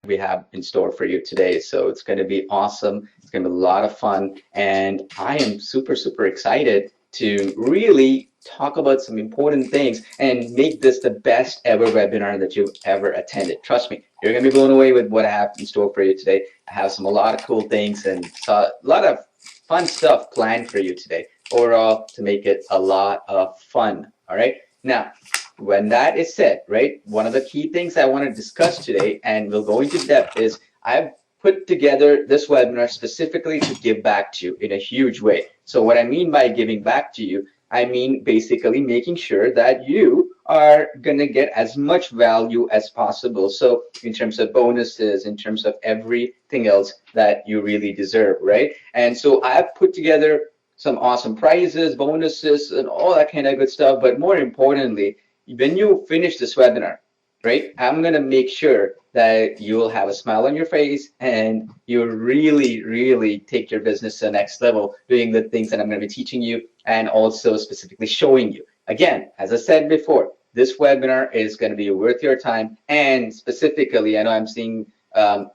we have in store for you today. So it's going to be awesome. It's going to be a lot of fun. And I am super, super excited to really talk about some important things and make this the best ever webinar that you've ever attended. Trust me, you're going to be blown away with what I have in store for you today. I have a lot of cool things and a lot of fun stuff planned for you today. Overall, to make it a lot of fun. All right. Now, when that is said, right, one of the key things I want to discuss today, and we'll go into depth, is I've put together this webinar specifically to give back to you in a huge way. So what I mean by giving back to you, I mean basically making sure that you are going to get as much value as possible. So in terms of bonuses, in terms of everything else that you really deserve, right? And so I've put together some awesome prizes, bonuses, and all that kind of good stuff. But more importantly, when you finish this webinar, right, I'm going to make sure that you'll have a smile on your face and you'll really, really take your business to the next level, doing the things that I'm going to be teaching you and also specifically showing you. Again, as I said before, this webinar is going to be worth your time. And specifically, I know I'm seeing a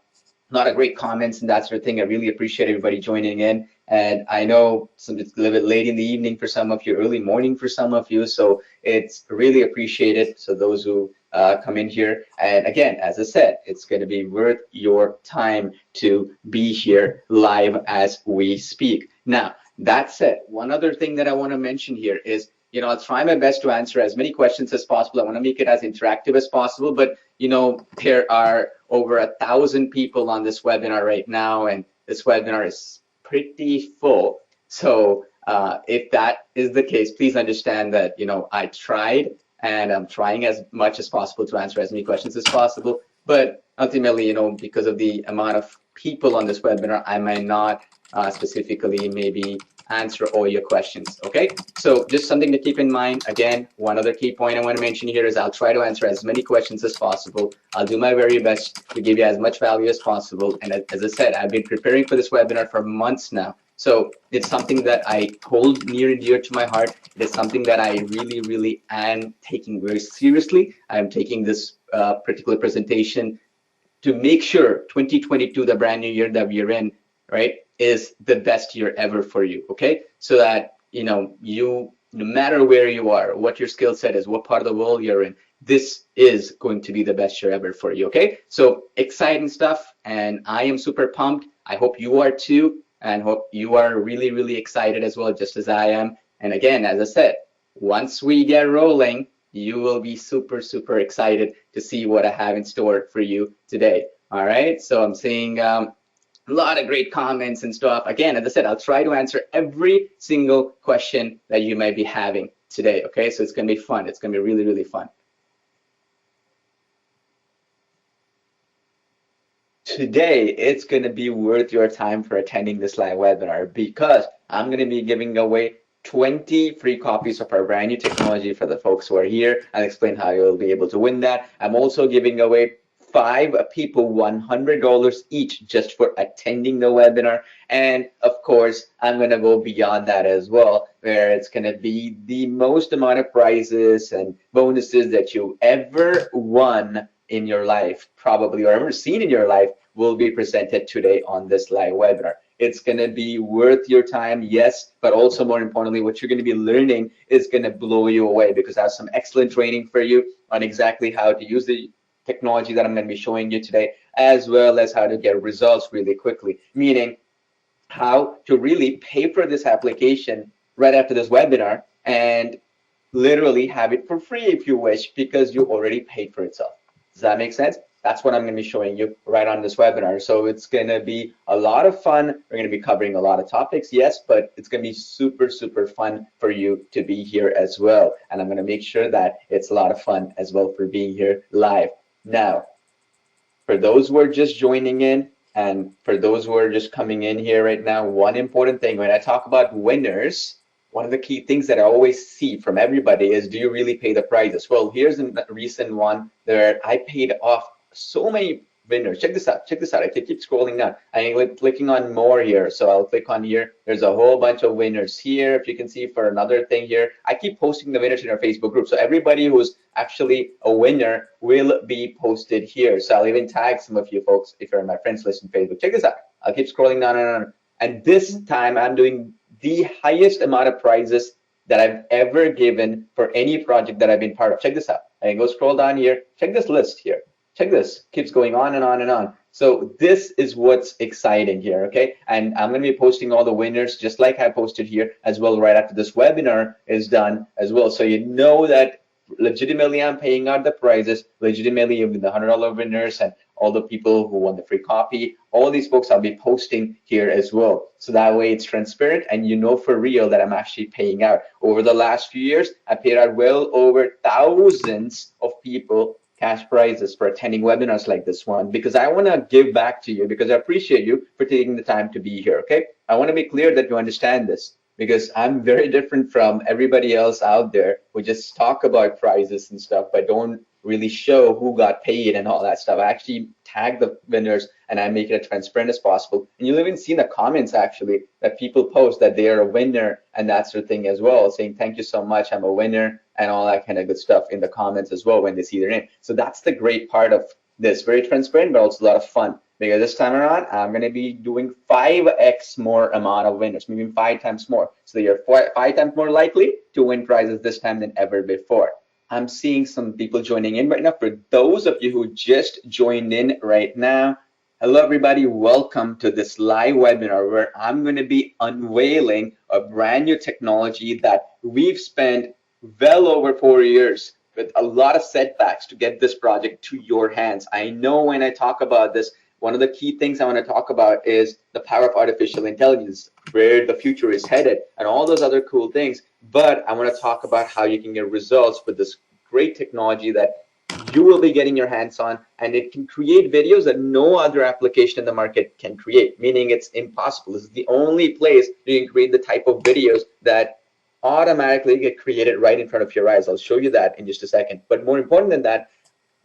lot of great comments and that sort of thing. I really appreciate everybody joining in. And I know it's a little bit late in the evening for some of you, early morning for some of you. So it's really appreciated. So those who come in here. And again, as I said, it's going to be worth your time to be here live as we speak. Now, that said, one other thing that I want to mention here is, I'll try my best to answer as many questions as possible. I want to make it as interactive as possible, but, there are over 1,000 people on this webinar right now, and this webinar is pretty full. So if that is the case, please understand that, I tried and I'm trying as much as possible to answer as many questions as possible. But ultimately, because of the amount of people on this webinar, I might not specifically maybe answer all your questions. Okay, so just something to keep in mind. Again, one other key point I want to mention here is I'll try to answer as many questions as possible. I'll do my very best to give you as much value as possible. And as I said, I've been preparing for this webinar for months now. So it's something that I hold near and dear to my heart. It is something that I really, really am taking very seriously. I'm taking this particular presentation to make sure 2022, the brand new year that we are in, right, is the best year ever for you, okay? So that, no matter where you are, what your skill set is, what part of the world you're in, this is going to be the best year ever for you, okay? So exciting stuff, and I am super pumped. I hope you are too, and hope you are really, really excited as well, just as I am. And again, as I said, once we get rolling, you will be super, super excited to see what I have in store for you today. All right, so I'm seeing a lot of great comments and stuff. Again, as I said, I'll try to answer every single question that you might be having today, okay? So it's gonna be fun. It's gonna be really, really fun. Today, it's gonna be worth your time for attending this live webinar because I'm gonna be giving away 20 free copies of our brand new technology for the folks who are here. I'll explain how you'll be able to win that. I'm also giving away 5 people $100 each just for attending the webinar. And of course, I'm going to go beyond that as well, where it's going to be the most amount of prizes and bonuses that you ever won in your life, probably, or ever seen in your life, will be presented today on this live webinar. It's going to be worth your time, yes, but also more importantly, what you're going to be learning is going to blow you away because I have some excellent training for you on exactly how to use the technology that I'm going to be showing you today, as well as how to get results really quickly, meaning how to really pay for this application right after this webinar and literally have it for free if you wish, because you already paid for itself. Does that make sense? That's what I'm going to be showing you right on this webinar. So it's going to be a lot of fun. We're going to be covering a lot of topics, yes, but it's going to be super, super fun for you to be here as well. And I'm going to make sure that it's a lot of fun as well for being here live. Now, for those who are just joining in and for those who are just coming in here right now, one important thing when I talk about winners, one of the key things that I always see from everybody is, do you really pay the prizes? Well, here's a recent one where I paid off so many winners. Check this out. Check this out. I can keep scrolling down. I'm clicking on more here. So I'll click on here. There's a whole bunch of winners here. If you can see for another thing here, I keep posting the winners in our Facebook group. So everybody who's actually a winner will be posted here. So I'll even tag some of you folks if you're on my friends list on Facebook. Check this out. I'll keep scrolling down and on. And this time I'm doing the highest amount of prizes that I've ever given for any project that I've been part of. Check this out. I can go scroll down here. Check this list here. Check this. Keeps going on and on and on. So this is what's exciting here, okay? And I'm going to be posting all the winners just like I posted here as well right after this webinar is done as well. So you know that legitimately I'm paying out the prizes, legitimately even the $100 winners and all the people who won the free copy, all these folks I'll be posting here as well. So that way it's transparent and you know for real that I'm actually paying out. Over the last few years, I paid out well over thousands of people cash prizes for attending webinars like this one, because I want to give back to you, because I appreciate you for taking the time to be here, okay? I want to make clear that you understand this, because I'm very different from everybody else out there who just talk about prizes and stuff, but don't really show who got paid and all that stuff. I actually tag the winners and I make it as transparent as possible. And you'll even see in the comments actually that people post that they are a winner and that sort of thing as well, saying thank you so much, I'm a winner, and all that kind of good stuff in the comments as well when they see their name. So that's the great part of this, very transparent, but also a lot of fun. Because this time around, I'm going to be doing 5x more amount of winners, maybe 5 times more. So you're 5 times more likely to win prizes this time than ever before. I'm seeing some people joining in right now. For those of you who just joined in right now, hello everybody, welcome to this live webinar where I'm going to be unveiling a brand new technology that we've spent well over 4 years with a lot of setbacks to get this project to your hands. I know when I talk about this, one of the key things I want to talk about is the power of artificial intelligence, where the future is headed, and all those other cool things. But I want to talk about how you can get results with this great technology that you will be getting your hands on, and it can create videos that no other application in the market can create, meaning it's impossible. This is the only place you can create the type of videos that automatically get created right in front of your eyes. I'll show you that in just a second. But more important than that,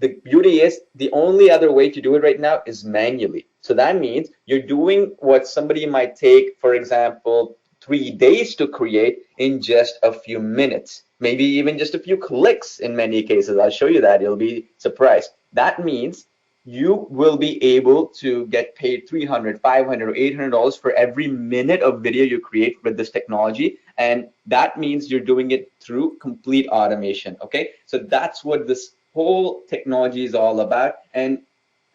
the beauty is the only other way to do it right now is manually. So that means you're doing what somebody might take, for example, 3 days to create in just a few minutes, maybe even just a few clicks in many cases. I'll show you that. You'll be surprised. That means you will be able to get paid $300, $500, or $800 for every minute of video you create with this technology. And that means you're doing it through complete automation, okay? So that's what this whole technology is all about. And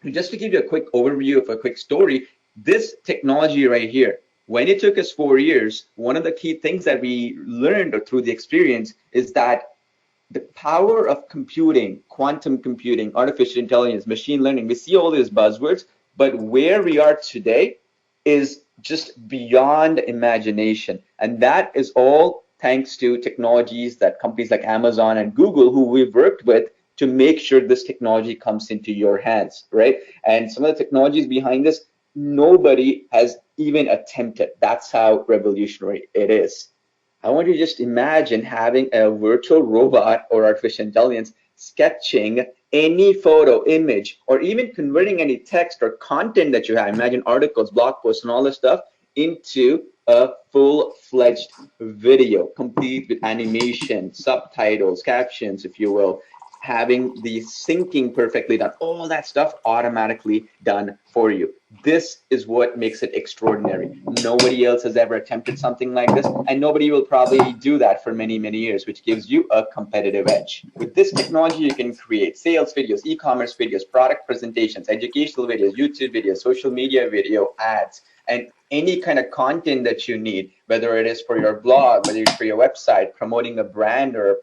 just to give you a quick overview of a quick story, this technology right here, when it took us 4 years, one of the key things that we learned through the experience is that the power of computing, quantum computing, artificial intelligence, machine learning, we see all these buzzwords, but where we are today is just beyond imagination. And that is all thanks to technologies that companies like Amazon and Google, who we've worked with, to make sure this technology comes into your hands, right? And some of the technologies behind this, nobody has even attempted. That's how revolutionary it is. I want you to just imagine having a virtual robot or artificial intelligence sketching any photo, image, or even converting any text or content that you have, imagine articles, blog posts, and all this stuff, into a full-fledged video, complete with animation, subtitles, captions, if you will, having the syncing perfectly done, all that stuff automatically done for you. This is what makes it extraordinary. Nobody else has ever attempted something like this, and nobody will probably do that for many, many years, which gives you a competitive edge. With this technology, you can create sales videos, e-commerce videos, product presentations, educational videos, YouTube videos, social media video, ads, and any kind of content that you need, whether it is for your blog, whether it's for your website, promoting a brand or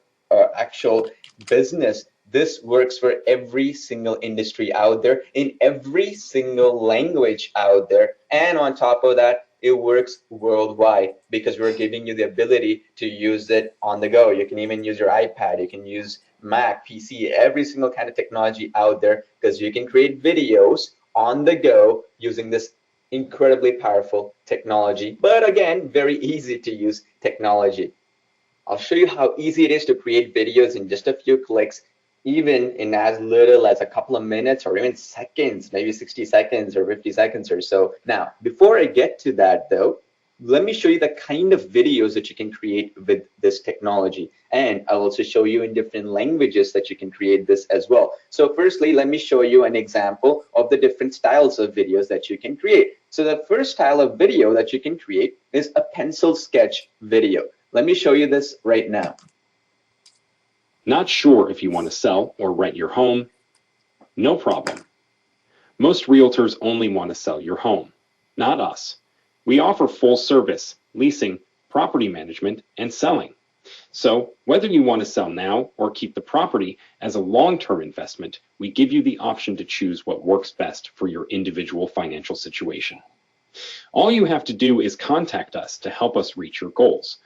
actual business. This works for every single industry out there, in every single language out there. And on top of that, it works worldwide because we're giving you the ability to use it on the go. You can even use your iPad, you can use Mac, PC, every single kind of technology out there, because you can create videos on the go using this incredibly powerful technology. But again, very easy to use technology. I'll show you how easy it is to create videos in just a few clicks. even in as little as a couple of minutes or even seconds, maybe 60 seconds or 50 seconds or so. Now, before I get to that though, let me show you the kind of videos that you can create with this technology. And I'll also show you in different languages that you can create this as well. So firstly, let me show you an example of the different styles of videos that you can create. So the first style of video that you can create is a pencil sketch video. Let me show you this right now. Not sure if you want to sell or rent your home? No problem. Most realtors only want to sell your home, not us. We offer full service, leasing, property management, and selling. So whether you want to sell now or keep the property as a long-term investment, we give you the option to choose what works best for your individual financial situation. All you have to do is contact us to help us reach your goals.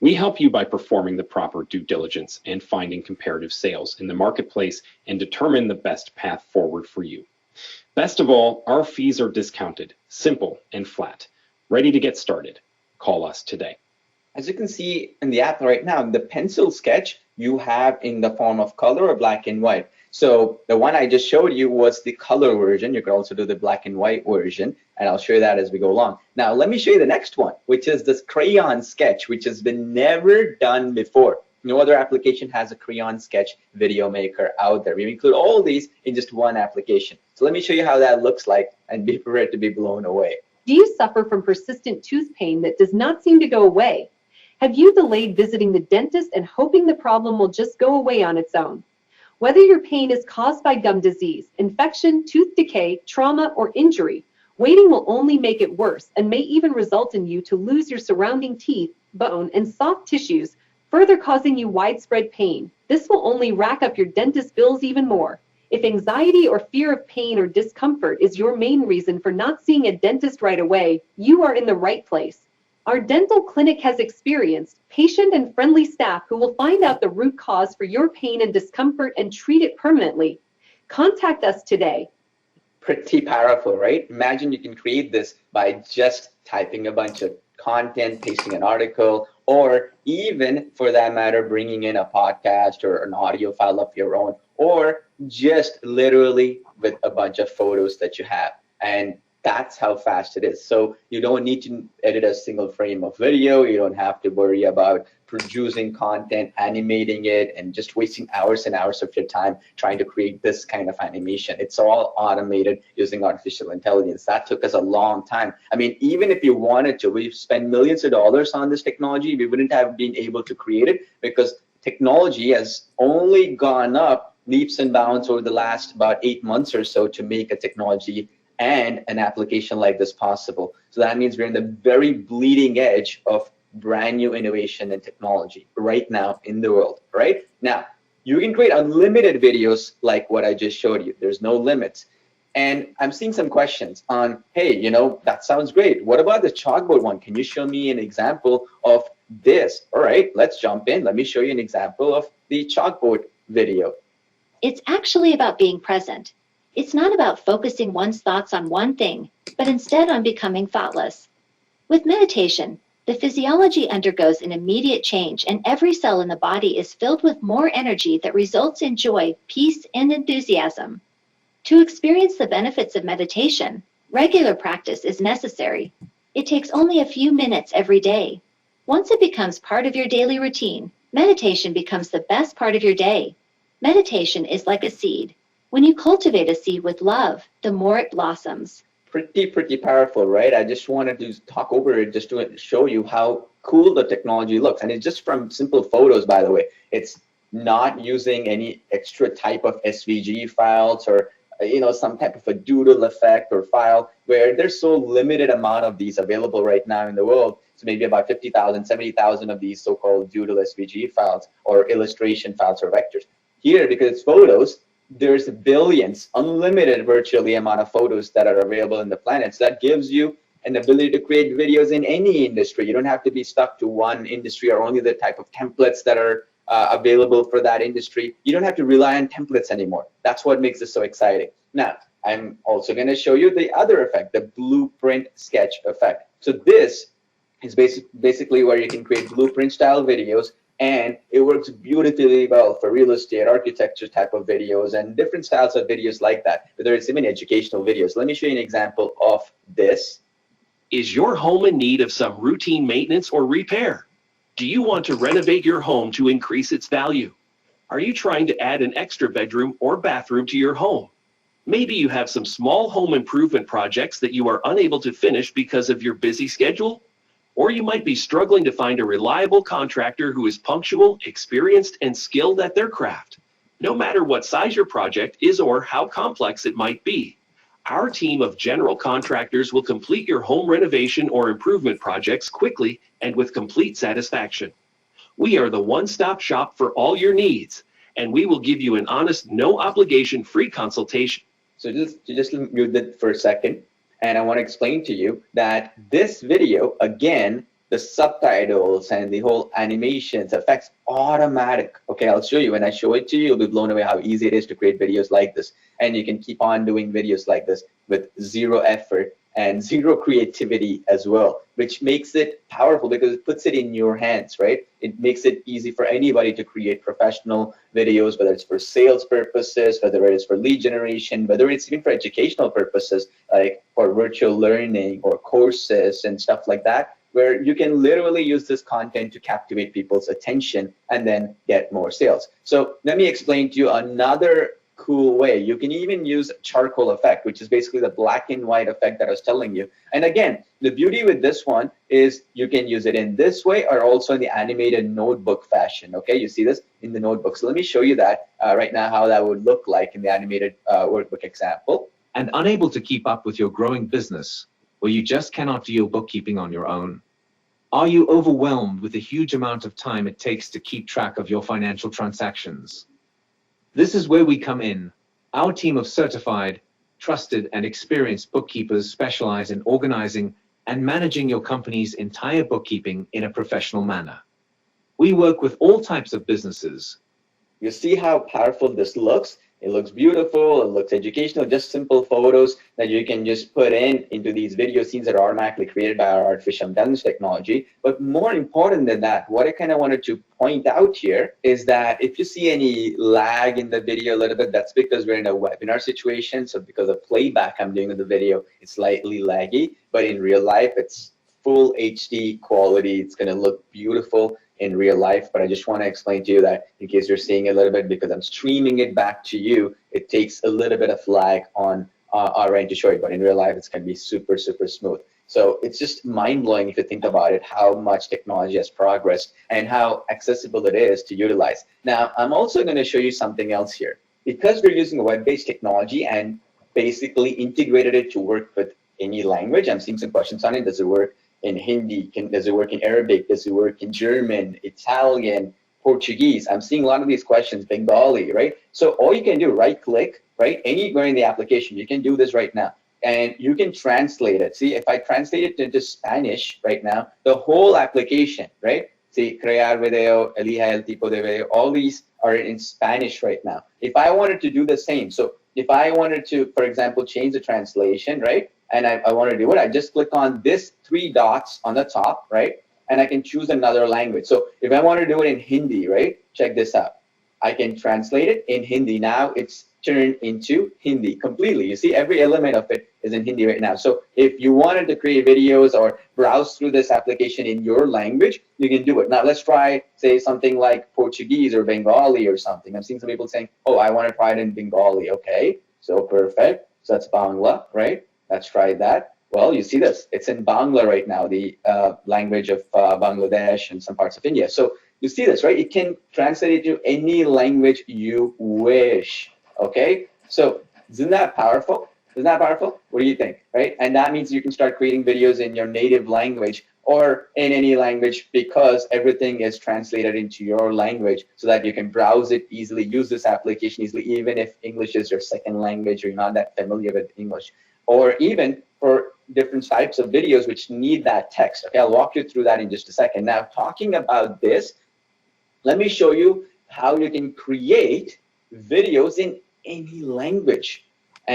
We help you by performing the proper due diligence and finding comparative sales in the marketplace and determine the best path forward for you. Best of all, our fees are discounted, simple, and flat. Ready to get started? Call us today. As you can see in the app right now, the pencil sketch you have in the form of color or black and white. So the one I just showed you was the color version. You could also do the black and white version, and I'll show you that as we go along. Now, let me show you the next one, which is this Crayon Sketch, which has been never done before. No other application has a Crayon Sketch video maker out there. We include all these in just one application. So let me show you how that looks like and be prepared to be blown away. Do you suffer from persistent tooth pain that does not seem to go away? Have you delayed visiting the dentist and hoping the problem will just go away on its own? Whether your pain is caused by gum disease, infection, tooth decay, trauma, or injury, waiting will only make it worse and may even result in you to lose your surrounding teeth, bone, and soft tissues, further causing you widespread pain. This will only rack up your dentist bills even more. If anxiety or fear of pain or discomfort is your main reason for not seeing a dentist right away, you are in the right place. Our dental clinic has experienced, patient and friendly staff who will find out the root cause for your pain and discomfort and treat it permanently. Contact us today. Pretty powerful, right? Imagine you can create this by just typing a bunch of content, pasting an article, or even, for that matter, bringing in a podcast or an audio file of your own, or just literally with a bunch of photos that you have. And that's how fast it is. So you don't need to edit a single frame of video. You don't have to worry about producing content, animating it, and just wasting hours and hours of your time trying to create this kind of animation. It's all automated using artificial intelligence. That took us a long time. I mean, even if you wanted to, we've spent millions of dollars on this technology, we wouldn't have been able to create it because technology has only gone up leaps and bounds over the last about 8 months or so to make a technology and an application like this possible. So that means we're in the very bleeding edge of brand new innovation and technology right now in the world, right? Now, you can create unlimited videos like what I just showed you. There's no limits. And I'm seeing some questions on, hey, you know, that sounds great. What about the chalkboard one? Can you show me an example of this? All right, let's jump in. Let me show you an example of the chalkboard video. It's actually about being present. It's not about focusing one's thoughts on one thing, but instead on becoming thoughtless. With meditation, the physiology undergoes an immediate change and every cell in the body is filled with more energy that results in joy, peace, and enthusiasm. To experience the benefits of meditation, regular practice is necessary. It takes only a few minutes every day. Once it becomes part of your daily routine, meditation becomes the best part of your day. Meditation is like a seed. When you cultivate a seed with love, the more it blossoms. Pretty powerful, right? I just wanted to talk over it just to show you how cool the technology looks. And it's just from simple photos, by the way. It's not using any extra type of SVG files or some type of a doodle effect or file, where there's so limited amount of these available right now in the world. So maybe about 50,000, 70,000 of these so-called doodle SVG files or illustration files or vectors. Here, because it's photos, there's billions, unlimited virtually amount of photos that are available in the planet. So that gives you an ability to create videos in any industry. You don't have to be stuck to one industry or only the type of templates that are available for that industry. You don't have to rely on templates anymore. That's what makes this so exciting. Now, I'm also going to show you the other effect, the blueprint sketch effect. So this is basically where you can create blueprint style videos and it works beautifully well for real estate, architecture type of videos, and different styles of videos like that, whether it's even educational videos. Let me show you an example of this. Is your home in need of some routine maintenance or repair? Do you want to renovate your home to increase its value? Are you trying to add an extra bedroom or bathroom to your home? Maybe you have some small home improvement projects that you are unable to finish because of your busy schedule? Or you might be struggling to find a reliable contractor who is punctual, experienced, and skilled at their craft. No matter what size your project is or how complex it might be, our team of general contractors will complete your home renovation or improvement projects quickly and with complete satisfaction. We are the one-stop shop for all your needs, and we will give you an honest, no-obligation free consultation. So just mute it for a second. And I want to explain to you that this video, again, the subtitles and the whole animations, effects, automatic. Okay, I'll show you. When I show it to you, you'll be blown away how easy it is to create videos like this. And you can keep on doing videos like this with zero effort and zero creativity as well, which makes it powerful because it puts it in your hands, right? It makes it easy for anybody to create professional videos, whether it's for sales purposes, whether it's for lead generation, whether it's even for educational purposes, like for virtual learning or courses and stuff like that, where you can literally use this content to captivate people's attention and then get more sales. So let me explain to you another cool way. You can even use charcoal effect, which is basically the black and white effect that I was telling you. And again, the beauty with this one is you can use it in this way or also in the animated notebook fashion. Okay, you see this in the notebook. So let me show you that right now, how that would look like in the animated workbook example. And unable to keep up with your growing business, where you just cannot do your bookkeeping on your own? Are you overwhelmed with the huge amount of time it takes to keep track of your financial transactions? This is where we come in. Our team of certified, trusted, and experienced bookkeepers specialize in organizing and managing your company's entire bookkeeping in a professional manner. We work with all types of businesses. You see how powerful this looks? It looks beautiful, it looks educational, just simple photos that you can just put into these video scenes that are automatically created by our artificial intelligence technology. But more important than that, what I kind of wanted to point out here is that if you see any lag in the video a little bit, that's because we're in a webinar situation. So because of playback I'm doing of the video, it's slightly laggy, but in real life, it's full HD quality. It's gonna look beautiful in real life, but I just want to explain to you that in case you're seeing a little bit, because I'm streaming it back to you, it takes a little bit of lag on our end to show it, but in real life, it's going to be super, super smooth. So it's just mind-blowing if you think about it, how much technology has progressed and how accessible it is to utilize. Now, I'm also going to show you something else here. Because we're using a web-based technology and basically integrated it to work with any language, I'm seeing some questions on it. Does it work in Hindi? Does it work in Arabic? Does it work in German, Italian, Portuguese? I'm seeing a lot of these questions, Bengali, right? So all you can do, right click, right? Anywhere in the application, you can do this right now. And you can translate it. See, if I translate it into Spanish right now, the whole application, right? See, crear video, elija el tipo de video, all these are in Spanish right now. If I wanted to do the same, so if I wanted to, for example, change the translation, right? And I want to do it, I just click on this 3 dots on the top, right? And I can choose another language. So if I want to do it in Hindi, right? Check this out. I can translate it in Hindi. Now it's turned into Hindi completely. You see, every element of it is in Hindi right now. So if you wanted to create videos or browse through this application in your language, you can do it. Now let's try, say, something like Portuguese or Bengali or something. I'm seeing some people saying, oh, I want to try it in Bengali. Okay, so perfect. So that's Bangla, right? Let's try that. Well, you see this. It's in Bangla right now, the language of Bangladesh and some parts of India. So you see this, right? It can translate it to any language you wish, okay? So isn't that powerful? Isn't that powerful? What do you think, right? And that means you can start creating videos in your native language or in any language because everything is translated into your language so that you can browse it easily, use this application easily, even if English is your second language or you're not that familiar with English. Or even for different types of videos which need that text. Okay, I'll walk you through that in just a second. Now, talking about this, let me show you how you can create videos in any language.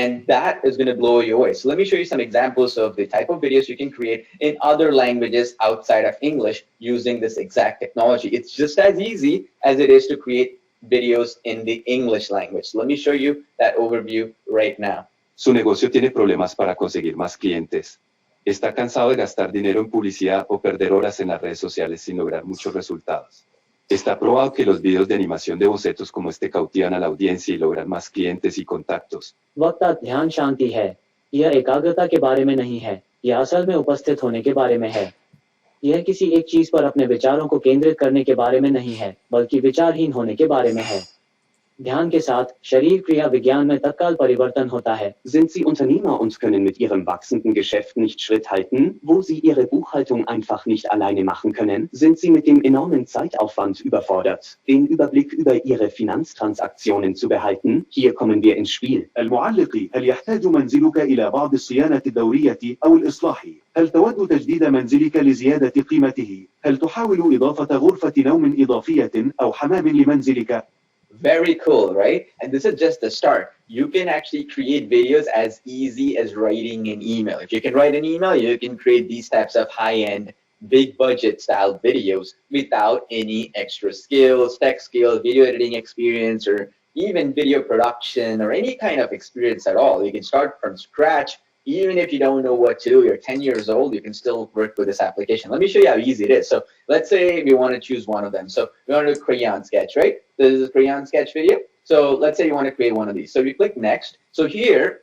And that is going to blow you away. So let me show you some examples of the type of videos you can create in other languages outside of English using this exact technology. It's just as easy as it is to create videos in the English language. So let me show you that overview right now. Su negocio tiene problemas para conseguir más clientes. Está cansado de gastar dinero en publicidad o perder horas en las redes sociales sin lograr muchos resultados. Está probado que los videos de animación de bocetos como este cautivan a la audiencia y logran más clientes y contactos. वक्त ध्यान शांति है यह एकाग्रता के बारे में नहीं है यह असल में उपस्थित होने के बारे में है यह किसी एक चीज पर अपने विचारों को केंद्रित करने के बारे में नहीं है बल्कि विचारहीन होने के बारे में है ध्यान के साथ शरीर क्रिया विज्ञान में तत्काल परिवर्तन होता है Sind Sie Unternehmer und können mit Ihrem wachsenden Geschäft nicht Schritt halten, wo Sie Ihre Buchhaltung einfach nicht alleine machen können? Sind Sie mit dem enormen Zeitaufwand überfordert, den Überblick über Ihre Finanztransaktionen zu behalten? Hier kommen wir ins Spiel. المعلق، هل يحتاج منزلك إلى بعض الصيانة الدورية أو الإصلاح؟ هل تود تجديد منزلك لزيادة قيمته؟ هل تحاول إضافة غرفة نوم إضافية أو حمام لمنزلك؟ Very cool, right? And this is just the start. You can actually create videos as easy as writing an email. If you can write an email, you can create these types of high-end, big budget style videos without any extra skills, tech skills, video editing experience, or even video production or any kind of experience at all. You can start from scratch. Even if you don't know what to do, you're 10 years old, you can still work with this application. Let me show you how easy it is. So let's say we want to choose one of them. So we want to do Crayon Sketch, right? This is a Crayon Sketch video. So let's say you want to create one of these. So you click next. So here,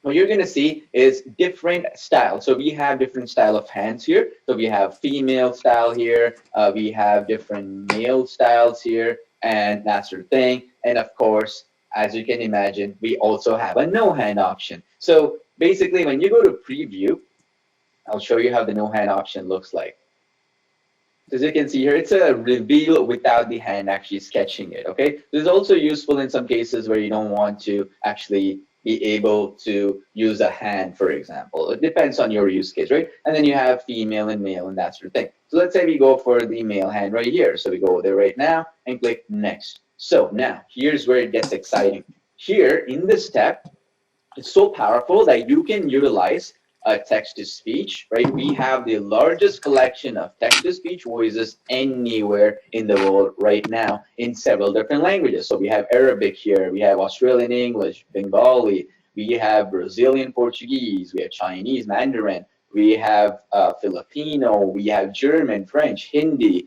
what you're going to see is different styles. So we have different style of hands here. So we have female style here. We have different male styles here and that sort of thing. And of course, as you can imagine, we also have a no hand option. So basically, when you go to preview, I'll show you how the no hand option looks like. As you can see here, it's a reveal without the hand actually sketching it, okay? This is also useful in some cases where you don't want to actually be able to use a hand, for example. It depends on your use case, right? And then you have female and male and that sort of thing. So let's say we go for the male hand right here. So we go there right now and click next. So now, here's where it gets exciting. Here in this step, it's so powerful that you can utilize text-to-speech, right? We have the largest collection of text-to-speech voices anywhere in the world right now in several different languages. So we have Arabic here, we have Australian English, Bengali, we have Brazilian Portuguese, we have Chinese Mandarin, we have Filipino, we have German, French, Hindi,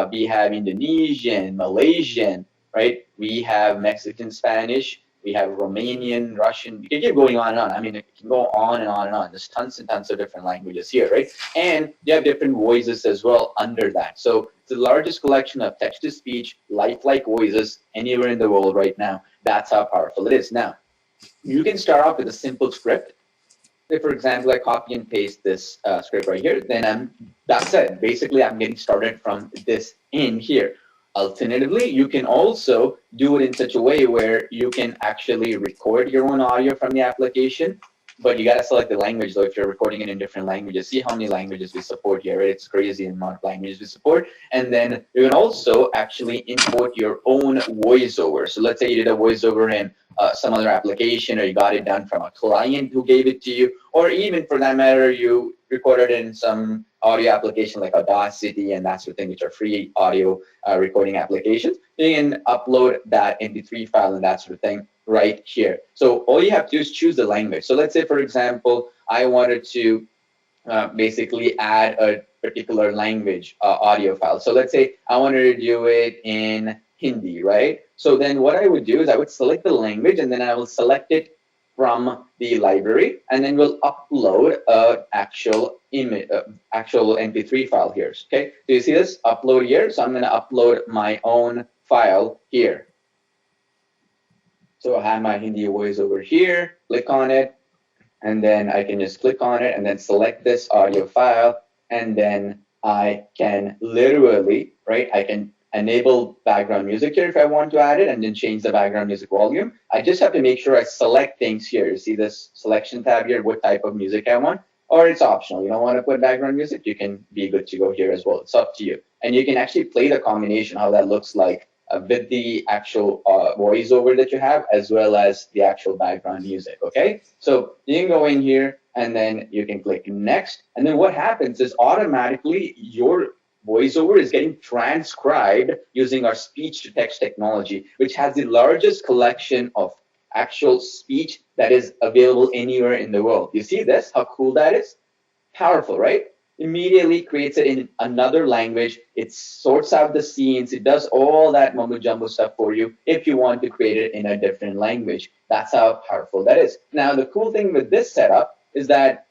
we have Indonesian, Malaysian, right? We have Mexican Spanish, we have Romanian, Russian. You can keep going on and on. I mean, it can go on and on and on. There's tons and tons of different languages here, right? And you have different voices as well under that. So it's the largest collection of text-to-speech, lifelike voices anywhere in the world right now. That's how powerful it is. Now, you can start off with a simple script. Say, for example, I copy and paste this script right here. Then that's it. Basically, I'm getting started from this in here. Alternatively, you can also do it in such a way where you can actually record your own audio from the application, but you got to select the language though if you're recording it in different languages. See how many languages we support here, right? It's crazy the amount of languages we support. And then you can also actually import your own voiceover. So let's say you did a voiceover in some other application, or you got it done from a client who gave it to you, or even for that matter, you recorded it in some audio application like Audacity and that sort of thing, which are free audio recording applications. You can upload that MP3 file and that sort of thing right here. So all you have to do is choose the language. So let's say, for example, I wanted to basically add a particular language audio file. So let's say I wanted to do it in Hindi, right? So then what I would do is I would select the language and then I will select it from the library, and then we'll upload an actual image, actual MP3 file here. Okay, so you see this upload here. So I'm going to upload my own file here. So I have my Hindi voice over here. Click on it, and then I can just click on it and then select this audio file, and then I can literally, right? I can enable background music here if I want to add it, and then change the background music volume. I just have to make sure I select things here. You see this selection tab here, what type of music I want, or it's optional. You don't want to put background music, you can be good to go here as well. It's up to you. And you can actually play the combination, how that looks like with the actual voiceover that you have, as well as the actual background music, okay? So you can go in here, and then you can click next, and then what happens is automatically your voiceover is getting transcribed using our speech-to-text technology, which has the largest collection of actual speech that is available anywhere in the world. You see this? How cool that is? Powerful, right? Immediately creates it in another language. It sorts out the scenes. It does all that mumbo jumbo stuff for you if you want to create it in a different language. That's how powerful that is. Now, the cool thing with this setup is that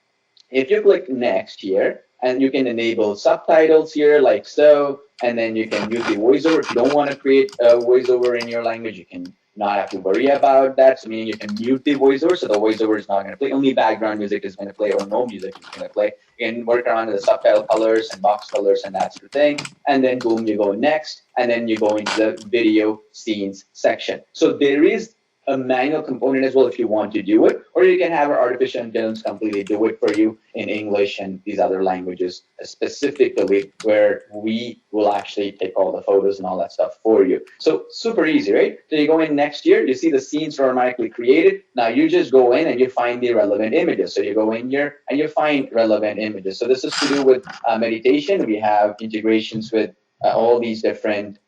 if you click next here, and you can enable subtitles here like so, and then you can use the voiceover. If you don't want to create a voiceover in your language, you can not have to worry about that. So meaning you can mute the voiceover, so the voiceover is not going to play. Only background music is going to play, or no music is going to play. You can work around with the subtitle colors and box colors and that sort of thing. And then boom, you go next, and then you go into the video scenes section. So there is a manual component as well if you want to do it, or you can have our artificial intelligence completely do it for you in English and these other languages specifically, where we will actually take all the photos and all that stuff for you. So super easy, right? So you go in next year, you see the scenes are automatically created. Now you just go in and you find the relevant images. So you go in here and you find relevant images. So this is to do with meditation. We have integrations with all these different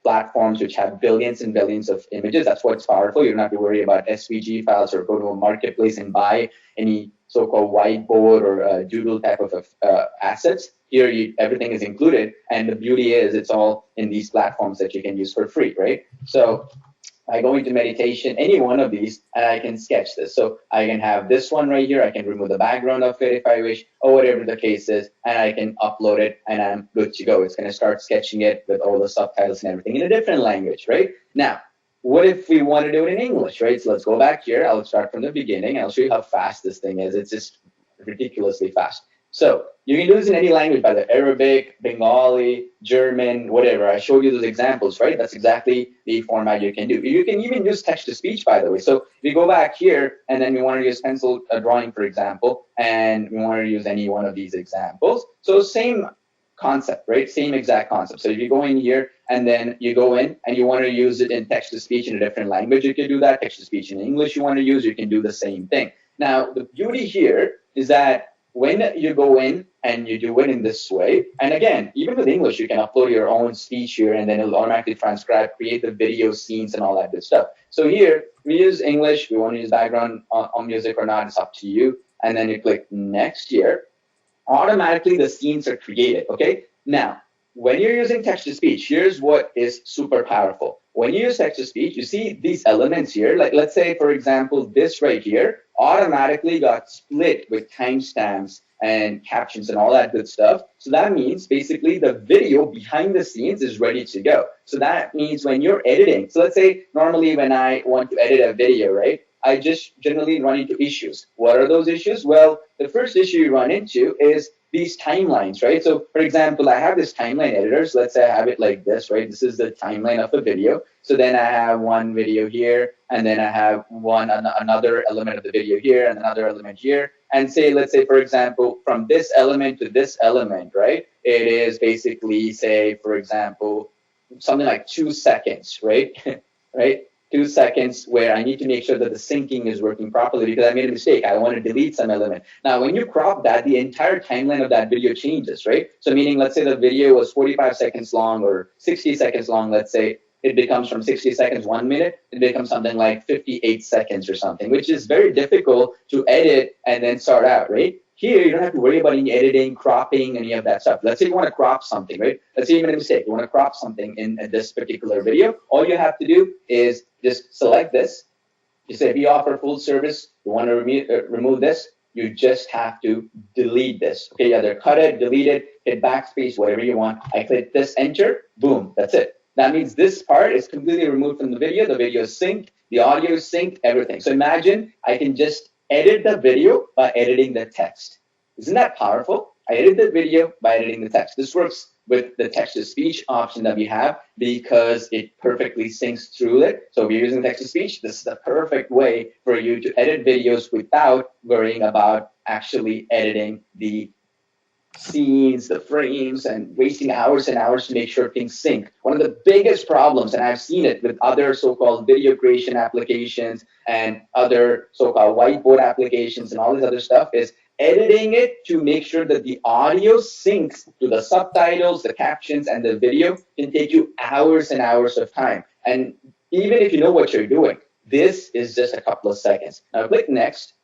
platforms which have billions and billions of images. That's what's powerful. You don't have to worry about SVG files or go to a marketplace and buy any so-called whiteboard or doodle type of assets. Here, everything is included, and the beauty is it's all in these platforms that you can use for free, right? So I go into meditation, any one of these, and I can sketch this. So I can have this one right here. I can remove the background of it if I wish, or whatever the case is, and I can upload it, and I'm good to go. It's going to start sketching it with all the subtitles and everything in a different language, right? Now, what if we want to do it in English, right? So let's go back here. I'll start from the beginning. I'll show you how fast this thing is. It's just ridiculously fast. So you can do this in any language, by the Arabic, Bengali, German, whatever. I showed you those examples, right? That's exactly the format you can do. You can even use text-to-speech, by the way. So if you go back here, and then we want to use pencil drawing, for example, and we want to use any one of these examples. So same concept, right? Same exact concept. So if you go in here, and then you go in, and you want to use it in text-to-speech in a different language, you can do that. Text-to-speech in English you want to use, you can do the same thing. Now, the beauty here is that when you go in and you do it in this way, and again, even with English, you can upload your own speech here, and then it'll automatically transcribe, create the video scenes and all that good stuff. So here, we use English. We want to use background on music or not, it's up to you. And then you click next here. Automatically, the scenes are created, okay? Now, when you're using text-to-speech, here's what is super powerful. When you use text-to-speech, you see these elements here. Like, let's say, for example, this right here automatically got split with timestamps and captions and all that good stuff. So that means basically the video behind the scenes is ready to go. So that means when you're editing, so let's say normally when I want to edit a video, right, I just generally run into issues. What are those issues? Well, the first issue you run into is these timelines, right? So for example, I have this timeline editor. So let's say I have it like this, right? This is the timeline of a video. So then I have one video here, and then I have another element of the video here, and another element here. And say, let's say, for example, from this element to this element, right? It is basically, say, for example, something like 2 seconds, right? Right? 2 seconds where I need to make sure that the syncing is working properly because I made a mistake. I want to delete some element. Now, when you crop that, the entire timeline of that video changes, right? So meaning, let's say the video was 45 seconds long or 60 seconds long, let's say, it becomes from 60 seconds, 1 minute, it becomes something like 58 seconds or something, which is very difficult to edit and then start out, right? Here, you don't have to worry about any editing, cropping, any of that stuff. Let's say you want to crop something, right? Let's say you made a mistake. You want to crop something in this particular video. All you have to do is just select this. You say, if you offer full service, you want to remove this, you just have to delete this. Okay, either cut it, delete it, hit backspace, whatever you want. I click this, enter, boom, that's it. That means this part is completely removed from the video is synced, the audio is synced, everything. So imagine I can just edit the video by editing the text. Isn't that powerful? I edit the video by editing the text. This works with the text-to-speech option that we have because it perfectly syncs through it. So if you're using text-to-speech, this is the perfect way for you to edit videos without worrying about actually editing the scenes, the frames, and wasting hours and hours to make sure things sync. One of the biggest problems, and I've seen it with other so-called video creation applications and other so-called whiteboard applications and all this other stuff, is editing it to make sure that the audio syncs to the subtitles, the captions, and the video can take you hours and hours of time. And even if you know what you're doing, this is just a couple of seconds. Now click next,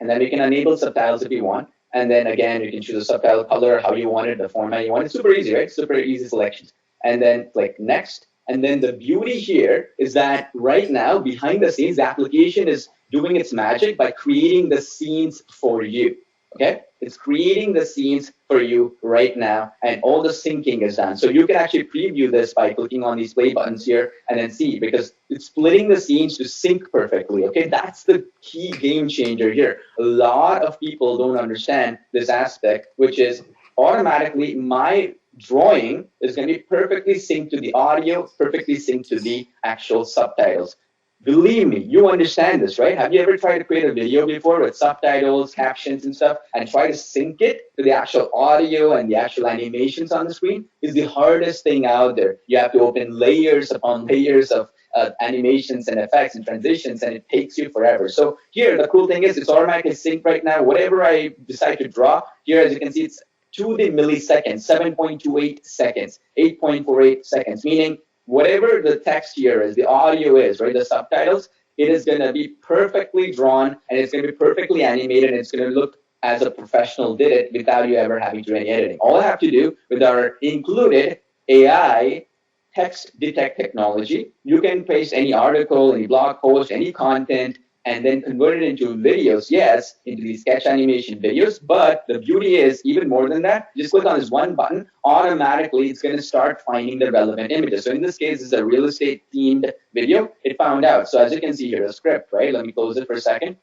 and then we can enable subtitles if you want. And then again, you can choose a subtitle color, how you want it, the format you want. It's super easy, right? Super easy selections. And then click next. And then the beauty here is that right now, behind the scenes, the application is doing its magic by creating the scenes for you. Okay, it's creating the scenes for you right now, and all the syncing is done. So you can actually preview this by clicking on these play buttons here and then see, because it's splitting the scenes to sync perfectly. Okay, that's the key game changer here. A lot of people don't understand this aspect, which is automatically my drawing is going to be perfectly synced to the audio, perfectly synced to the actual subtitles. Believe me, you understand this, right? Have you ever tried to create a video before with subtitles, captions, and stuff, and try to sync it to the actual audio and the actual animations on the screen? Is the hardest thing out there. You have to open layers upon layers of animations and effects and transitions, and it takes you forever. So here, the cool thing is it's automatically synced right now. Whatever I decide to draw, here, as you can see, it's to the millisecond, 7.28 seconds, 8.48 seconds, meaning whatever the text here is, the audio is, right, the subtitles, it is going to be perfectly drawn, and it's going to be perfectly animated, and it's going to look as a professional did it without you ever having to do any editing. All I have to do with our included AI text detect technology, you can paste any article, any blog post, any content, and then convert it into videos, yes, into these sketch animation videos. But the beauty is, even more than that, just click on this one button, automatically it's going to start finding the relevant images. So in this case, it's a real estate themed video. It found out. So as you can see here, the script, right? Let me close it for a second.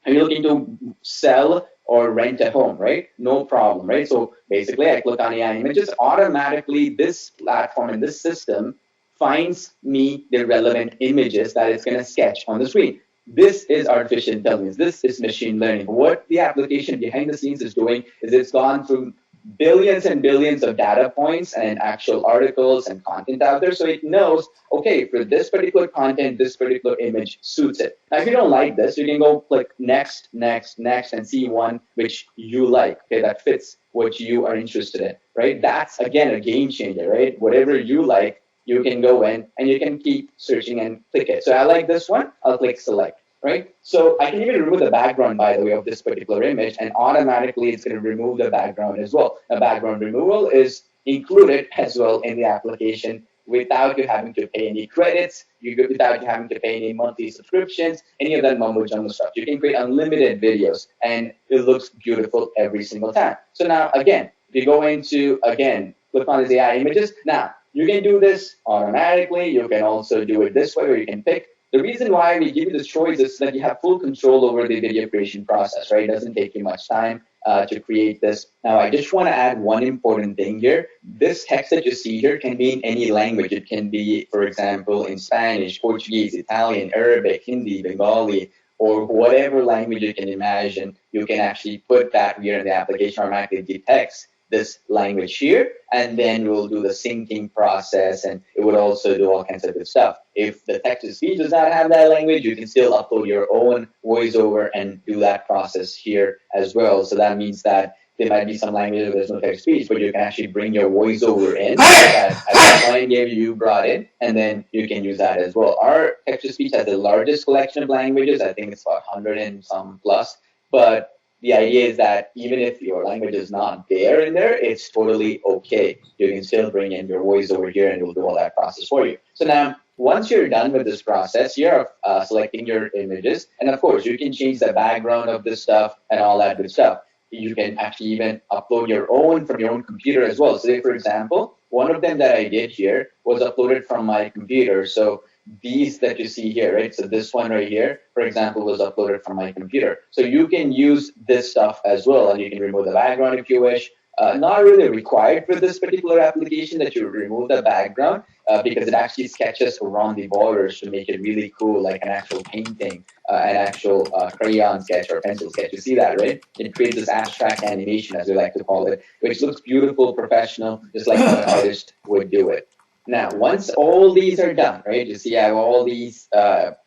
Are you looking to sell or rent a home, right? No problem, right? So basically, I click on AI images. Automatically, this platform and this system finds me the relevant images that it's going to sketch on the screen. This is artificial intelligence. This is machine learning. What the application behind the scenes is doing is it's gone through billions and billions of data points and actual articles and content out there. So it knows, okay, for this particular content, this particular image suits it. Now, if you don't like this, you can go click next, next, next, and see one which you like, okay, that fits what you are interested in, right? That's, again, a game changer, right? Whatever you like, you can go in and you can keep searching and click it. So I like this one, I'll click select, right? So I can even remove the background, by the way, of this particular image, and automatically it's going to remove the background as well. The background removal is included as well in the application without you having to pay any credits, without you having to pay any monthly subscriptions, any of that mumbo jumbo stuff. You can create unlimited videos and it looks beautiful every single time. So now, again, if you go into, again, click on these AI images. Now, you can do this automatically. You can also do it this way, or you can pick. The reason why we give you this choice is that you have full control over the video creation process, right? It doesn't take you much time to create this. Now, I just want to add one important thing here. This text that you see here can be in any language. It can be, for example, in Spanish, Portuguese, Italian, Arabic, Hindi, Bengali, or whatever language you can imagine. You can actually put that here in the application, automatically detects this language here, and then we'll do the syncing process, and it would also do all kinds of good stuff. If the text-to-speech does not have that language, you can still upload your own voiceover and do that process here as well. So that means that there might be some languages where there's no text-to-speech, but you can actually bring your voiceover in that as the client gave you brought in, and then you can use that as well. Our text-to-speech has the largest collection of languages. I think it's about 100 and some plus, but the idea is that even if your language is not there in there, it's totally okay. You can still bring in your voice over here and it will do all that process for you. So now, once you're done with this process, you're selecting your images. And of course, you can change the background of this stuff and all that good stuff. You can actually even upload your own from your own computer as well. So, for example, one of them that I did here was uploaded from my computer. So these that you see here, right? So this one right here, for example, was uploaded from my computer. So you can use this stuff as well, and you can remove the background if you wish. not really required for this particular application that you remove the background because it actually sketches around the borders to make it really cool, like an actual painting, an actual crayon sketch or pencil sketch. You see that, right? It creates this abstract animation, as we like to call it, which looks beautiful, professional, just like how an artist would do it. Now, once all these are done, right, you see I have all these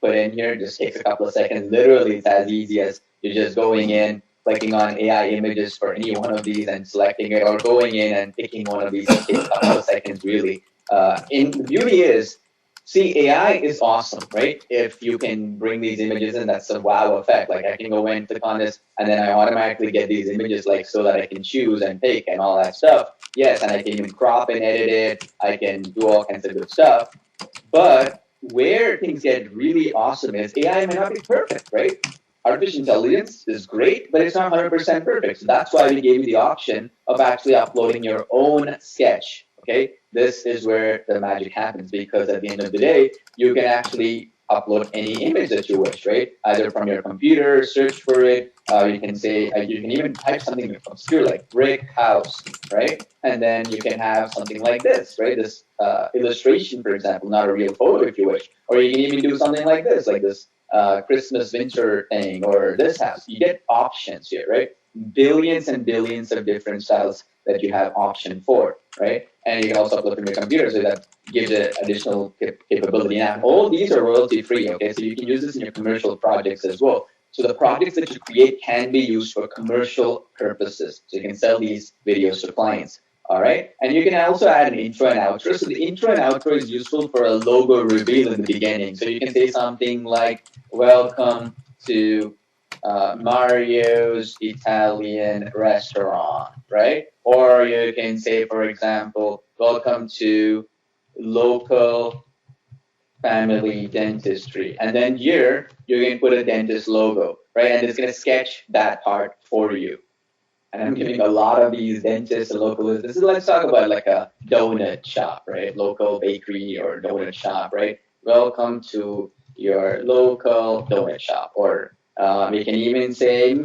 put in here, just takes a couple of seconds. Literally, it's as easy as you're just going in, clicking on AI images for any one of these and selecting it, or going in and picking one of these. It takes a couple of seconds, really. The beauty is, see, AI is awesome, right? If you can bring these images in, that's a wow effect. Like I can go in, click on this, and then I automatically get these images, like so that I can choose and pick and all that stuff. Yes, and I can even crop and edit it. I can do all kinds of good stuff. But where things get really awesome is AI may not be perfect, right? Artificial intelligence is great, but it's not 100% perfect. So that's why we gave you the option of actually uploading your own sketch. Okay, this is where the magic happens, because at the end of the day, you can actually upload any image that you wish, right? Either from your computer, search for it. You can say, you can even type something obscure like brick house, right? And then you can have something like this, right? This illustration, for example, not a real photo if you wish. Or you can even do something like this Christmas winter thing, or this house. You get options here, right? Billions and billions of different styles that you have option for, right? And you can also upload from your computer, so that gives it additional capability. Now, all these are royalty free, okay? So you can use this in your commercial projects as well. So the projects that you create can be used for commercial purposes. So you can sell these videos to clients. All right, and you can also add an intro and outro. So the intro and outro is useful for a logo reveal in the beginning. So you can say something like, welcome to Mario's Italian restaurant, right? Or you can say, for example, welcome to local family dentistry. And then here, you can put a dentist logo, right? And it's going to sketch that part for you. And I'm giving a lot of these dentists and local businesses. Let's talk about like a donut shop, right? Local bakery or donut shop, right? Welcome to your local donut shop. Or we can even say,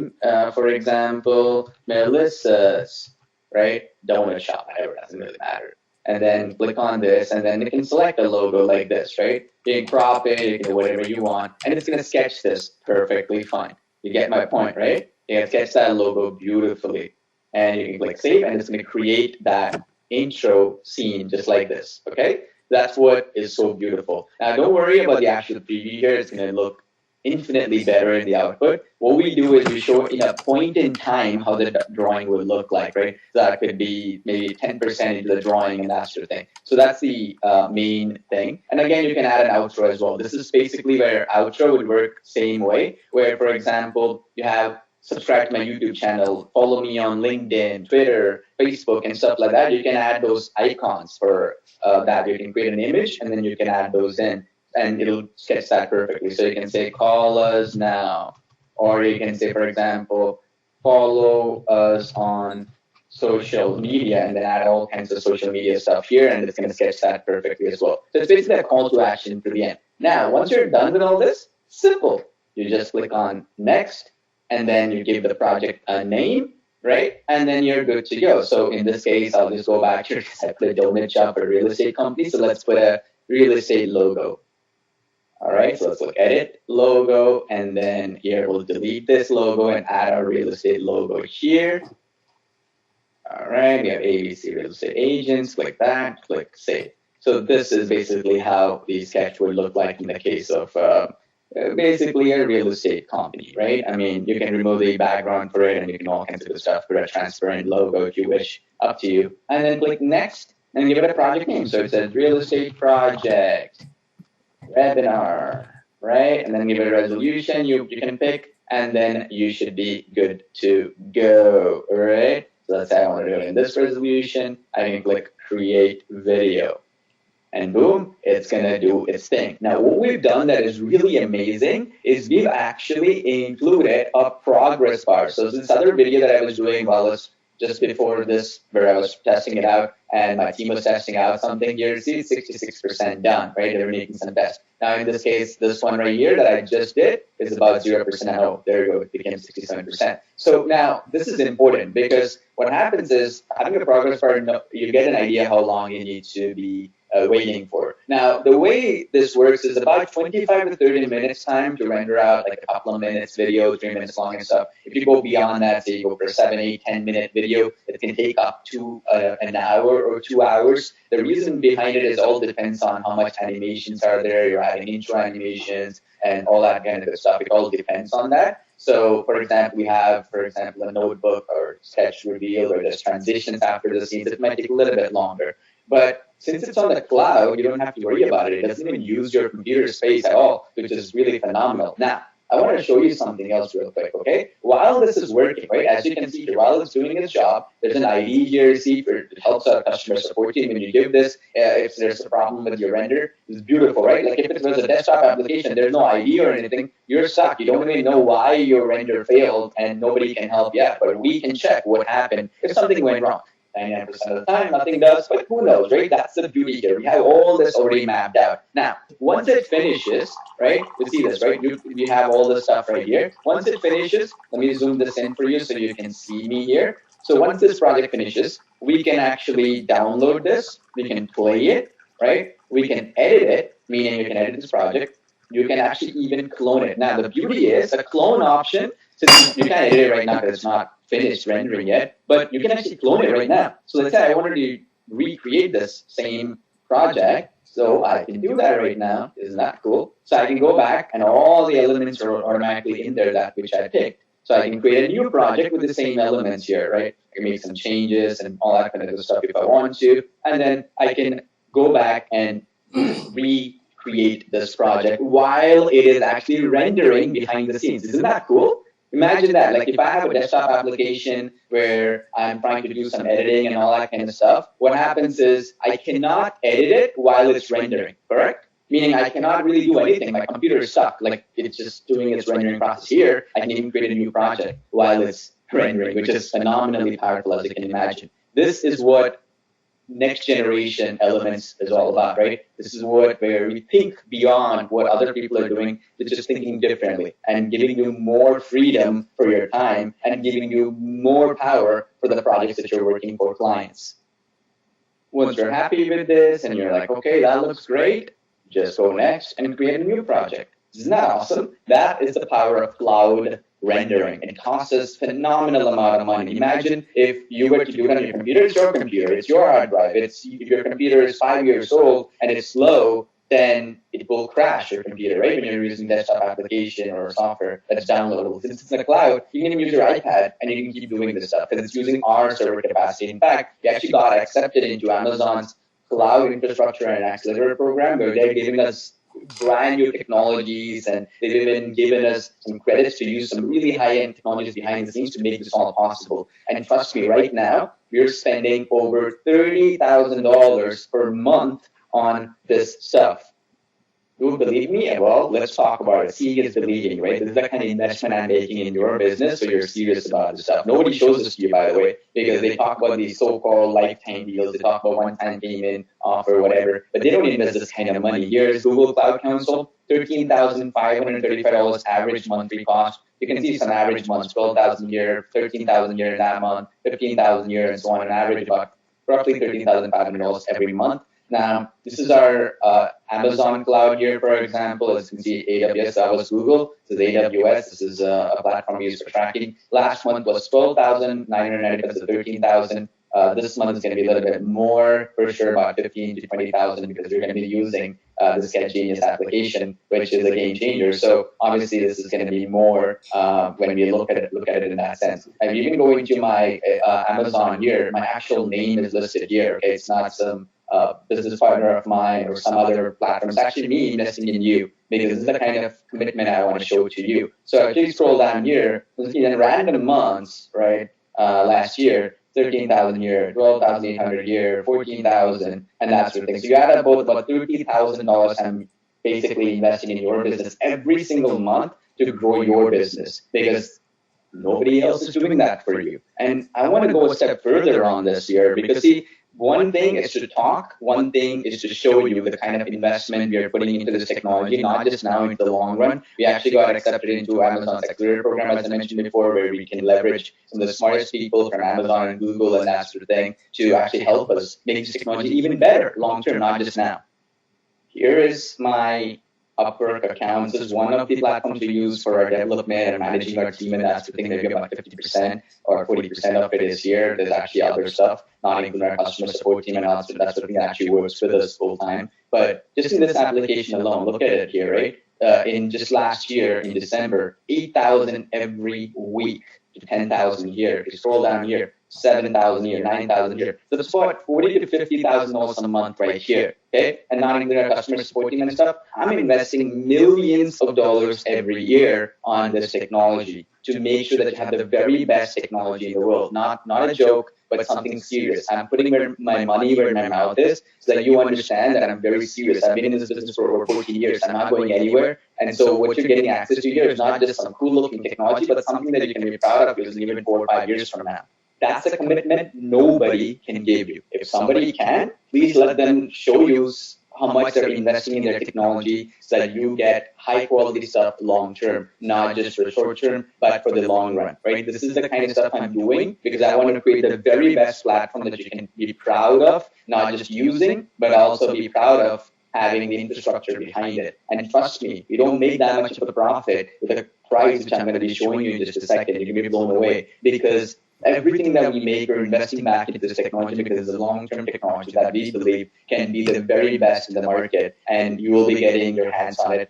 for example, Melissa's, right? Donut shop, whatever, doesn't really matter. And then click on this, and then you can select a logo like this, right? You can crop it, you can do whatever you want, and it's going to sketch this perfectly fine. You get my point, right? You can sketch that logo beautifully, and you can click save, and it's going to create that intro scene just like this, okay? That's what is so beautiful. Now, don't worry about the actual preview here. It's going to look infinitely better in the output. What we do is we show in a point in time how the drawing would look like, right? So that could be maybe 10% into the drawing and that sort of thing. So that's the main thing. And again, you can add an outro as well. This is basically where outro would work same way, where, for example, you have subscribe to my YouTube channel, follow me on LinkedIn, Twitter, Facebook, and stuff like that. You can add those icons for that. You can create an image, and then you can add those in, and it'll sketch that perfectly. So you can say, call us now. Or you can say, for example, follow us on social media, and then add all kinds of social media stuff here, and it's going to sketch that perfectly as well. So it's basically a call to action for the end. Now, once you're done with all this, simple. You just click on next, and then you give the project a name, right? And then you're good to go. So in this case, I'll just go back here because I put a donut shop or real estate company. So let's put a real estate logo. All right, so let's look edit logo, and then here we'll delete this logo and add our real estate logo here. All right, we have ABC Real Estate Agents, click that, click save. So this is basically how the sketch would look like in the case of basically a real estate company, right? I mean, you can remove the background for it, and you can all kinds of good stuff, put a transparent logo if you wish, up to you. And then click next, and give it a project name. So it says real estate project, webinar, right? And then give it a resolution you can pick, and then you should be good to go, all right? So let's say I want to do it in this resolution. I can click create video. And boom, it's going to do its thing. Now, what we've done that is really amazing is we've actually included a progress bar. So this other video that I was doing while I was just before this, where I was testing it out, and my team was testing out something here. See, it's 66% done, right? They're making some tests. Now, in this case, this one right here that I just did is about 0%. Oh, there you go. It became 67%. So now this is important because what happens is having a progress bar, you get an idea how long you need to be waiting for. Now, the way this works is about 25 to 30 minutes time to render out like a couple of minutes video, 3 minutes long and stuff. If you go beyond that, say you go for a 7, 8, 10-minute video, it can take up to an hour or 2 hours. The reason behind it is all depends on how much animations are there. You're adding intro animations and all that kind of stuff. It all depends on that. So, for example, we have, a notebook or sketch reveal, or there's transitions after the scenes. It might take a little bit longer. But since it's on the cloud, you don't have to worry about it. It doesn't even use your computer space at all, which is really phenomenal. Now, I want to show you something else real quick, okay? While this is working, right, as you can see here, while it's doing its job, there's an ID here, see, it helps our customer support team when you give this, if there's a problem with your render. It's beautiful, right? Like if it was a desktop application, there's no ID or anything, you're stuck. You don't even know why your render failed, and nobody can help you out. But we can check what happened if something went wrong. 99% of the time, nothing does, but who knows, right? That's the beauty here. We have all this already mapped out. Now, once it finishes, right, you see this, right? We have all this stuff right here. Once it finishes, let me zoom this in for you so you can see me here. So once this project finishes, we can actually download this. We can play it, right? We can edit it, meaning you can edit this project. You can actually even clone it. Now, the beauty is a clone option, since you can't edit it right now because it's not finished rendering yet, but you can actually clone it right now. So let's say I wanted to recreate this same project, so I can do that right now. Isn't that cool? So I can go back and all the elements are automatically in there that which I picked. So I can create a new project with the same elements here, right? I can make some changes and all that kind of stuff if I want to, and then I can go back and recreate this project while it is actually rendering behind the scenes. Isn't that cool? Imagine that, like if I have a desktop application where I'm trying to do some editing and all that kind of stuff, what happens is I cannot edit it while it's rendering, correct? Meaning I cannot really do anything. My computer is stuck, like it's just doing its rendering process here. I can even create a new project while it's rendering, which is phenomenally powerful, as you can imagine. This is what next generation elements is all about, right? This is where we think beyond what other people are doing, to just thinking differently and giving you more freedom for your time and giving you more power for the projects that you're working for clients. Once you're happy with this and you're like, okay, that looks great, just go next and create a new project. Isn't that awesome? That is the power of cloud rendering. It costs us a phenomenal amount of money. Imagine if you were to do it on your computer. It's your computer, it's your hard drive. If your computer is 5 years old and it's slow, then it will crash your computer, right? When you're using desktop application or software that's downloadable. Since it's in the cloud, you can even use your iPad and you can keep doing this stuff because it's using our server capacity. In fact, we actually got accepted into Amazon's cloud infrastructure and accelerator program, where they're giving us brand new technologies, and they've even given us some credits to use some really high-end technologies behind the scenes to make this all possible. And trust me, right now, we're spending over $30,000 per month on this stuff. You believe me? Well, let's talk about it. Seeing is believing, right? This is the kind of investment I'm making in your business, so you're serious about this stuff. Nobody shows this to you, by the way, because they talk about these so-called lifetime deals. They talk about one-time payment offer, whatever, but they don't invest this kind of money. Here's Google Cloud Council, $13,535 average monthly cost. You can see some average months, 12,000 a year, 13,000 a year that month, 15,000 a year, and so on. On average, about roughly $13,500 every month. Now, this is our Amazon cloud here, for example. As you can see, AWS, that was Google. This is AWS. This is a platform used for tracking. Last month was $12,995, so $13,000. This month is going to be a little bit more, for sure, about $15,000 to $20,000, because you're going to be using the SketchGenius application, which is a game changer. So obviously, this is going to be more when we look at it in that sense. And you can go into my Amazon here. My actual name is listed here. Okay, it's not some business partner of mine or some other platform. It's actually me investing in you, because this is the kind of commitment I want to show to you. So if you scroll down here, you'll see in random months, right, last year, 13,000 a year, 12,800 a year, 14,000, and that sort of thing. So you add up both about $30,000 I'm basically investing in your business every single month to grow your business, because nobody else is doing that for you. And I want to go a step further on this here, because see, one thing is to talk, one thing is to show you the kind of investment we are putting into this technology, not just now into the long run. We actually got accepted into Amazon's accelerator program, as I mentioned before, where we can leverage some of the smartest people from Amazon and Google and that sort of thing to actually help us make this technology even better long term, not just now. Here is my Upwork account. This is one of the platforms we use for our development and managing our team, and that's the thing. Maybe about 50% or 40% of it is here. There's actually other stuff, not including our customer support team and that's the thing that actually works with us full time. But just in this application alone, look at it here, right? In just last year, in December, 8,000 every week to 10,000 here. If you scroll down here, 7,000 here, 9,000 here. So it's about 40 to 50,000 dollars a month right here. Okay, and not including our customer support team and stuff. I'm investing millions of dollars every year on this technology to make sure that you have the very best technology in the world. Not a joke, but something serious. I'm putting my money where my mouth is, so that you understand that I'm very serious. I've been in this business for over 14 years. I'm not going anywhere. And so what you're getting access to here is not just some cool looking technology, but something that you can be proud of because even 4 or 5 years from now. That's a commitment nobody can give you. If somebody can, please let them show you how much they're investing in their technology so that you get high quality stuff long term, not just for the short term, but for the long run, right? This is the kind of stuff I'm doing because I want to create the very best platform that you can be proud of, not just using, but also be proud of having the infrastructure behind it. And trust me, we don't make that much of a profit with the price which I'm going to be showing you in just a second. You're going to be blown away because everything that we make, we're investing back into this technology because it's a long-term technology that we believe can be the very best in the market, and you will be getting your hands on it.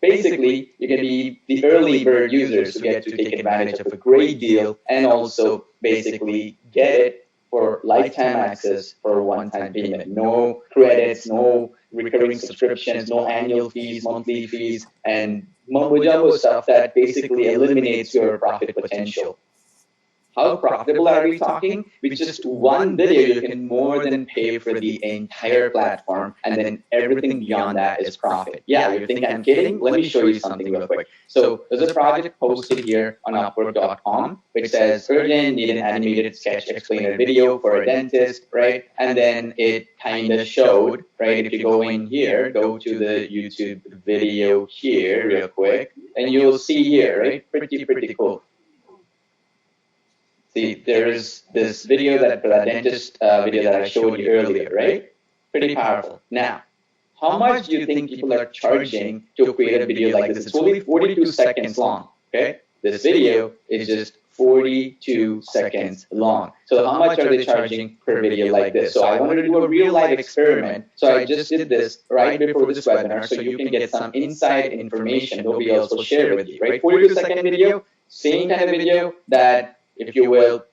Basically, you can be the early bird users who get to take advantage of a great deal and also basically get it for lifetime access for a one-time payment. No credits, no recurring subscriptions, no annual fees, monthly fees, and mumbo-jumbo stuff that basically eliminates your profit potential. How profitable are we talking? With just one video, you can more than pay for the entire platform, and then everything beyond that is profit. Yeah, you think I'm kidding? Let me show you something real quick. So there's a project posted here on Upwork.com which says, urgent, need an animated sketch explainer video for a dentist, right? And then it kind of showed, right? If you go in here, go to the YouTube video here real quick, and you'll see here, right? Pretty cool. See, there's this video that dentist video that I showed you earlier, right? Pretty powerful. Now, how much do you think people are charging to create a video like this? It's only 42 seconds long, okay? This video is just 42 seconds long. So how much are they charging per video like this? So I wanted to do a real life experiment. So I just did this right before this webinar so you can get some inside information nobody else will share with you, right? 42-second video, same kind of video that, if you will,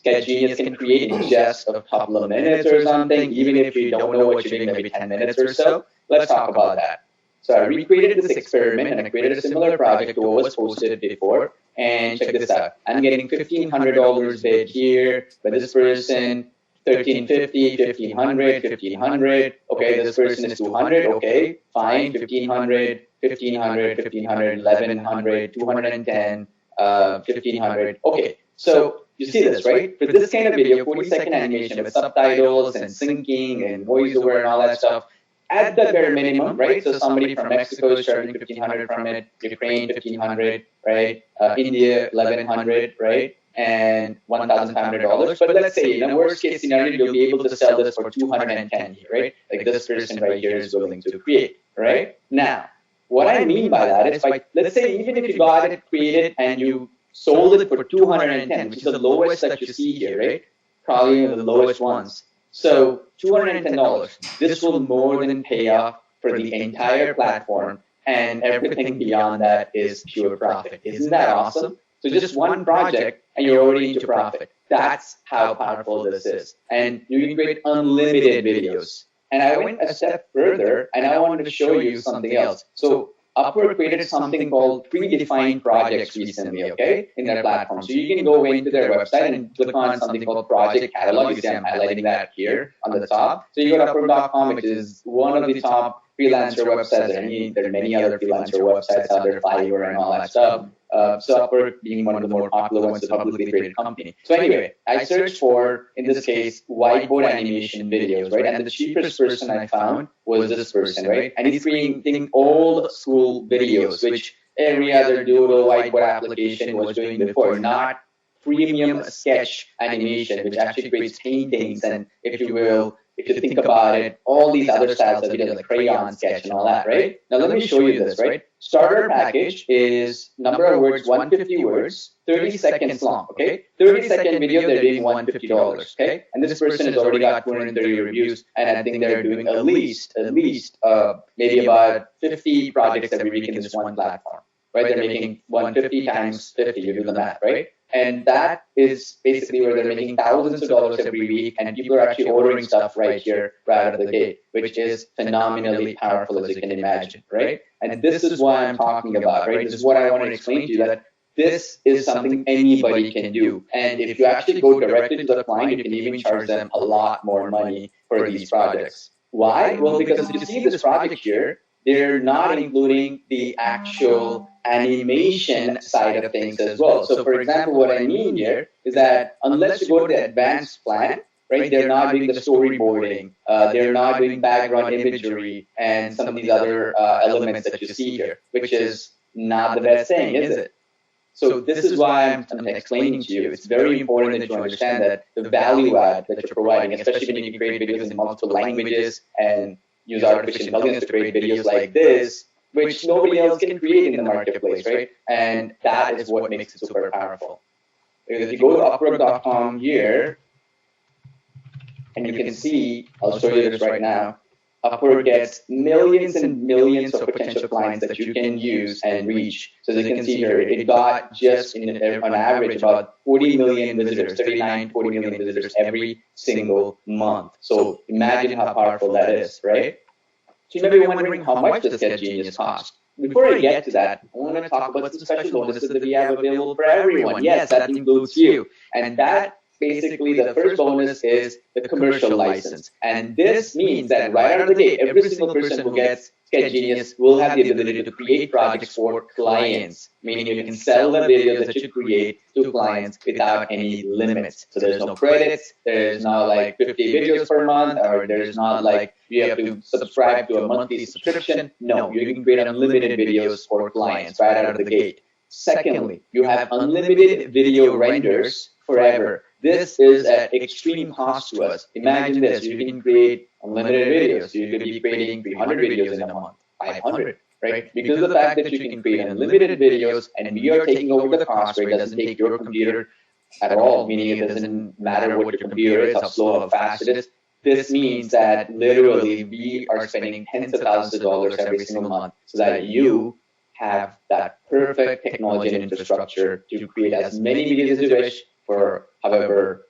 SketchGenius can create in just a couple of minutes or something, even if you don't know what you're doing, maybe 10 minutes or so. Let's talk about that. So I recreated this experiment and I created a similar project to what was posted before. And check this out. I'm getting $1,500 bid here, but this person, $1,350, $1,500, $1,500. Okay, this person is $200. Okay, fine. $1,500, $1,500, $1,500, $1,100, $210, $1,500. Okay. So you see this, right? For this kind of video, 40-second animation with subtitles and syncing and voiceover and all that stuff, at the bare minimum, right? So somebody from Mexico is charging $1,500 from it, Ukraine $1,500, right? India $1,100, right? And $1,500. But let's say in a worst case scenario, you'll be able to sell this for $210 here, right? Like this person right here is willing to create, right? Now, what I mean by that is, let's say even if you got it created and you sold it for $210, which is the lowest that you see here, right? Probably the lowest ones. So $210, this will more than pay off for the entire platform, and everything beyond that is pure profit. Isn't that awesome? So just one project and you're already into profit. That's how powerful this is. And you can create unlimited videos. And I went a step further and I wanted to show you something else. So Upwork created something called Predefined Projects recently, okay, in their platform. So you can go into their website and click on something called Project Catalog. You see I'm highlighting that here on the top. So you go to Upwork.com, which is one of the top freelancer websites, there are many other freelancer websites out there, Fiverr and all that stuff. So Upwork being one of the more popular ones, a publicly traded company. So anyway, I searched for, in this case, whiteboard animation videos, right? And the cheapest person I found was this person, right? And he's creating old school videos, which every other doodle whiteboard application was doing before, not premium sketch animation, which actually creates paintings and, if you will, if you think about it, all these other styles of video, like Crayon Sketch and all that, right? Now let me show you this, right? Starter package is number of words, 150 words, 30 seconds long, okay? 30-second video, they're doing $150, okay? And this person has already got 230 reviews, and I think they're doing at least maybe about 50 projects every week in this one platform, right? They're making 150 times 50, you do the math, right? And that is basically where they're making thousands of dollars every week, and people are actually ordering stuff right here, right out of the gate, which is phenomenally powerful, as you can imagine, right? And this is what I'm talking about, right? This is what I want to explain to you, that this is something anybody can do. And if you actually go directly to the client, you can even charge them a lot more money for these projects. Why? Well, because if you see this project here, they're not including the actual animation side of things as well. So for example, what I mean here is that unless you go to the advanced plan, right, they're not doing the storyboarding, they're not doing background imagery and some of these other elements that you see here, which is not the best thing, is it? So this is why I'm explaining to you. It's very important that you understand that the value add that you're providing, especially when you can create videos in multiple languages and use artificial intelligence to create videos like this, which nobody else can create in the marketplace, right? And that is what makes it super powerful. If you go to Upwork.com here, and you can see, I'll show you this right now, Upwork gets millions and millions of potential clients that you can use and reach. So as you can see here, it got just on average about 40 million visitors, 39, 40 million visitors every single month. So imagine how powerful that is, right? So you may be wondering, how much does SketchGenius cost? Before I get to that, I want to talk about some special bonuses that we have available for everyone. Yes, that includes you. And that basically, the first bonus is the commercial license. And this means that right out of the gate, every single person who gets SketchGenius will have the ability to create projects for clients, meaning you can sell the videos that you create to clients without any limits. So there's no credits, there's not like 50 videos per month, or there's not like you have to subscribe to a monthly subscription. No, you can create unlimited videos for clients right out of the gate. Secondly, you have unlimited video renders forever. This is at extreme cost to us. Imagine this, you can create unlimited videos. You could be creating 300 videos in a month, 500, right? Because of the fact that you can create unlimited videos and we are taking over the cost, where it doesn't take your computer at all, meaning it doesn't matter what your computer is, how slow, how fast it is. This means that literally we are spending tens of thousands of dollars every single month so that you have that perfect technology and infrastructure to create as many videos as you wish for however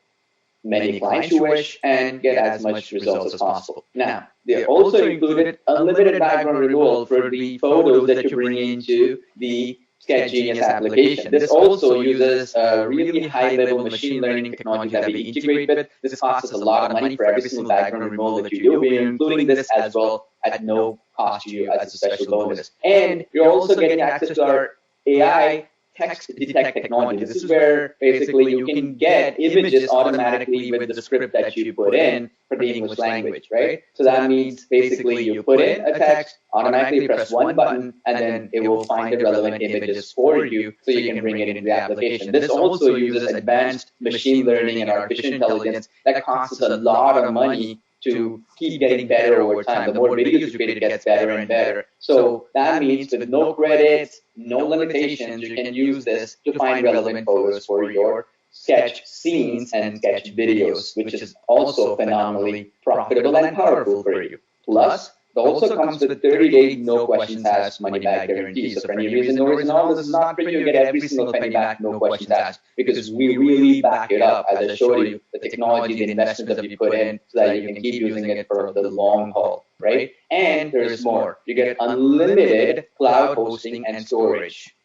many clients you wish and get as much results as possible. Now, they also included unlimited background removal for the photos that you bring into the SketchGenius application. This also uses a really high-level machine learning technology that we integrate with. This costs us a lot of money for every single background removal that you do. We're including this as well at no cost to you as a special bonus. And you're also getting access to our AI text detect technology. This is where basically you can get images automatically with the script that you put in for the English language, right? So that means basically you put in a text, automatically press one button, and then it will find the relevant images for you so you can bring it into the application. This also uses advanced machine learning and artificial intelligence that costs us a lot of money to keep getting better over time. The more videos you create, it gets better and better. So that means with no credits, no limitations, you can use this to find relevant photos for your sketch scenes and sketch videos, which is also phenomenally profitable and powerful for you. Plus, it also comes with a 30-day no questions asked money back guarantee. So for any reason, no reason, all this is not for you. You get every single penny back, no questions asked, because we really back it up. As I showed you, the technology, the investment that we put in, so that you can keep using it for the long haul, right? And there's more. You get unlimited cloud hosting and storage.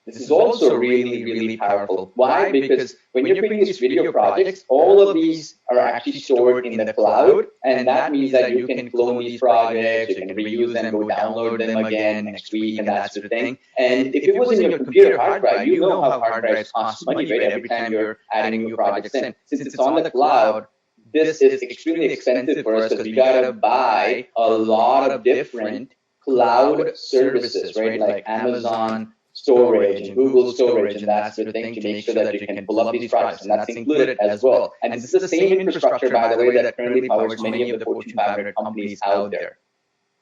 this is also really, really powerful. Why? Because when you're creating these video projects, all of these are actually stored in the cloud, and that means that you can clone these projects, you can reuse them, go download them again next week, and that sort of thing. And if it was in your computer hard drive, you know how hard drives cost money, right? Every time you're adding new projects in. Since it's on the cloud, this is extremely expensive for us because we gotta buy a lot of different cloud services, right? Like Amazon storage and Google storage and that sort of thing to make sure that you can pull up these projects, and that's included as well. And this is the same infrastructure, by the way, that currently powers many of the Fortune 500 companies out there.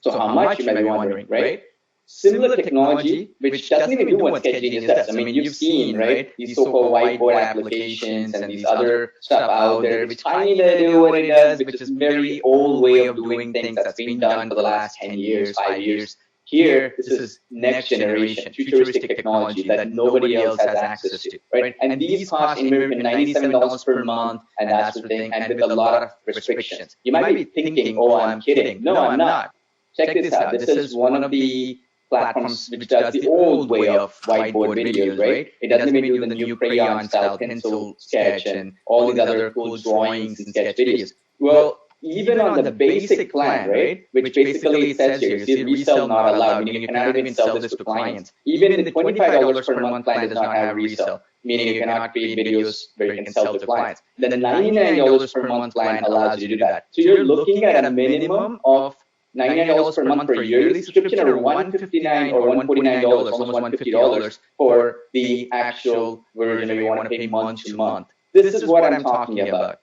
So how much, you might be wondering, right? Similar technology, which doesn't even do what SketchGenius does. I mean, you've seen, right, these so-called whiteboard applications and these other stuff out there, which kind of do what it does, which is very old way of doing things that's been done for the last 10 years, 5 years. Here, this is next generation, futuristic technology that nobody else has access to, right? And these cost anywhere between $97 per month and that sort of thing, and with a lot of restrictions. You might be thinking, oh, I'm kidding. No, I'm not. Check this out. This is one of the platforms which does the old way of whiteboard videos, right? It doesn't even do the new Crayon style pencil sketch and all these other cool drawings and sketch videos. Well, even on the basic plan, right, which basically says here, you see resell not allowed, meaning you cannot even sell this to clients. Even in the $25 per month plan does not have resell, meaning you cannot create videos where you can sell to clients. Then the $99 per month plan allows you to do that. So you're looking at a minimum of $99 per month for a yearly subscription, or $159 or $149, almost $150 for the actual version if you want to pay month to month. This is what I'm talking about.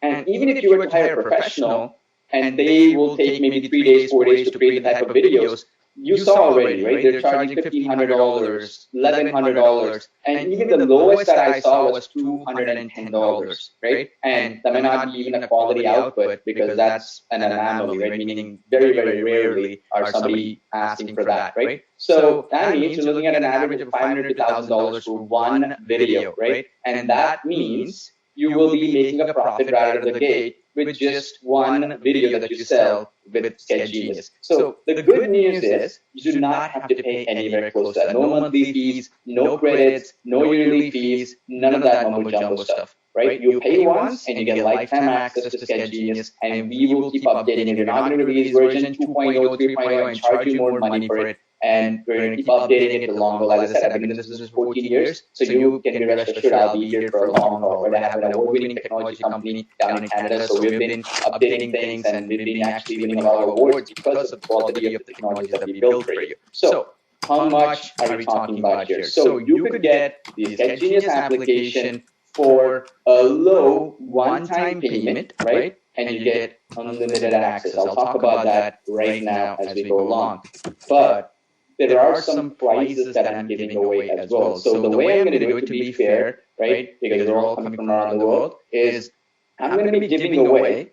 And even if you were to hire a professional and they will take maybe 3 days, 4 days to create the type of videos, you saw already, right? They're charging $1,500, $1,100, and even the lowest that I saw was $210, right? And that may not be even a quality output because that's an anomaly, right? Meaning very, very rarely are somebody asking for that, right? So that means you're looking at an average of $500 to $1,000 for one video, right? And that means you will be making a profit right out of the gate with just one video that you sell with SketchGenius. So the good news is you do not have to pay anywhere close to that. No monthly fees, no credits, no yearly fees, none of that mumbo jumbo stuff, right? You pay once and you get lifetime access to SketchGenius, and we will keep updating it. We're not going to release version 2.0, 3.0 and charge you more money for it. And we're going to keep updating it the long haul. As I said, I've been in this business for 14 years, so you can be rest assured I'll be here for a long haul. Right? I have an award-winning technology company down in Canada, so we've been updating things and we've been actually winning a lot of awards because of the quality of the technology that we built for you. So how much are we talking about here? So you could get the SketchGenius application for a low one-time payment, right? And you get unlimited access. I'll talk about that right now as we go along. But there are some prizes that I'm giving away as well. So the way I'm going to do it, to be fair, right, because they're all coming from around the world, is I'm going to be giving away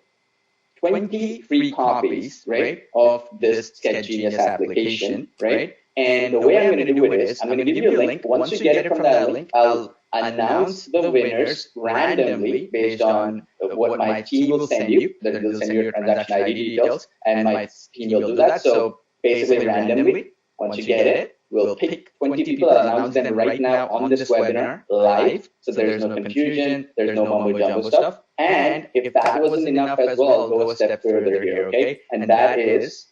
20 free copies, right, of this SketchGenius application, right? And the way I'm going to do it is I'm going to give you a link. Once you get it from that link, I'll announce the winners randomly based on what my team will send you. They'll send you your transaction ID details, and my team will do that. So basically randomly, once you get it, we'll pick 20 people. I'll announce them right now on this webinar live, so there's no confusion, there's no mumbo jumbo stuff. And if that wasn't enough as well, I'll go a step further here, okay? And that is,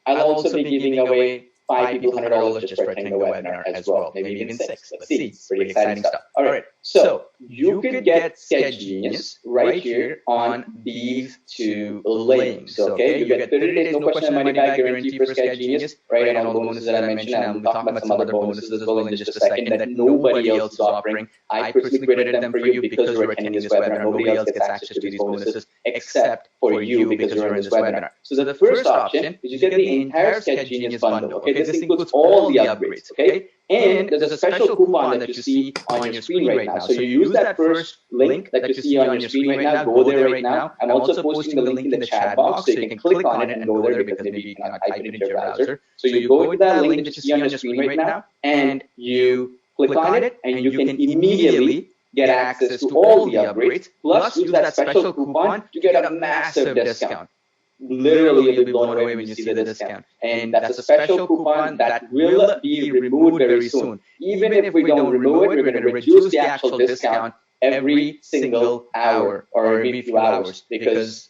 I'll also be giving away 5 people $100 just for attending the webinar as well, maybe even 6. Let's see, it's pretty exciting stuff. All right, so you could get SketchGenius right here on these 2 links, okay? You get 30 days, no question money back guarantee for SketchGenius, right? And all the bonuses that I mentioned, and we'll talk about some other bonuses as well in just a second that nobody else is offering. I personally created them for you because you're attending this webinar. Nobody else gets access to these bonuses except for you because you're in this webinar. So the first option is you get the entire SketchGenius bundle, okay? This includes all the upgrades, okay? And there's a special coupon that you see on your screen right now. So you use that first link that you see on your screen right now, go there right now. I'm also posting the link in the chat box so you can click on it and go there because maybe you cannot type it into your browser. So you go to that link that you see on your screen right now and you click on it and you can immediately get access to all the upgrades, plus use that special coupon to get a massive discount. literally you'll be blown away when you see the discount. And that's a special coupon that will be removed very soon. Even if we don't remove it, we're going to reduce the actual discount every single hour or every few hours, because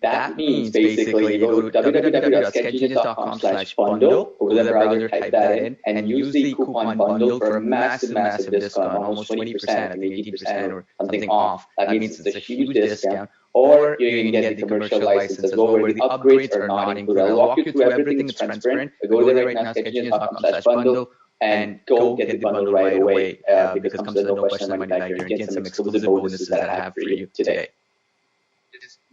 that means basically you go to www.sketchgenius.com/bundle, go to the browser, type that in, and use the coupon bundle for a massive, massive discount, almost 20%, I think 18% or something off. That means it's a huge discount. Or you can get the commercial license as well, where the upgrades are not included. I'll walk you through everything. It's transparent. Go there right now, sketchgenius.com/bundle, and go get the bundle right away, because it comes with a no question money back guarantee and some exclusive bonuses that I have for you today.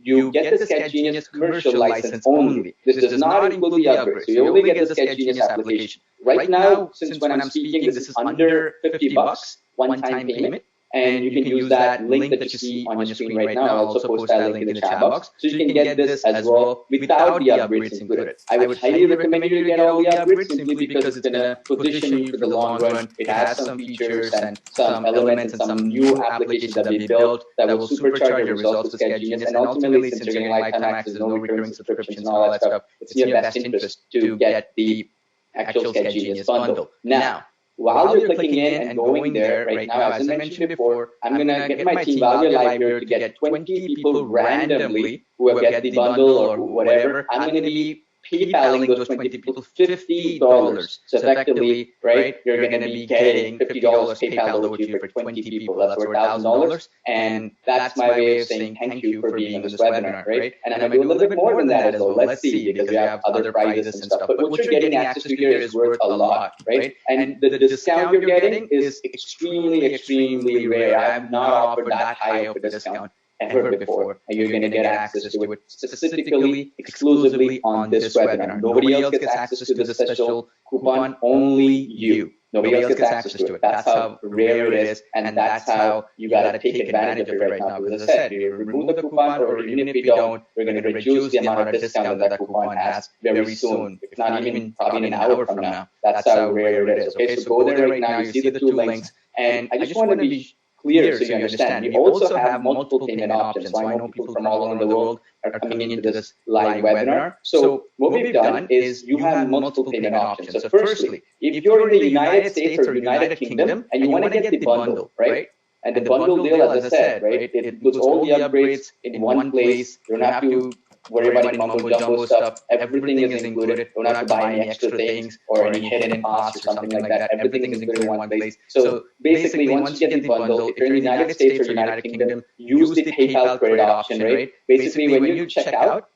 You get the SketchGenius commercial license only. This does not include the upgrade. So you only get the SketchGenius application. Right now, since when I'm speaking, this is under $50, one-time payment. And you can use that link that you see on your screen right now. I'll also post that link in the chat box. So you can get this as well without the upgrades included. I would highly recommend you to get all the upgrades, simply because it's going to position you for the long run. It has some features and some elements and some new applications that we built that will supercharge your results with SketchGenius. And ultimately, since you're getting lifetime access, no recurring subscriptions and all that stuff, it's in your best interest to get the actual SketchGenius bundle. Now, while you're clicking in and going there right now, as I mentioned before, I'm going to get my team while you're live here to get 20 people randomly who have get the bundle or whatever. I'm going to be PayPaling those 20 people $50. So effectively, right, you're going to be getting $50 PayPal over to you for 20 people. That's worth $1,000. And that's my way of saying thank you for being on this webinar, right? And I'm going to do a little bit more than that as well. Let's see, because we have other prizes and stuff. But what you're getting access to here is worth a lot, right? And the discount you're getting is extremely, extremely rare. I have not offered that high of a discount ever before, and you're going to get access to it specifically, exclusively on this webinar. Nobody else gets access to this special coupon, only you. Nobody else gets access to it. That's how rare it is, and that's how you got to take advantage of it right now. Because as I said, you remove the coupon, or even if you don't, we're going to reduce the amount of discount that coupon has very soon, if not even probably an hour from now. That's how rare it is. Okay, so go there right now. You see the two links, and I just want to be clear so you understand. We also have multiple payment options. So I know people from all over the world are coming into this live webinar. So what we've done is you have multiple payment options. So firstly, if you're in the United States or United Kingdom and you want to get the bundle, right? And the bundle deal, as I said, right, it includes all the upgrades in one place. You don't have to worry about any mumbo jumbo stuff. Everything is included. You don't have to buy any extra things or any hidden costs or something like that. Everything is included in one place. So basically, once you get the bundle, if you're in the United States or United Kingdom, use the PayPal credit option, right? Basically, when you check out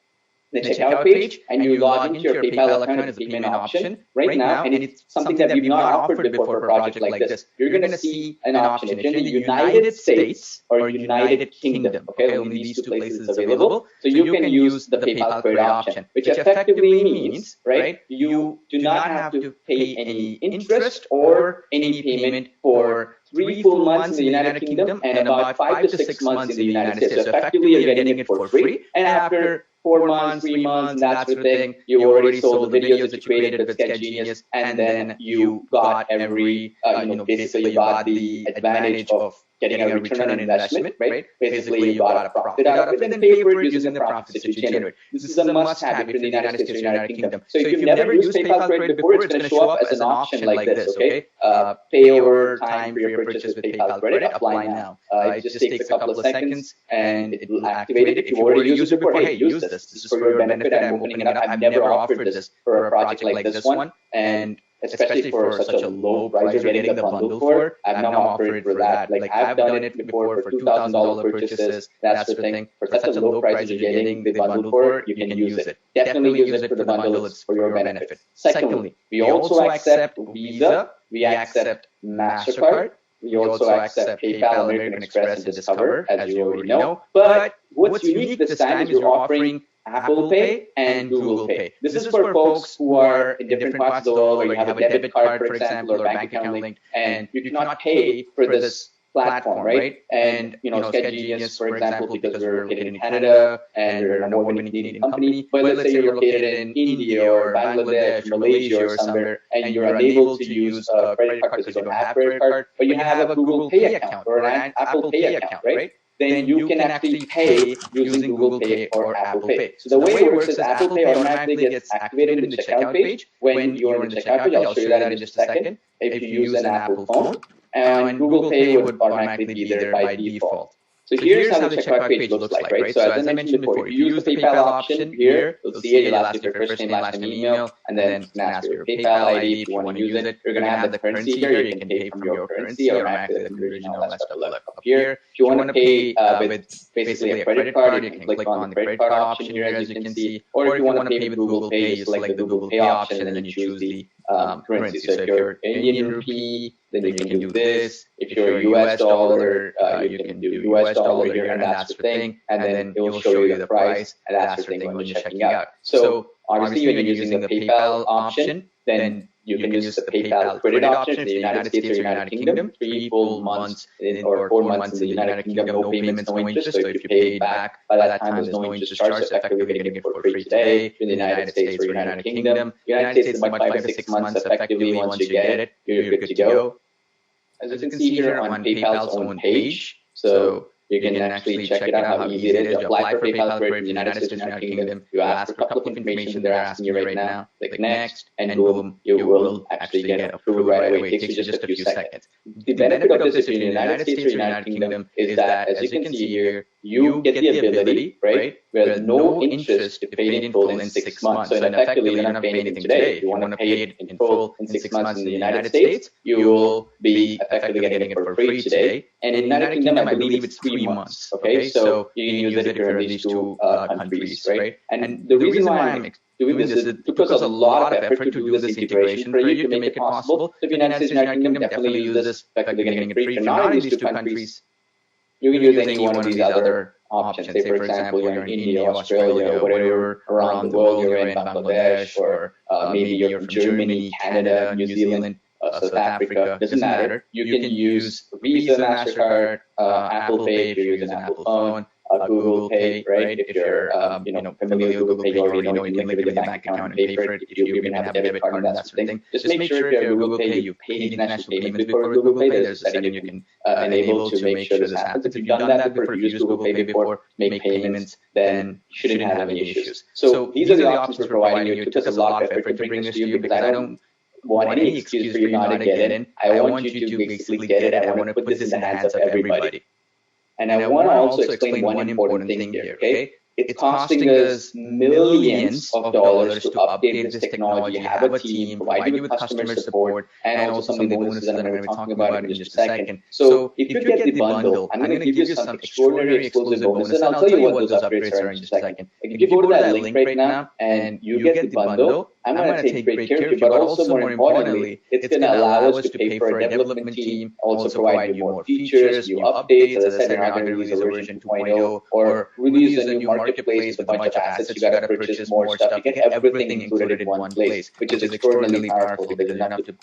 the checkout page and you log into your PayPal account as a payment option right now, and it's something that we've not offered before for a project like this, you're going to see an option. If you're in the United States or United Kingdom, okay, only these two places available, so you can use the PayPal credit option, which effectively means, right, you do not have to pay any interest or any payment for 3 full months in the United Kingdom and about 5 to 6 months in the United States. So effectively, you're getting it for free, and after 4 months, 3 months, and that sort of thing, you already sold the videos that you created with SketchGenius, and then you got every, basically you got the advantage of getting a return on investment, right? Basically, you got a profit out of it, and then pay for it using the profits that you generate. This is a must-have if you're in the United States or United Kingdom. So if you've never used PayPal credit before, it's going to show up as an option like this, okay? Pay over time for your purchase with PayPal credit, apply now. It just takes a couple of seconds, and it will activate it. If you already used it before, hey, use this. This is for your benefit. I'm opening it up. I've never offered this for a project like this one, and especially for such a low price you're getting the bundle for, I've now offered for that. Like I've done it before for $2,000 purchases, that sort of thing. For such a low price you're getting the bundle for, you can use it. Definitely use it for the bundle. It's for your benefit. Secondly, we also accept Visa. We accept MasterCard. We also accept PayPal, American Express, and Discover, as you already know. But what's unique this time is you're offering Apple Pay and Google Pay. This is for folks who are in different parts of the world where you have a debit card, for example, or bank account linked, and you cannot pay for this platform, right? And, SketchGenius, for example, because we're located in Canada and we're an award-winning Canadian company, but let's say you're located in India or Bangladesh or Malaysia or somewhere, and you're unable to use a credit card because you don't have a credit card, but you have a Google Pay account or an Apple Pay account, right? then you can actually pay using Google Pay or Apple Pay. So the way it works is Apple Pay automatically gets activated in the checkout page when you're in the checkout page. I'll show you that in just a second. If you use an Apple phone, and Google Pay would automatically be there by default. So here's how the checkout page looks like, right? So as I mentioned before, if you use the PayPal option here, you'll see it. It'll ask you for your first name, last name, email, and then it's going to ask for your PayPal ID if you want to use it. You're going to have the currency here. You can pay from your currency or automatically the conversion, all that stuff up here. If you want to pay with basically a credit card, you can click on the credit card option here, as you can see. Or if you want to pay with Google Pay, you select the Google Pay option and then you choose the currency. So if you're Indian rupee, then you can do this. If you're a US dollar, you can do US dollar here and that's your thing. And then it will show you the price and that's your thing when you're checking out. So obviously when you're using the PayPal option, then you can use the PayPal credit option in the United States or United Kingdom, 3 full months or 4 months in the United Kingdom, no payments, no interest. So if you pay back by that time, there's no interest charge. So effectively getting it for free today in the United States or United Kingdom. United States is about 5 to 6 months effectively. Once you get it, you're good to go. As you can see here on PayPal's own page, so you can actually check it out how easy it is. You apply for PayPal credit in the United States and United Kingdom. You ask for a couple of information they're asking you right now. Click next, and boom, you will actually get approved right away. It takes you just a few seconds. The benefit of this if you're in the United States or United Kingdom is that, as you can see here, you get the ability, right, where no interest to pay it in full in 6 months. So effectively, you're not paying anything today. If you want to pay it in full in 6 months in the United States, you will be effectively getting it for free today. And in the United Kingdom, I believe it's 3 months. Okay, so you can use it if you're in these two countries, right? And the reason why I'm doing this is it took us a lot of effort to do this integration for you to make it possible. So if you're in the United States, United Kingdom, definitely use this, effectively getting it free. If you're not in these two countries, you can use any one of these other options. Say, for example, you're in India, Australia, whatever around the world you're in, Bangladesh, or maybe you're from Germany, Canada, New Zealand, South Africa, doesn't matter. You can use Visa, MasterCard, Apple Pay if you're using an Apple phone, Google Pay, right? If you're familiar with Google Pay, you already know you can link it with your bank account and pay for it. If you even have a debit card and that sort of thing, just make sure if you have Google Pay, you pay international payments before Google Pay. There's a setting you can enable to make sure this happens. If you've done that before, if you used Google Pay before, make payments, then you shouldn't have any issues. So these are the options we're providing you. It took us a lot of effort to bring this to you because I don't want any excuse for you not to get in. I want you to basically get it. I want to put this in the hands of everybody. And I want to also explain one important thing here, okay? It's costing us millions of dollars to update this technology, have a team, provide you with customer support, and also some of the bonuses that I'm going to be talking about in just a second. So if you get the bundle, I'm going to give you some extraordinary exclusive bonuses, and I'll tell you what those upgrades are in just a second. If you go to that link right now and you get the bundle, I'm going to take great care of you, but also more importantly, it's going to allow us to pay for a development team, also provide you more features, new updates. As I said, we're not going to release a version 2.0 or release a new marketplace with a bunch of assets. You got to purchase more stuff. You get everything included in one place, which is extraordinarily powerful because you don't have to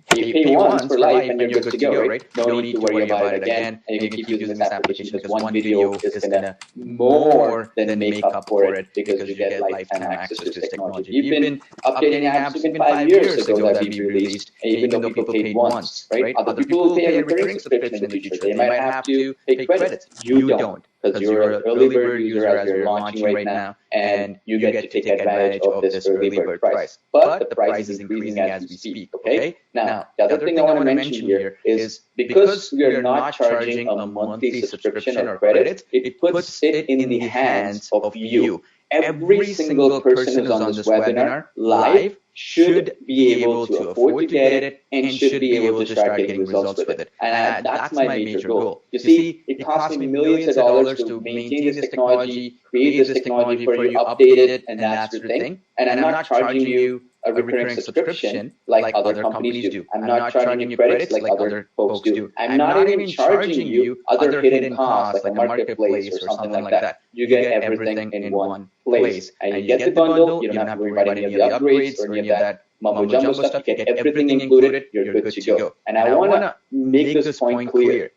pay once for life and you're good to go, right? No need to worry about it again, and you can keep using this application because one video is going to more than make up for it because you get lifetime access to this technology. We've been updating apps even 5 years ago that we released, even though people paid once, right? Other people will pay a recurring subscription in the future. They might have to pay credits. You don't, because you're an early bird user as you're launching right now, and you get to take advantage of this early bird price. But the price is increasing as we speak, okay? Now, the other thing I want to mention here is because we are not charging a monthly subscription or credits, it puts it in the hands of you. Every single person who's on this webinar live should be able to afford to get it and should be able to start getting results with it. And that's my major goal. You see, it costs me millions of dollars to maintain this technology, create this technology for you, update it, and that's your thing. And I'm not charging you a recurring subscription like other companies do. I'm not charging you credits like other folks do. I'm not even charging you other hidden costs like a marketplace or something like that. You get everything in one place. And you get the bundle, you don't have to worry about any of the upgrades or any of that mumbo jumbo stuff. You get everything included, you're good to go. And I want to make this point clear.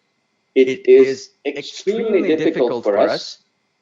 It is extremely difficult for us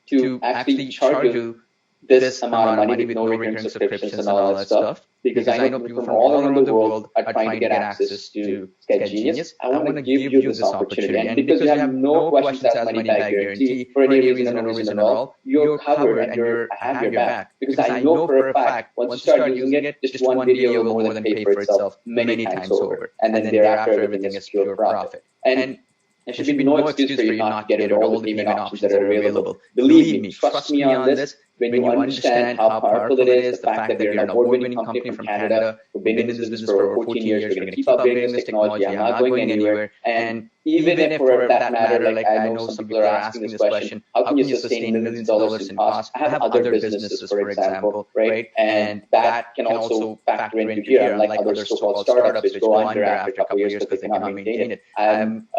to actually charge you this amount of money with no recurring subscriptions and all that stuff, because I know people from all around the world are trying to get access to SketchGenius. I want to give you this opportunity, and because you have no questions asked money back guarantee for any reason or no reason at all, you're covered and I have your back. Because I know for a fact, once you start using it, just one video will more than pay for itself many times over, and then thereafter everything is pure profit. And there should be no excuse for you not to get it, all the payment options that are available. Believe me, trust me on this. When you understand how powerful it is, the fact that we're an award-winning company from Canada, we've been in this business for over 14 years, we're going to keep upgrading this technology, I'm not going anywhere. And even if for that matter, like I know some people are asking this question, how can you sustain millions of dollars in costs? I have other businesses, for example, right? And that can also factor into here, unlike other so-called startups which go under after a couple of years because they cannot maintain it. I'm,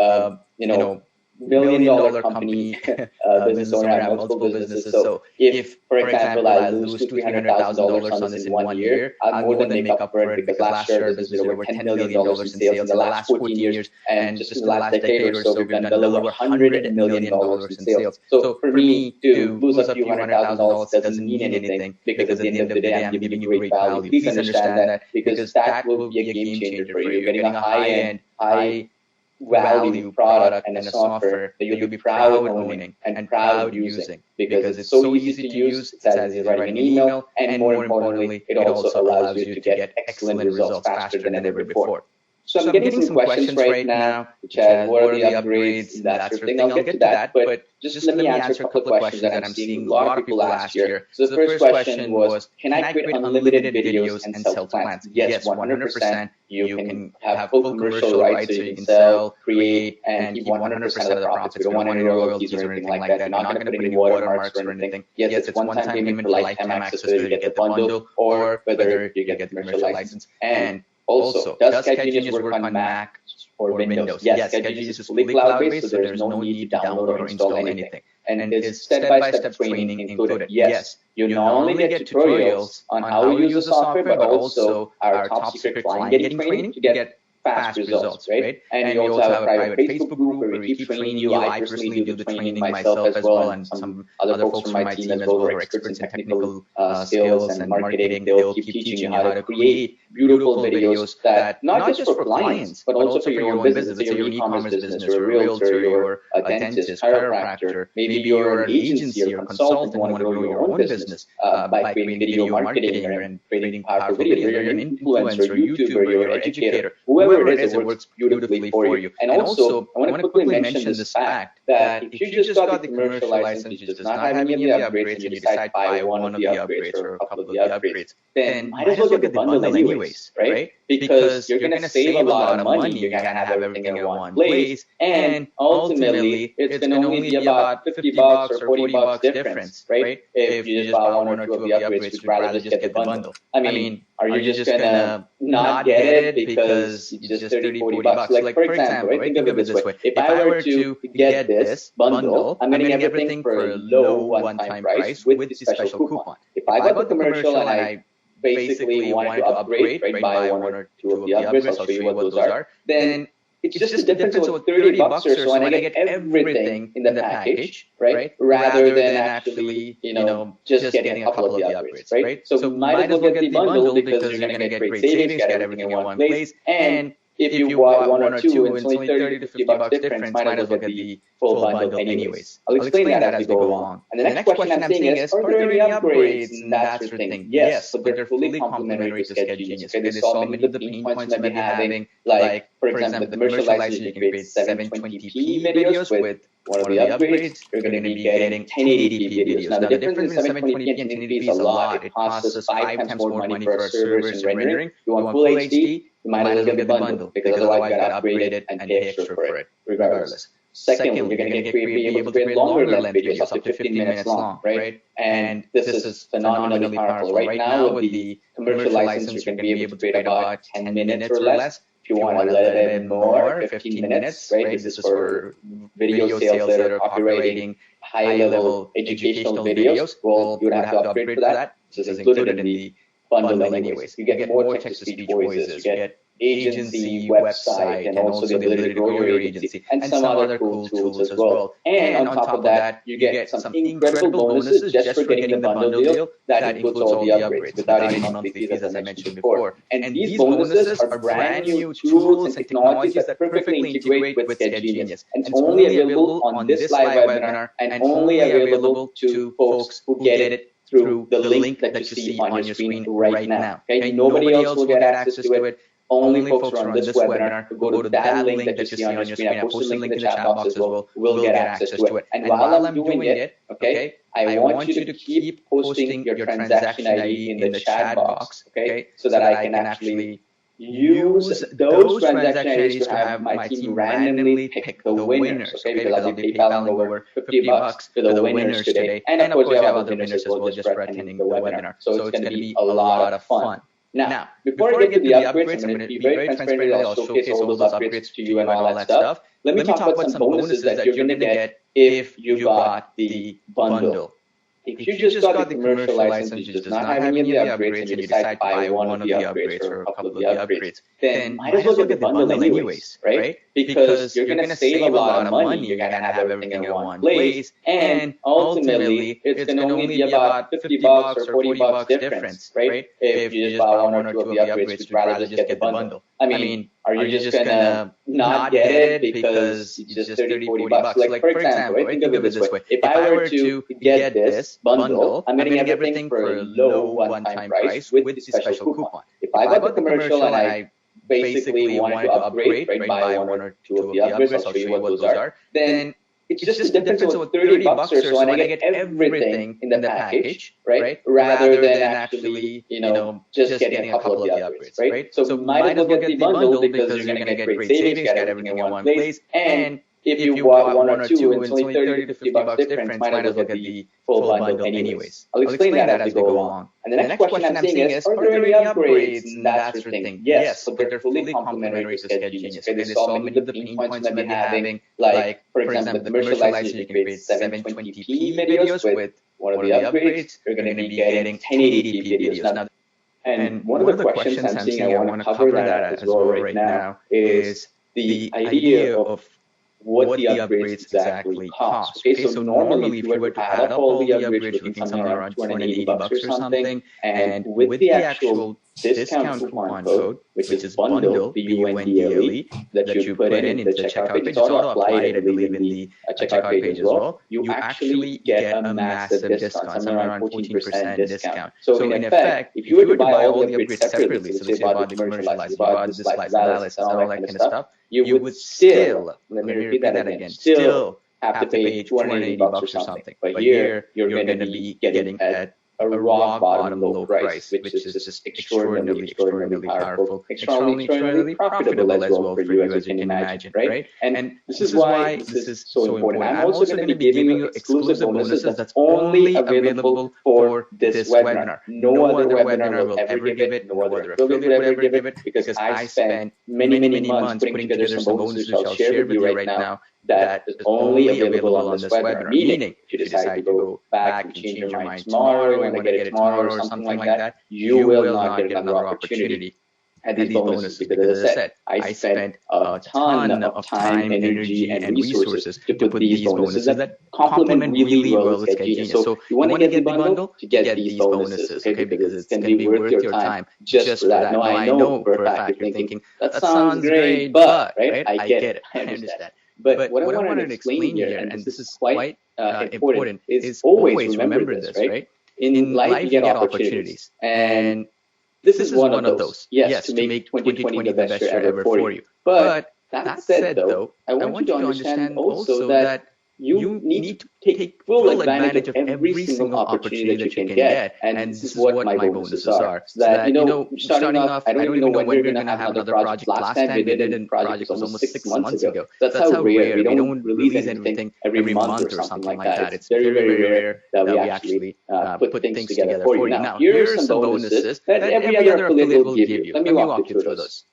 $1 million company, business owner, I have multiple businesses. So if, for example, I lose $200,000 on this in 1 year, I'll more than make up for it because last year the business did over $10 million in sales in the last 14 years. And just in the last decade or so, we've done well over $100 million in sales. So for me to lose a few $100,000 doesn't mean anything, because at the end of the day, I'm giving you great value. Please understand that, because that will be a game changer for you. You're getting a high-end, high-value product and a software that you'll be proud owning and proud using, because it's so easy to use. It's as easy as writing an email, and more importantly, it also allows you to get excellent results faster than ever before. So I'm getting some questions right now, which are what are the upgrades and that sort of thing. I'll get to that, but just let me answer a couple of questions that I'm seeing a lot of people last year. So the first question was, can I create unlimited videos and sell plans? Yes, 100%. You can have full commercial rights, so you can sell, create, and keep 100% of the profits. We don't want any royalties or anything like that. You're not going to put any watermarks or anything. Yes, it's one-time payment for lifetime access, whether you get the bundle or whether you get the commercial license. And also, does SketchGenius work on Mac or Windows? Yes, SketchGenius is fully cloud-based, so there's no need to download or install anything. And is step-by-step training included? Yes. You not only get tutorials on how to use the software, but also our top-secret client getting training to get fast results, right? And you also have a private Facebook group where we keep training you. I personally do the training myself as well, and some other folks from my team as well who are experts in technical skills and marketing. They'll keep teaching you how to create beautiful videos that not just for clients, but also for your own business. Say you're an e-commerce business, you're a realtor, you're a dentist, chiropractor, maybe you're an agency or consultant and want to grow your own business by creating video marketing and creating powerful videos. You're an influencer, YouTuber, you're an educator, whoever it is, it works beautifully for you. And also, I want to quickly mention this fact that if you just got the commercial license, you just not have any of the upgrades, and you decide to buy one of the upgrades or a couple of the upgrades, then might as well get the bundle anyways, right? Because you're going to save a lot of money. You're going to have everything in one place, and ultimately, it's going to only be about $50 or $40 difference, right? If you just buy one or two of the upgrades, you'd rather just get the bundle. I mean, are you just going to not get it because it's just 30, 40 bucks? Like, for example, right? Think of it this way. If I were to get this bundle, I'm getting everything for a low one-time price with the special coupon. If I got the commercial and I basically wanted to upgrade, right, buy one or two of the upgrades, I'll show you what those are, then it's just the difference of 30 bucks or so, and I get everything in the package, right? Rather than actually, just getting a couple of the upgrades, right? So might as well get the bundle because you're going to get great savings, get everything in one place, and if you bought one or two and it's only 30 to 50 bucks difference, might as well get the full bundle anyways. I'll explain that as we go along. And the next question I'm saying is, are there any upgrades and that sort of thing? Yes, but they're fully complementary to SketchGenius. Okay, they solve many of the pain points that we're having, like, for example, the commercial license, you can create 720p videos with one of the upgrades. You're going to be getting 1080p videos. Now, the difference between 720p and 1080p is a lot. It costs us 5 times more money for our servers and rendering. You want full HD, you might as well get the bundle, because otherwise you got to upgrade it and pay extra for it, regardless. Secondly, you're going to be able to create longer length videos, up to 15 minutes long, right? And this is phenomenally powerful. Right now, with the commercial license, you're going to be able to create about 10 minutes or less. If you want a little bit more, 15 minutes, right? This is for video sales that are copywriting, high-level educational videos. Well, you would have to upgrade for that. This is included in the bundle anyways. You get more text-to-speech voices, you get agency website and also the ability to grow your agency and some other cool tools as well. And on top of that, you get some incredible bonuses just for getting the bundle deal that includes all the upgrades without any monthly fees, as I mentioned before. And these bonuses are brand new tools and technologies that perfectly integrate with SketchGenius. And it's only available on this live webinar and only available to folks who get it through the link that you see on your screen right now. Okay, nobody else will get access to it. Only folks who are on this webinar who go to that link that you see on your screen. I posted a link in the chat box as well. Will get access to it. And while I'm doing it, okay, I want you to keep posting your transaction ID in the chat box, okay, so that I can actually use those transaction IDs to have my team randomly pick the winners, okay, because I'll be PayPaling over $50 to the winners today. And of course, you have other winners as well just for attending the webinar. So it's going to be a lot of fun. Now, before I get to the upgrades, I'm going to be very transparent. I'll showcase all those upgrades to you and all that stuff. Let me talk about some bonuses that you're going to get if you got the bundle. If you just got the commercial license, which does not have any of the upgrades, and you decide to buy one of the upgrades or a couple of the upgrades, then might as well get the bundle anyways, right? Because you're going to save a lot of money. You're going to have everything in one place, and ultimately, it's going to only be about $50 or $40 difference, right? If you just buy one or two of the upgrades, would you rather just get the bundle? I mean, are you just going to not get it because it's just 30, $40? Like, for example, think of it this way. If I were to get this bundle, I'm getting everything for a low one-time price with the special coupon. If I got the commercial and I basically wanted to upgrade, right, buy one or two of the upgrades, I'll show you what those are, then it's just a difference of $30 or so, and I get everything in the package, right? Rather than actually, just getting a couple of the upgrades, right? So might as well get the bundle because you're going to get great savings, get everything in one place, and if you bought one or two and it's only 30 to $50 difference, might as well get the full bundle anyways. I'll explain that as we go along. And the next question I'm seeing is, are there any upgrades? And that sort of thing. Yes, but they're fully complementary to SketchGenius. Okay, they solve many of the pain points that we've been having. Like, for example, the commercial license, you can create 720p videos with one of the upgrades. You're going to be getting 1080p videos. Now, and one of the questions I'm seeing, I want to cover that as well right now, is the idea of what the upgrades exactly cost. Okay, so normally if you were to add up all the upgrades, you're looking somewhere around $280 or something, and with the actual discount coupon code, which is bundle, BUNDLE, that you put in the checkout page, it's auto applied, I believe, in the checkout page as well, you actually get a massive discount, somewhere around 14% discount. So in effect, if you were to buy all the upgrades separately, so let's say you bought the commercial license, you bought the slice analysis, and all that kind of stuff, you would still, let me repeat that again, still have to pay $280 or something. But here, you're going to be getting at a rock bottom low price, which is just extraordinarily powerful, extraordinarily profitable as well for you, as you can imagine, right? And this is why this is so important. I'm also going to be giving you exclusive bonuses that's only available for this webinar. No other webinar will ever give it, no other affiliate will ever give it, because I spent many months putting together some bonuses which I'll share with you right now that is only available on this webinar. Meaning, if you decide to go back and change your mind tomorrow, you want to get it tomorrow or something like that, you will not get another opportunity at these bonuses, because as I said, I spent a ton of time, energy, and resources to put these bonuses that complement really well with SketchGenius. So you want to get the bundle to get these bonuses, okay, because it's going to be worth your time just for that. Now, I know for a fact you're thinking, that sounds great, but, right, I get it, I understand. But what I wanted to explain here, and this is quite important, is always remember this, right? In life, you get opportunities. And this is one of those. Yes, to make 2020 the best year ever for you. But that said, though, I want you to understand also that you need to take full advantage of every single opportunity that you can get. And this is what my bonuses are. So that, starting off, I don't even know when we're going to have another project. Last time we did a project was almost 6 months ago. That's how rare. We don't release anything every month or something like that. It's very rare that we actually put things together for you. Now, here are some bonuses that every other affiliate will give you. Let me walk you through those.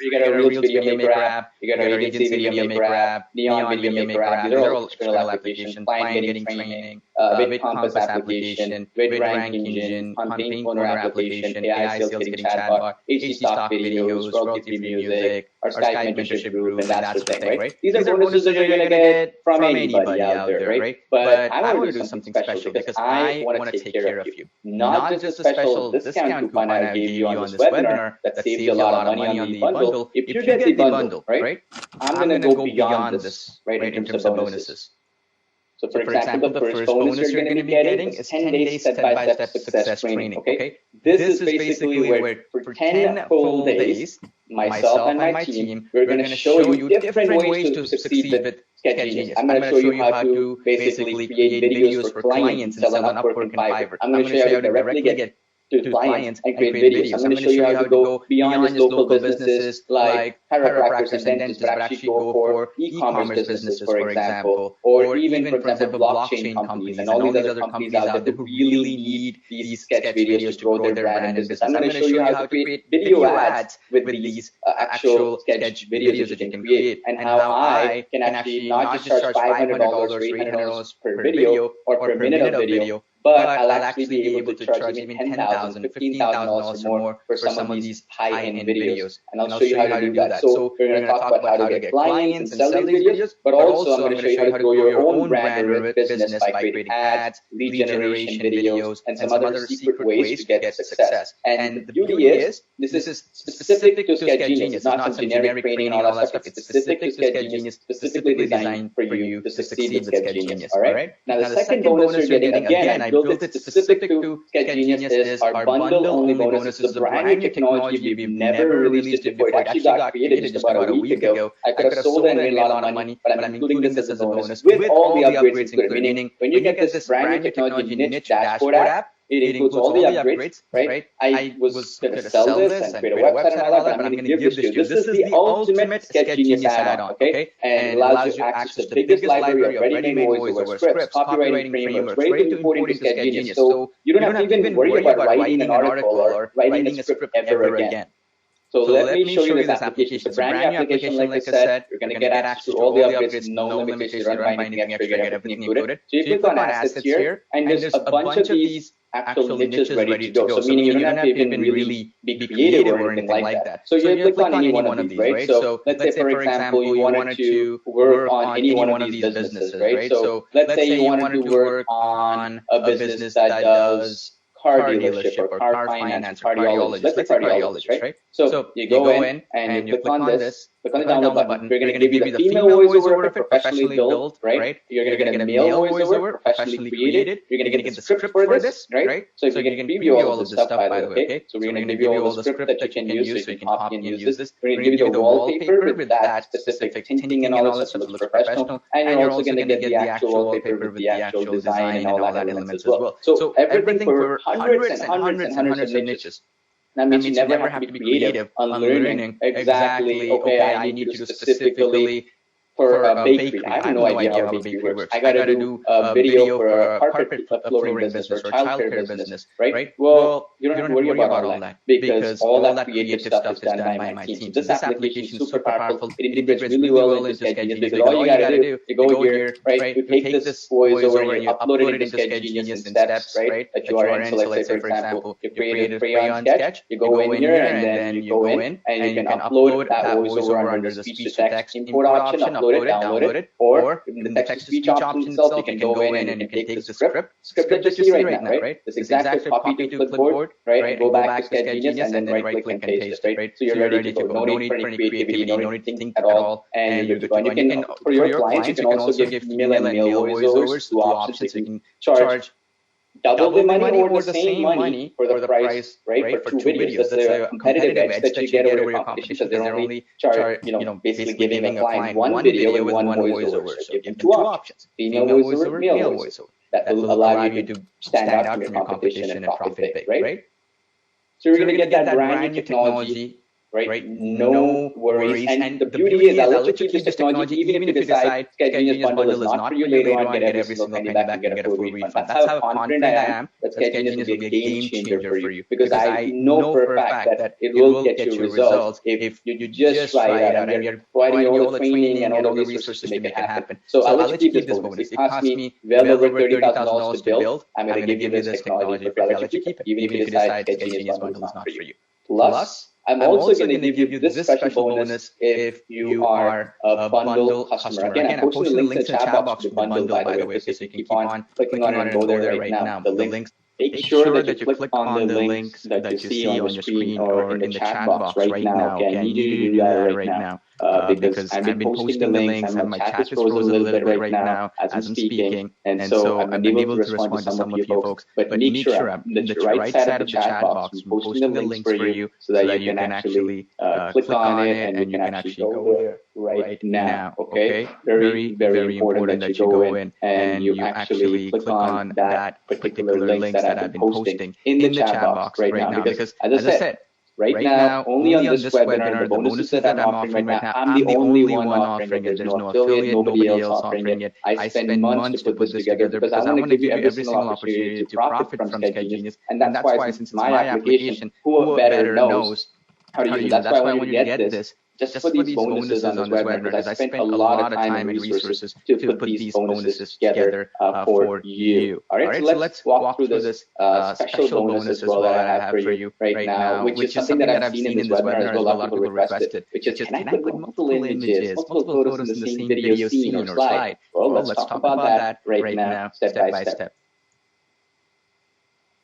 You got a Reels Video Maker app, you got a Agency Video Maker app, Neon Video Maker app. These are all external applications. Client Getting Training, Vid Compass application, Vid Rank Engine, Paint Owner application, AI Sales Getting Chatbot, HD Stock Videos, Royalty Free Music, our Skype mentorship group, and that sort of thing, right? These are bonuses that you're going to get from anybody out there, right? But I want to do something special because I want to take care of you. Not just a special discount coupon I gave you on this webinar that saves you a lot of money on the bundle. If you get the bundle, right, I'm going to go beyond this, right, in terms of bonuses. So for example, the first bonus you're going to be getting is 10 days step-by-step success training, okay? This is basically where for 10 full days, myself and my team, we're going to show you different ways to succeed with SketchGenius. I'm going to show you how to basically create videos for clients and sell on Upwork and Fiverr. I'm going to show you how to directly get to clients and create videos. I'm going to show you how to go beyond just local businesses like chiropractors and dentists, but actually go for e-commerce businesses, for example, or even, for example, blockchain companies and all these other companies out there who really need these sketch videos to grow their brand and business. I'm going to show you how to create video ads with these actual sketch videos that you can create, and how I can actually not just charge $500 or $800 per video or per minute of video, but I'll actually be able to charge even $10,000, $15,000 or more for some of these high-end videos. And I'll show you how to do that. So we're going to talk about how to get clients and sell these videos, but also I'm going to show you how to grow your own brand or business by creating ads, lead generation videos, and some other secret ways to get success. And the beauty is, this is specific to SketchGenius. It's not some generic training and all that stuff. It's specific to SketchGenius, specifically designed for you to succeed with SketchGenius. All right? Now, the second bonus you're getting, again, I built it specific to SketchGenius, is our bundle-only bonus. This is a brand new technology. We've never released it before. It actually got created just about a week ago. I could have sold it and made a lot of money, but I'm including this as a bonus with all the upgrades included. Meaning, when you get this brand new technology niche dashboard app, it includes all the upgrades, right? I was going to sell this and create a website and all that, but I'm going to give this to you. This is the ultimate SketchGenius add-on, okay? And it allows you access to the biggest library of ready-made voiceover scripts, copywriting frameworks, ready to import into SketchGenius. So you don't have to even worry about writing an article or writing a script ever again. So let me show you this application. It's a brand new application, like I said. You're going to get access to all the upgrades, no limitations. You don't buy anything extra, you get everything included. So you click on assets here, and there's a bunch of these actual niches ready to go. So meaning you don't have to even really be creative or anything like that. So you click on any one of these, right? So let's say, for example, you wanted to work on any one of these businesses, right? So let's say you wanted to work on a business that does car dealership or car finance, cardiologist. Let's say cardiologist, right? So you go in and you click on this, click on the download button. We're going to give you the female voiceover of it, professionally built, right? You're going to get a male voiceover, professionally created. You're going to get the script for this, right? So you can preview all of this stuff, by the way, okay? So we're going to give you all the script that you can use, so you can copy and use this. We're going to give you the wallpaper with that specific tinting and all that stuff, so it looks professional. And you're also going to get the actual wallpaper with the actual design and all that elements as well. So everything for hundreds and hundreds of niches. That means you never have to be creative on learning exactly, okay, I need to do specifically for a bakery. I have no idea how a bakery works. I got to do a video for a carpet flooring business or childcare business, right? Well, you don't have to worry about all that because all that creative stuff is done by my team. This application is super powerful. It integrates really well into SketchGenius because all you got to do, you go here, right? You take this voiceover and you upload it into SketchGenius in steps, right? That you are in. So let's say, for example, you created Crayon Sketch. You go in here and then you go in and you can upload that voiceover under the speech to text import option, download it, or in the text-to-speech option itself, you can go in and you can take the script that you see right now, right? This exact script, copy to clipboard, right? Go back to SketchGenius and then right-click and paste it, right? So you're ready to go. No need for any creativity, no need to think at all, and you're good to go. And you can, for your clients, you can also give female and male voiceovers, two options. You can charge double the money or the same money for the price, right? For two videos. That's a competitive edge that you get over your competition because they're only basically giving a client one video with one voiceover. So you give two options, female voiceover, male voiceover. That will allow you to stand out from your competition and profit big, right? So you're going to get that brand new technology, right? No worries. And the beauty is I'll let you keep this technology even if you decide SketchGenius bundle is not for you later on, get every single penny back and get a full refund. That's how confident I am that that SketchGenius will be a game changer for you, because I know for a fact that it will get you results if you just try it out and you're providing all the training and all the resources to make it happen. So I'll let you keep this bonus. It cost me well over $30,000 to build. I'm going to give you this technology for free. I'll let you keep it, even if you decide SketchGenius bundle is not for you. Plus, I'm also going to give you this special bonus if you are a bundle customer. Again, I'm posting the links in the chat box to the bundle, by the way, so you can keep on clicking on it and go there right now. The links. Make sure that you click on the links that you see on your screen or in the chat box right now. Okay, I need you to do that right now. Because I've been posting the links and my chat is frozen a little bit right now as I'm speaking, and so I'm unable to respond to some of you folks. But make sure I'm on the right side of the chat box, I'm posting the links for you so that you can actually click on it and you can actually go there right now. Okay, very, very important that you go in and you actually click on that particular link that I've been posting in the chat box right now. Because as I said, right now, only on this webinar, the bonuses that I'm offering right now, I'm the only one offering it. There's no affiliate, nobody else offering it. I spend months to put this together because I want to give you every single opportunity to profit from SketchGenius. And that's why, since it's my application, who better knows how to use it. That's why I want you to get this. Just for these bonuses on this webinar, because I spent a lot of time and resources to put these bonuses together for you. All right, so let's walk through this special bonus as well that I have for you right now, which is something that I've seen in this webinar as well. A lot of people requested, which is, can I put multiple images, multiple photos in the same video scene or slide? Well, let's talk about that right now, step by step.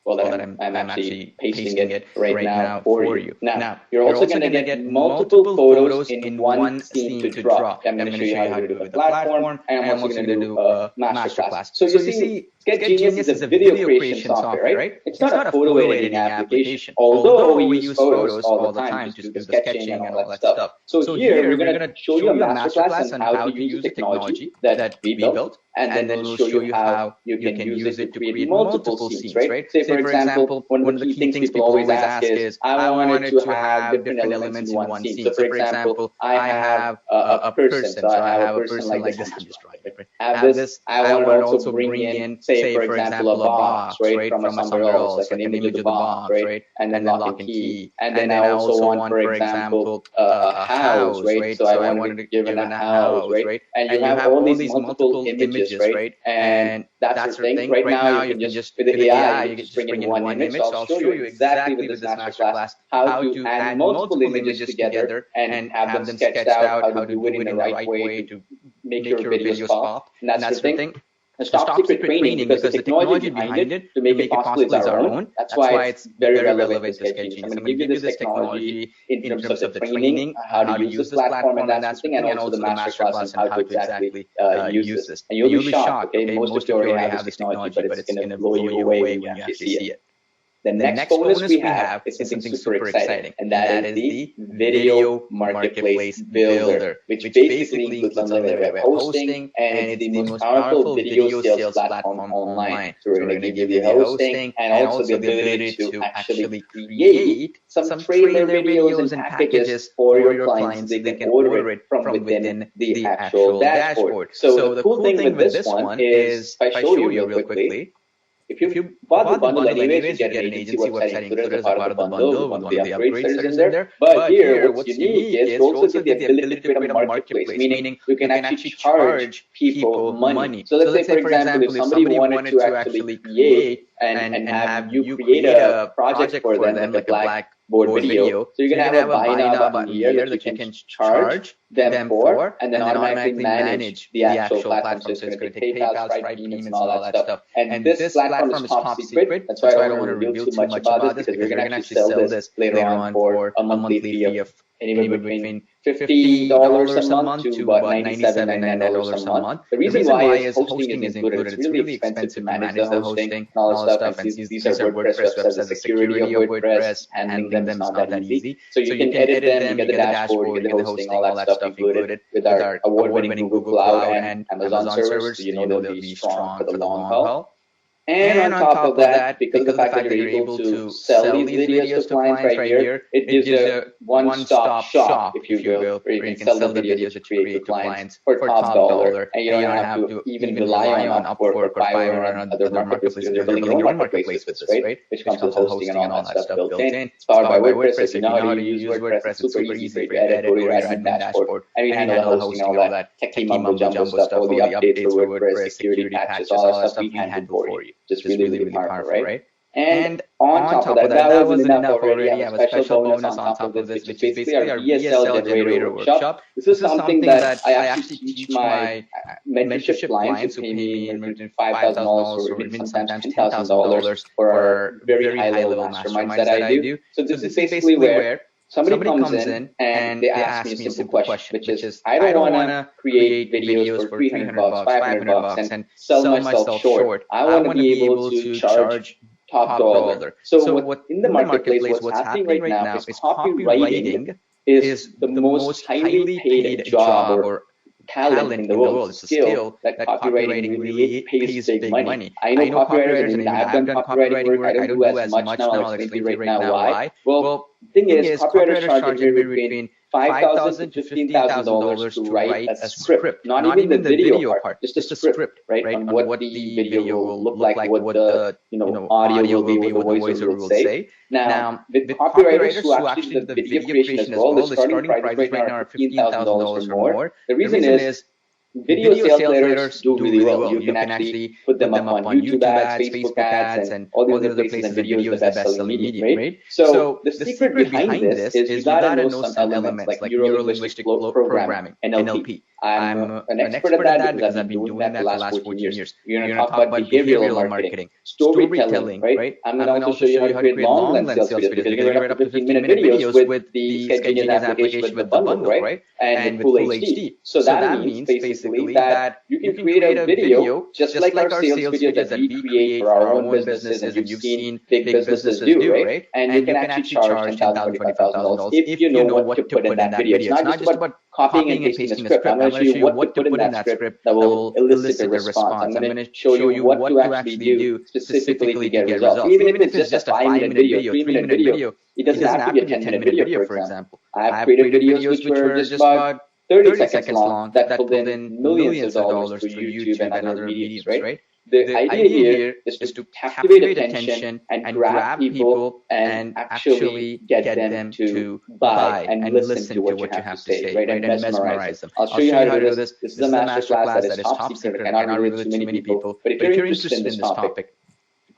Well, I'm actually pasting it right now for you. Now, you're also going to get multiple photos in one scene to draw. I'm going to show you how to do a platform, and I'm also going to do a masterclass. So you see, SketchGenius is a video creation software, right? It's not a photo editing application, although we use photos all the time to do the sketching and all that stuff. So here, we're going to show you a masterclass on how to use the technology that we built, and then we'll show you how you can use it to create multiple scenes, right? Say, for example, one of the key things people always ask is, I wanted to have different elements in one scene. So, for example, I have a person. So I have a person like this. I'm just drawing it, right? I have this. I want to also bring in, say, for example, a box, right, from somewhere else, like an image of the box, right, and then lock and key. And then I also want, for example, a house, right? So I wanted to give it a house, right? And you have all these multiple images, right? And that's the thing. Right now, you can just, with the AI, you can just bring in one image. So I'll show you exactly with this masterclass how to add multiple images together and have them sketched out, how to do it in the right way to make your videos pop. And that's the thing. It's top secret training because the technology behind it to make it possible is our own. That's why it's very relevant to SketchGenius. I'm going to give you this technology in terms of the training, how to use this platform and that thing, and also the masterclass on how to exactly use this. And you'll be shocked, okay? Most of you already have this technology, but it's going to blow you away when you actually see it. The next bonus we have is something super exciting, and that is the Video Marketplace Builder, which basically includes unlimited web hosting, and it's the most powerful video sales platform online. So we're going to give you the hosting and also the ability to actually create some trailer videos and packages for your clients. They can order it from within the actual dashboard. So the cool thing with this one is, if I show you real quickly, if you bought the bundle anyways, you get an agency website included as part of the bundle, one of the upgrades that is in there. But here, what's unique is you also get the ability to create a marketplace, meaning you can actually charge people money. So let's say, for example, if somebody wanted to actually create and have you create a project for them, like a Blackboard video. So you're going to have a buy now button here that you can charge them for, and then automatically manage the actual platform. So it's going to take PayPal, Stripe payments, and all that stuff. And this platform is top secret. That's why I don't want to reveal too much about this, because we're going to actually sell this later on for a monthly fee of anywhere between $50 a month to about $97, $99 a month. The reason why is hosting is included. It's really expensive to manage the hosting and all that stuff. And these are WordPress websites, the security of WordPress, handling them is not that easy. So you can edit them, you get the dashboard, you get the hosting, all that stuff included with our award-winning Google Cloud and Amazon servers. So you know they'll be strong for the long haul. And on top of that, because of the fact that you're able to sell these videos to clients right here, it gives you a one-stop shop, if you will, where you can sell the videos that you create to clients for top dollar, and you don't have to even rely on Upwork or Fiverr or other marketplaces, because you're building your own marketplace with this, right? Which comes with hosting and all that stuff built in. It's powered by WordPress. If you know how to use WordPress, it's super easy for you to edit, go to your admin dashboard, and we handle the hosting and all that techie mumbo jumbo stuff, all the updates for WordPress, security patches, all that stuff we handle for you. Just really, really powerful, right? And on top of that, that wasn't enough already. I have a special bonus on top of this, which is basically our VSL generator workshop. This is something that I actually teach my mentorship clients who pay me between $5,000 or even sometimes $10,000 for our very high-level masterminds that I do. So this is basically where somebody comes in and they ask me a simple question, which is, I don't want to create videos for $300, $500 and sell myself short. I want to be able to charge top dollar. So what in the marketplace, what's happening right now is copywriting is the most highly paid job or talent in the world. It's a skill that copywriting really pays big money. I know copywriters, and I've done copywriting work. I don't do as much now. I'll explain to you right now why. Well, the thing is, copywriters charge anywhere between $5,000 to $15,000 to write a script, not even the video part, just a script, right? On what the video will look like, what the audio will be, what the voiceover will say. Now, with copywriters who actually do the video creation as well, the starting prices right now are $15,000 or more. The reason is video sales letters do really well. You can actually put them up on YouTube ads, Facebook ads, and all the other places, and video is the best-selling medium, right? So the secret behind this is you gotta know some elements like neuro-linguistic programming, NLP. I'm an expert at that because I've been doing that for the last 14 years. We're going to talk about behavioral marketing, storytelling, right? I'm going to also show you how to create long length sales videos, because you're going to write up to 15-minute videos with the SketchGenius application with the bundle, right? And with full HD. So that means basically that you can create a video just like our sales videos that we create for our own businesses, and you've seen big businesses do, right? And you can actually charge $10,000, $25,000 if you know what to put in that video. It's not just about copying and pasting the script. I'm going to show you what to put in that script that will elicit a response. I'm going to show you what to actually do specifically to get results. Even if it's just a 5-minute video, 3-minute video, it doesn't have to be a 10-minute video, for example. I've created videos which were just about 30 seconds long that pulled in millions of dollars through YouTube and other mediums, right? The idea here is to captivate attention and grab people and actually get them to buy and listen to what you have to say, right? And mesmerize them. I'll show you how to do this. This is a masterclass that is top secret. I cannot reveal it to many people. But if you're interested in this topic,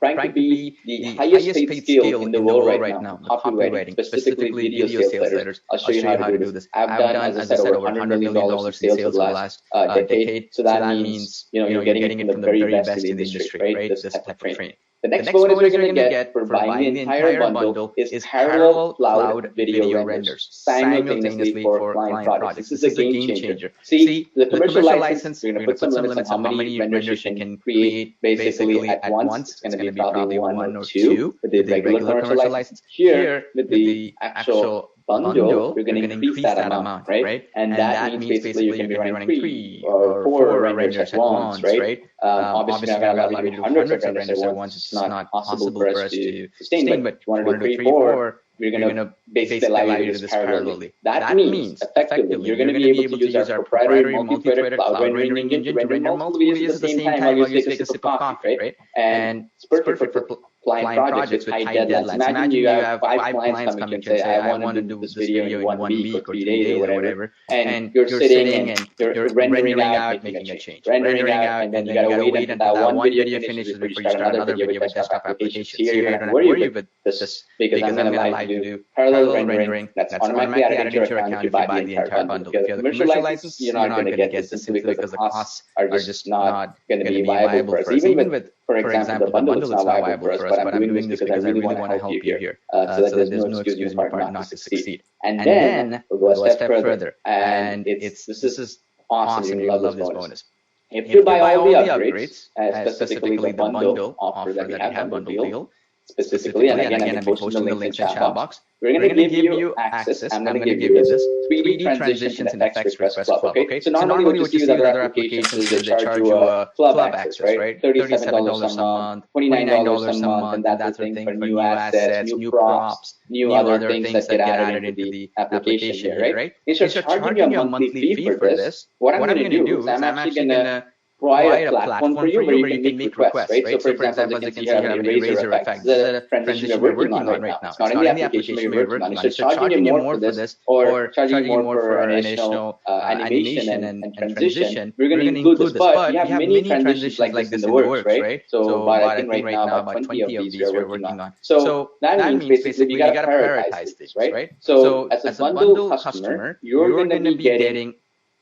trying to be the highest paid skill in the world right now, copywriting, specifically video sales letters. I'll show you how to do this. I've done, as I said, over $100 million in sales over the last decade. So that means you're getting it from the very best in the industry, right? This type of training. The next bonus you're going to get for buying the entire bundle is parallel cloud video renders simultaneously for client projects. This is a game changer. See, the commercial license, we're going to put some limits on how many renders you can create basically at once. It's going to be probably one or two with the regular commercial license. Here, with the actual bundle, you're going to increase that amount, right? And that means basically you're going to be running 3 or 4 renders at once, right? Obviously, I'm not going to allow you to do hundreds of renders at once. It's not possible for us to sustain, but if you want to do 3, 4, we're going to basically allow you to do this parallelly. That means, effectively, you're going to be able to use our proprietary multi-threaded cloud rendering engine to render multiple videos at the same time while you take a sip of coffee, right? And it's perfect for client projects with high deadlines. Imagine you have 5 clients come and say, I want to do this video in 1 week or 3 days or whatever. And you're sitting and you're rendering out, making a change. Rendering out, and then you got to wait until that one video finishes before you start another video with desktop applications. Here, you're not going to worry with this because I'm going to allow you to do parallel rendering. That's automatically added into your account if you buy the entire bundle. If you have the commercial license, you're not going to get this simply because the costs are just not going to be viable for us. Even with, for example, the bundle is not viable for us, but I'm doing this because I really want to help you here so that there's no excuse on your part not to succeed. And then we'll go a step further. And this is awesome. You're going to love this bonus. If you buy all the upgrades, specifically the bundle offer that we have, bundle deal, specifically, and again, I'm posting the links in the chat box. We're going to give you access. I'm going to give you this 3D transitions and effects request club. Okay. So normally what you see with other applications is they charge you a club access, right? $37 a month, $29 a month, and that sort of thing for new assets, new props, new other things that get added into the application here, right? Instead of charging you a monthly fee for this, what I'm going to do is I'm actually going to provide a platform for you where you can make requests, right? So for example, as you can see here, I have an eraser effect. This is a transition we're working on right now. It's not in the application we're working on. It's charging you more for this or charging you more for additional animation and transition. We're going to include this, but we have many transitions like this in the works, right? So I think right now about 20 of these we're working on. So that means basically we got to prioritize things, right? So as a bundle customer, you're going to be getting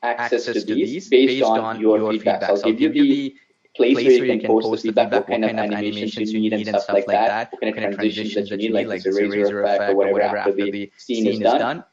access to these based on your feedback. So I'll give you the place where you can post the feedback, what kind of animations you need and stuff like that, what kind of transitions that you need, like this eraser effect or whatever after the scene is done.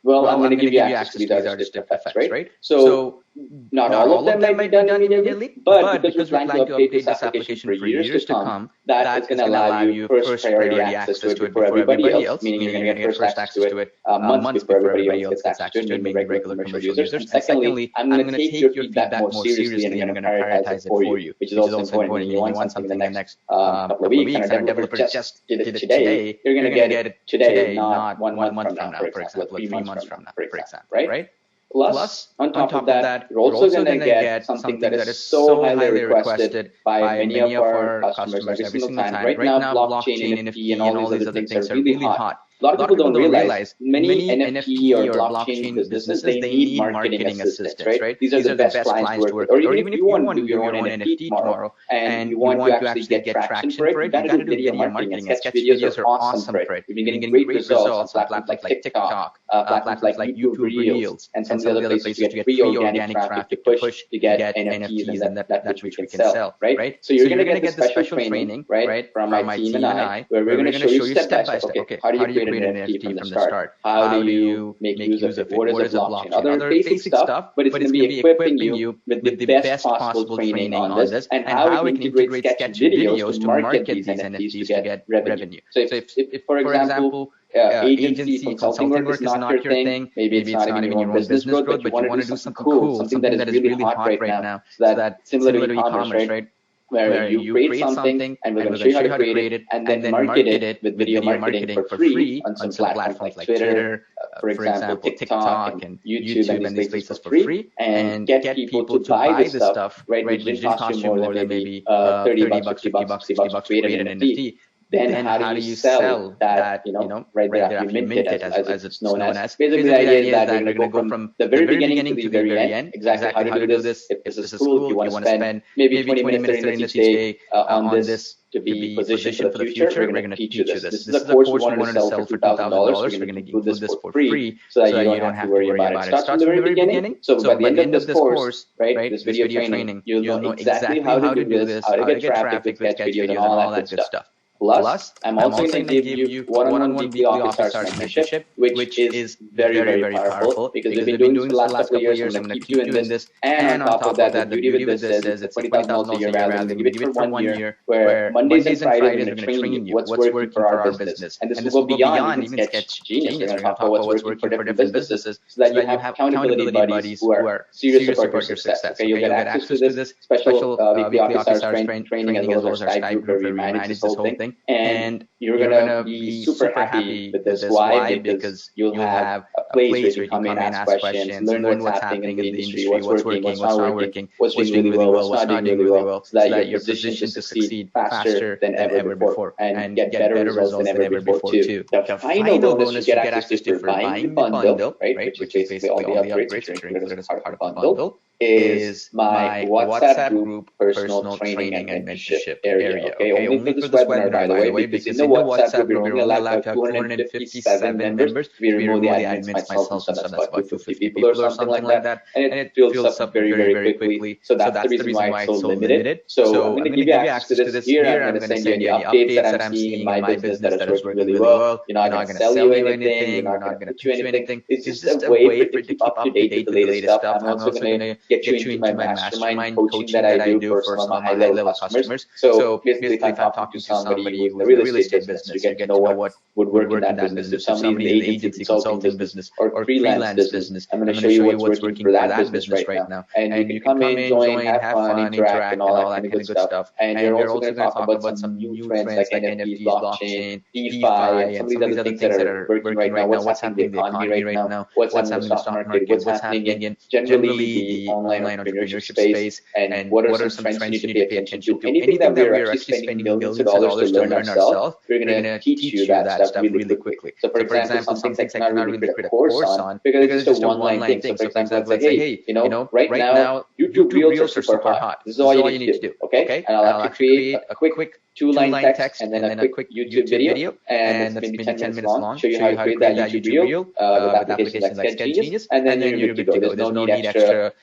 Well, I'm going to give you access to these artistic effects, right? So not all of them might be done immediately, but because we're planning to update this application for years to come, that is going to allow you first priority access to it before everybody else, meaning you're going to get first access to it months before everybody else gets access to it, meaning regular commercial users. And secondly, I'm going to take your feedback more seriously and I'm going to prioritize it for you, which is also important. You want something in the next couple of weeks, and our developer just did it today, you're going to get it today, not 1 month from now, for example, 3 months from now, for example, right? Plus, on top of that, you're also going to get something that is so highly requested by many of our customers every single time. Right now, blockchain, NFT, and all these other things are really hot. A lot of people don't realize many NFT or blockchain businesses, they need marketing assistants, right? These are the best clients to work with. Or even if you want to do your own NFT tomorrow and you want to actually get traction for it, you got to do video marketing, and sketch videos are awesome for it. We've been getting great results on platforms like TikTok, platforms like YouTube Reels, and some of the other places to get free organic traffic to push to get NFTs and that which we can sell, right? So you're going to get the special training, right, from my team and I, where we're going to show you step by step, okay, how do you create an NFT from the start? How do you make use of it? What is a blockchain? Other basic stuff, but it's going to be equipping you with the best possible training on this and how we can integrate sketch videos to market these NFTs to get revenue. So if for example, agency consulting work is not your thing, maybe it's not even your own business growth, but you want to do something cool, something that is really hot right now, so that similar to e-commerce, right? Where you create something and we're going to show you how to create it and then market it with video marketing for free on some platforms like Twitter, for example, TikTok and YouTube and these places for free, and get people to buy this stuff, right, which didn't cost you more than maybe $30, $50, $60 to create an NFT. Then how do you sell that, right there after you mint it, as it's known as. Basically, the idea is that you're going to go from the very beginning to the very end, exactly how to do this. If this is cool, if you want to spend maybe 20 minutes, 30 minutes each day on this to be positioned for the future, we're going to teach you this. This is a course we wanted to sell for $2,000. We're going to include this for free so that you don't have to worry about it. It starts from the very beginning. So by the end of this course, right, this video training, you'll know exactly how to do this, how to get traffic with sketch videos and all that good stuff. Plus, I'm also going to give you one-on-one weekly office hours mentorship, which is very, very powerful because we've been doing this for the last couple of years. I'm going to keep doing this. And on top of that, the beauty with this is it's $20,000 a year value. I'm going to give it for 1 year, where Mondays and Fridays we're going to train you what's working for our business. And this will go beyond even SketchGenius. We're going to talk about what's working for different businesses so that you have accountability buddies who are serious about your success. Okay, you'll get access to this special weekly office hours training as well as our Skype group where we manage this whole thing. And you're going to be super happy with this. Why? Because you'll have a place where you come in, ask questions, learn what's happening in the industry, what's working, what's not working, what's doing really well, what's not doing really well, so that you're positioned to succeed faster than ever before and get better results than ever before too. The final bonus you get access to for buying the bundle, right, which is basically all the upgrades which are included as part of the bundle, is my WhatsApp group personal training and mentorship area. Okay, only for this webinar, by the way, because in the WhatsApp group, we're only allowed to have 257 members. We remove the admins myself, so that's about 250 people or something like that, and it fills up very, very quickly. So that's the reason why it's so limited. So I'm going to give you access to this here. I'm going to send you any updates that I'm seeing in my business that is working really well. You're not going to sell you anything. You're not going to teach you anything. It's just a way for you to keep up to date with the latest stuff. I'm also going to get you into my mastermind coaching that I do for some of my high-level customers. So basically, if I'm talking to somebody who's in the real estate business, you get to know what would work in that business. If somebody in the agency consulting business or freelance business, I'm going to show you what's working for that business right now. And you can come in, join, have fun, interact, and all that kind of good stuff. And you're also going to talk about some new trends like NFTs, blockchain, DeFi, and some of these other things that are working right now. What's happening in the economy right now? What's happening in the stock market? What's happening in generally the online entrepreneurship space? And what are some trends you need to pay attention to? Anything that we're actually spending millions of dollars to learn ourselves, we're going to teach you that stuff really quickly. So for example, some things I cannot really create a course on because it's just a one-line thing. So for example, let's say, hey, right now, YouTube Reels are super hot. This is all you need to do, okay? And I'll have to create a quick two-line text and then a quick YouTube video, and that's maybe 10 minutes long. Show you how to create that YouTube reel with applications like SketchGenius, and then you're good to go. There's no need extra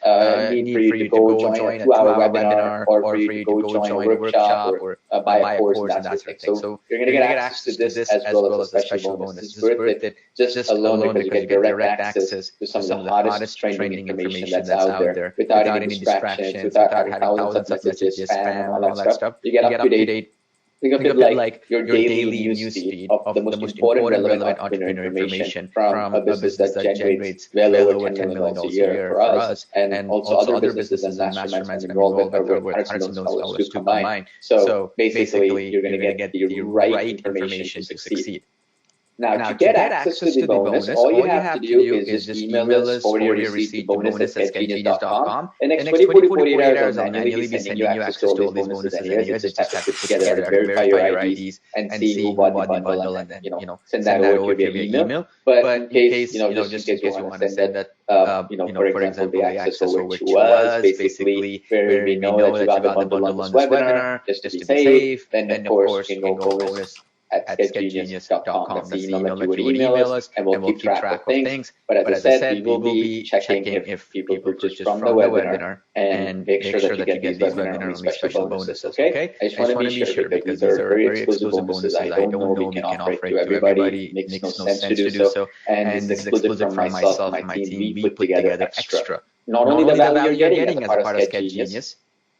need for you to go join a 2-hour webinar or for you to go join a workshop or buy a course and that sort of thing. So you're going to get access to this as well as a special bonus. It's worth it just alone because you get direct access to some of the hottest trending information that's out there without any distractions, without having thousands of messages, spam, and all that stuff. You get up to date. Think of it like your daily news feed of the most important relevant entrepreneur information from a business that generates well over $10 million a year for us, and also other businesses and masterminds involved with over $100 million to combine. So basically, you're going to get the right information to succeed. Now, to get access to the bonus, all you have to do is just email us, forward your receipt to bonus@sketchgenius.com. The next 48 hours, I'll manually be sending you access to all these bonuses and areas. Just have to put together, verify your IDs, and see who bought the bundle, and then send that over via email. But in case, just in case you want to send that, for example, the access over to us, basically, where we know that you got the bundle on this webinar, just to be safe, then of course, you can go bonus@sketchgenius.com. That's the email that you would email us, and we'll keep track of things. But as I said, we will be checking if people purchase from the webinar and make sure that you get these webinar-only special bonuses, okay? I just want to be sure because these are very exclusive bonuses. I don't know we can offer it to everybody. It makes no sense to do so. And this is exclusive from myself and my team. We put together extra. Not only the value you're getting as a part of SketchGenius,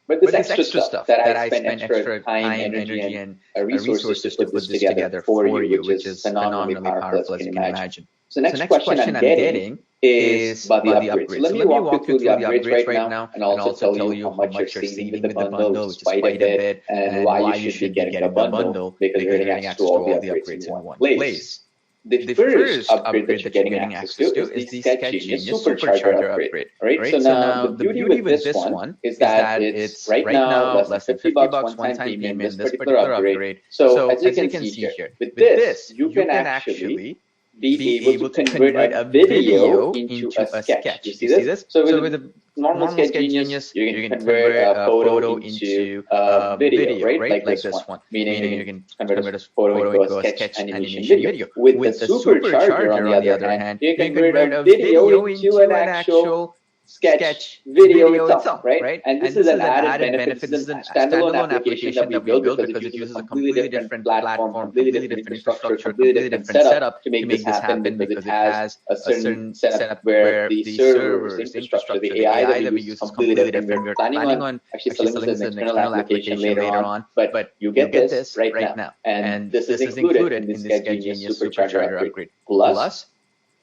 but this extra stuff that I spend extra time, energy, and resources to put this together for you, which is phenomenally powerful, as you can imagine. So the next question I'm getting is about the upgrades. So let me walk you through the upgrades right now, and also tell you how much you're saving with the bundle, which is quite a bit, and why you should be getting the bundle, because you're getting access to all the upgrades in one place. The first upgrade that you're getting access to is the SketchGenius Supercharger upgrade. Right? So now the beauty with this one is that it's right now less than $50 one-time payment, this particular upgrade. So as you can see here, with this, you can actually be able to convert a video into a sketch. You see this? So with the normal SketchGenius, you can convert a photo into a video, right? Like this one. Meaning you can convert a photo into a sketch animation video. With the Supercharger, on the other hand, you can convert a video into an actual sketch video itself, right? And this is an added benefit. This is a standalone application that we built because it uses a completely different platform, completely different infrastructure, completely different setup to make this happen because it has a certain setup where the servers, the infrastructure, the AI that we use is completely different. We're planning on actually selling this as an external application later on, but you get this right now. And this is included in the SketchGenius Supercharger upgrade. Plus,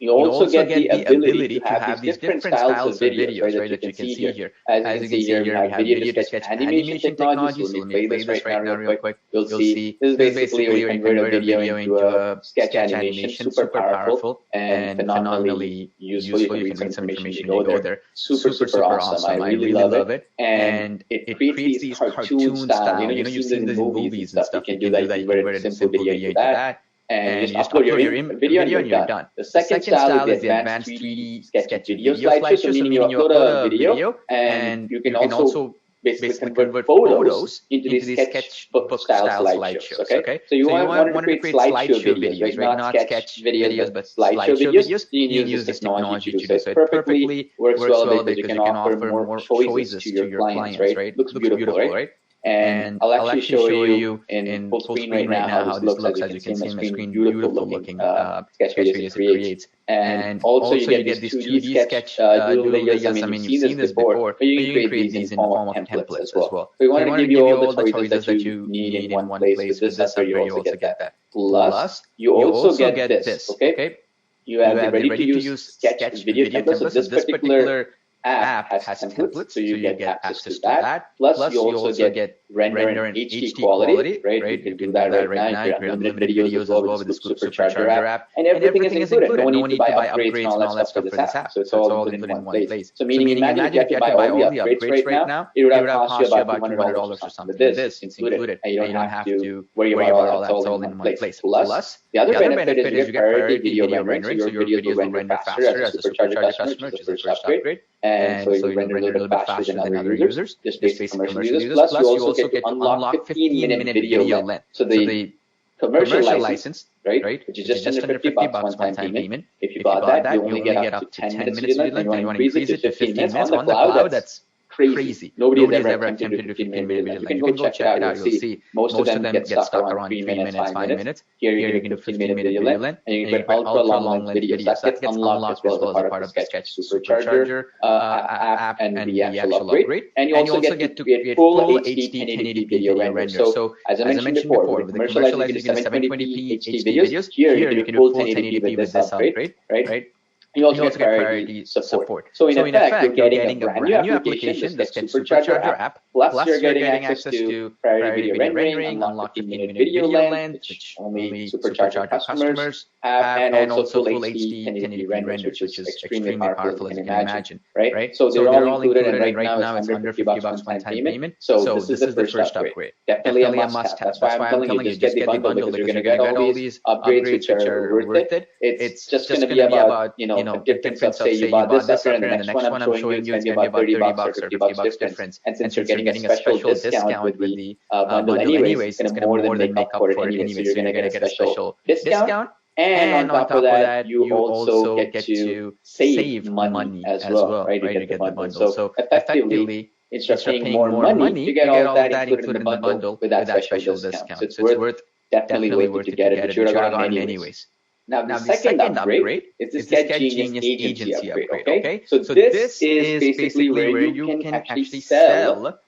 you also get the ability to have these different styles of videos, right, that you can see here. As you can see here, we have video to sketch animation technology. So let me play this right now real quick. You'll see this is basically where you convert a video into a sketch animation, super powerful and phenomenally useful. You can read some information, you go there. Super awesome. I really love it. And it creates these cartoon style. You've seen this in movies and stuff. You can do that. You convert a simple video into that. And you just upload your video and you're done. The second style is the advanced 3D sketch video slideshow, meaning you upload a video and you can also basically convert photos into these sketchbook style slideshows, okay? So you want to create slideshow videos, right? Not sketch videos, but slideshow videos. You can use this technology to do so. It perfectly works well because you can offer more choices to your clients, right? Looks beautiful, right? And I'll actually show you in full screen right now how this looks. As you can see on my screen, beautiful looking sketch videos it creates. And also you get these 2D sketch doodle layers. I mean, you've seen this before, but you can create these in form of templates as well. So we wanted to give you all the choices that you need in one place. With this software, you also get that. Plus, you also get this, okay? You have the ready-to-use sketch video templates. So this particular app has templates, so you get access to that. Plus, you also get render in HD quality, right? You can do that right now. You have unlimited videos as well with the Supercharger app, and everything is included. No need to buy upgrades and all that stuff for this app. So it's all included in one place. So meaning, imagine if you had to buy all the upgrades right now, it would have cost you about $200 or something. This it's included, and you don't have to worry about all that. It's all in one place. Plus, the other benefit is you get priority video rendering, so your videos will render faster as a Supercharger customer, which is the first upgrade. And so you render a little bit faster than other users, just basic commercial users. Plus, you also get to unlock 15-minute video length. So the commercial license, right, which is just under $50 one-time payment. If you bought that, you only get up to 10 minutes video length, and you want to increase it to 15 minutes on the cloud. That's crazy. Nobody has ever attempted to do 15-minute video length. You can go check it out. You'll see most of them get stuck around 3 minutes, 5 minutes. Here you can do 15-minute video length, and you can put ultra long length videos. That gets unlocked as well as a part of the Sketch Supercharger app and the actual upgrade. And you also get to create full HD 1080p video render. So as I mentioned before, with the commercial license, you get 720p HD videos. Here you can do full 1080p with this upgrade, right? You also get priority support. So in effect, you're getting a brand new application, the Sketch Supercharger app, plus you're getting access to priority video rendering, unlock 15-minute video length, which only Supercharger customers have, and also full HD 1080p renders, which is extremely powerful, as you can imagine, right? So they're all included, and right now it's under $50 one-time payment. So this is the first upgrade. Definitely a must-have. That's why I'm telling you, just get the bundle, because you're going to get all these upgrades which are worth it. It's just going to be about, a difference of, say, you bought this software, and the next one I'm showing you is going to be about $30 or $50 difference. And since you're getting a special discount with the bundle anyways, it's going to more than make up for it anyways. So you're going to get a special discount. And on top of that, you also get to save money as well, right? You get the bundle. So effectively, instead of paying more money, you get all that included in the bundle with that special discount. So it's worth, definitely worth it to get it, but you would have gotten anyways. Now, the second upgrade is the SketchGenius agency upgrade, okay? So this is basically where you can actually sell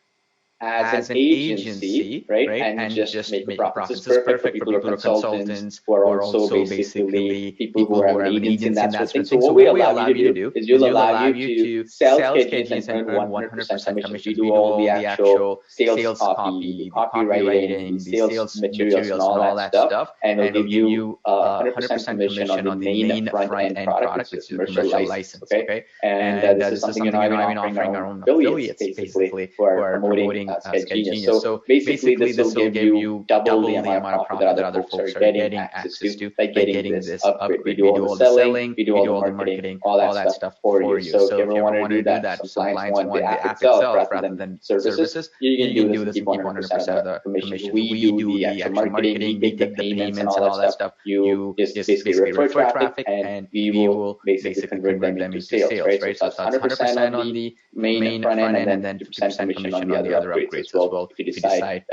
as an agency, right? And just make profits. This is perfect for people who are consultants, who are also basically people who are agents and that sort of thing. So what we allow you to do is you'll allow you to sell SketchGenius and earn 100% commission. We do all the actual sales copy, the copywriting, the sales materials, and all that stuff. And we'll give you 100% commission on the main front-end product, which is the commercial license, okay? And this is something you're not even offering our own affiliates, basically, who are promoting SketchGenius. So basically, this will give you double the amount of profit that other folks are getting access to by getting this upgrade. We do all the selling, we do all the marketing, all that stuff for you. So if you ever want to do that, some clients want the app itself rather than services, you can do this and keep 100% of the commission. We do the actual marketing, we take the payments and all that stuff. You just basically refer traffic, and we will basically convert them into sales, right? So that's 100% on the main front end, and then 50% commission on the other upgrades as well, if you decide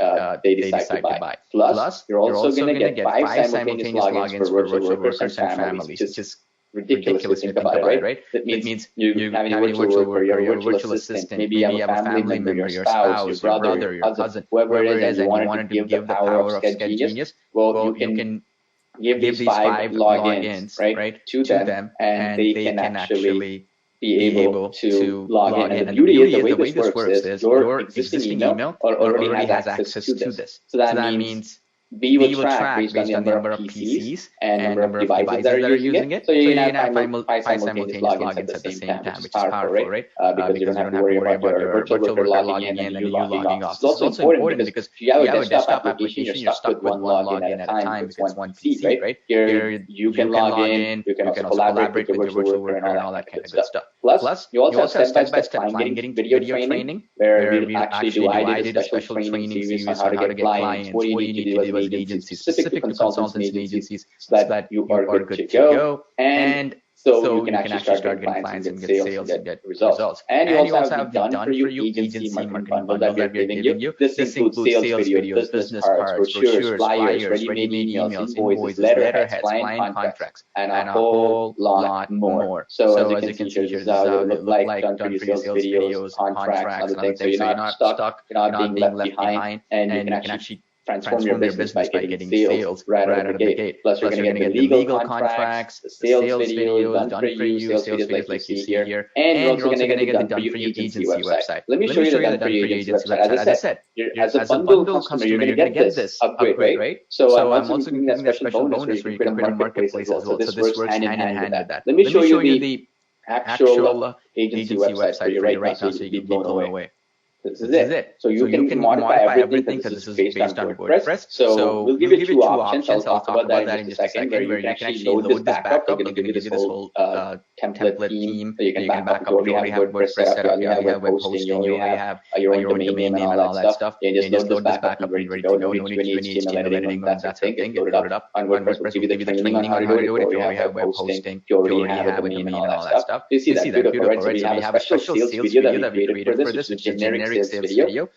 they decide to buy. Plus, you're also going to get 5 simultaneous logins for virtual workers and families, which is ridiculous to think about, right? That means you have a virtual worker, your virtual assistant, maybe you have a family member, your spouse, your brother, your cousin, whoever it is, and you wanted to give the power of SketchGenius. Well, you can give these 5 logins, right, to them, and they can actually be able to log in. And the beauty is, the way this works is your existing email already has access to this. So that means we will track based on the number of PCs and number of devices that are using it. So you can have 5 simultaneous logins at the same time, which is powerful, right? Because you don't have to worry about your virtual worker logging in and you logging off. It's also important because if you have a desktop application, you're stuck with one login at a time because it's one PC, right? Here you can log in, you can also collaborate with your virtual worker and all that kind of good stuff. Plus, you also have step-by-step client getting video training, where we actually I did a special training series on how to get clients, what you need to do as an agency, specific to consultants and agencies, so that you are good to go. And So you can actually start getting clients and get sales and get results. And you also have the done for you agency marketing bundle that we're giving you. This includes sales videos, business cards, brochures, flyers, ready-made emails, invoices, letterheads, client contracts, and a whole lot more. So as you can see here, this is how it look like done for you sales videos, contracts, and other things. So you're not stuck, you're not being left behind, and you can actually transform your business by getting sales right out of the gate. Plus, you're going to get the legal contracts, the sales videos, done for you, sales videos like you see here, and you're also going to get the done for you agency website. Let me show you the done for you agency website. As I said, as a bundle customer, you're going to get this upgrade, right? So I'm also giving that special bonus where you can create a marketplace as well. So this works hand in hand with that. Let me show you the actual agency website for you right now so you can be blown away. This is it. So you can modify everything because this is based on WordPress. So we'll give you two options. I'll talk about that in just a second, where you can actually load this backup. They're going to give you this whole template theme that you can back up. You already have WordPress set up, you already have web hosting, you already have your own domain name and all that stuff. You can just load this backup and be ready to go. No need to do any HTML editing, that's a thing. Get loaded up. On WordPress, we'll give you the training on how to do it. If you already have web hosting, if you already have a domain and all that stuff. You see that beautiful, right? So we have a special sales video that we created for this, which is a generic sales video.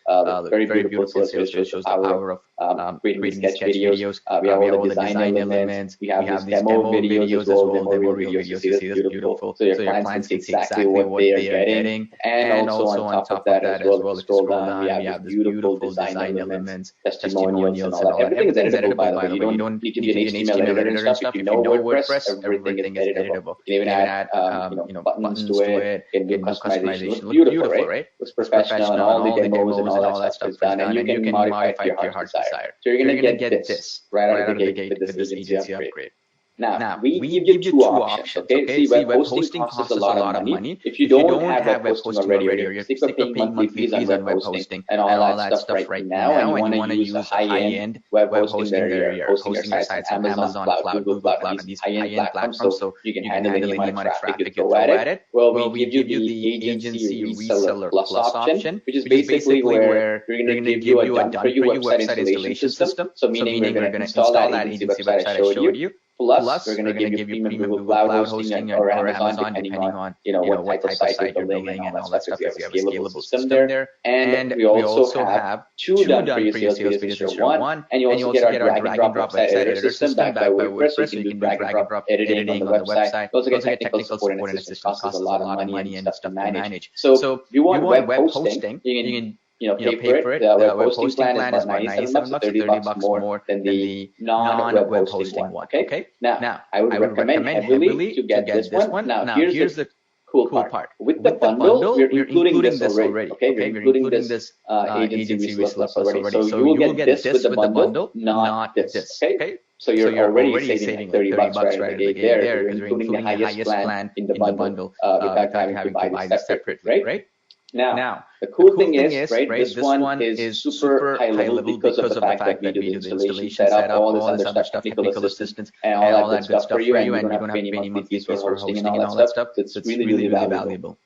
Very beautiful sales video, shows the power of creating sketch videos. We have all the design elements. We have these demo videos as well, demo videos. You see this beautiful. So your clients can see exactly what they are getting. And also on top of that as well, if you scroll down, we have these beautiful design elements, testimonials and all that. Everything is editable, by the way. You don't need to be an HTML editor and stuff. If you know WordPress, everything is editable. You can even add buttons to it, you can do customization. Looks beautiful, right? Looks professional, and all the demos and all that stuff is done, and you can modify it to your heart's desire. So you're going to get this right out of the gate with this agency upgrade. Now, we give you two options, okay? See, web hosting costs a lot of money. If you don't have web hosting already, or you're sick of paying monthly fees on web hosting and all that stuff right now, and you want to use a high-end web hosting where you're hosting your sites, Amazon Cloud, Google Cloud, and these high-end platforms, so you can handle any amount of traffic you throw at it. Well, we give you the agency reseller plus option, which is basically where we're going to give you a done-for-you website installation system. So meaning we're going to install that agency website I showed you. Plus, we're going to give you premium Google Cloud hosting or Amazon, depending on what type of site you're building and all that stuff, because we have a scalable system there. And we also have two done for you sales videos for sure one, and you also get our drag and drop website editor system backed by WordPress, so you can do drag and drop editing on the website. You also get technical support and assistance, costs a lot of money and stuff to manage. So if you want web hosting, you can pay for it. The web hosting plan is about $97, so $30 more than the non-web hosting one. Okay. Now, I would recommend heavily to get this one. Now, here's the cool part. With the bundle, we're including this already. Okay, we're including this agency reseller plus already. So you will get this with the bundle, not this. Okay. So you're already saving like $30 right out of the gate there, because we're including the highest plan in the bundle without having to buy this separately, right? Now, the cool thing is, right, this one is super high level because of the fact that we do the installation setup, all this other stuff, technical assistance, and all that good stuff for you, and you don't have to pay any monthly fees for hosting and all that stuff. It's really valuable.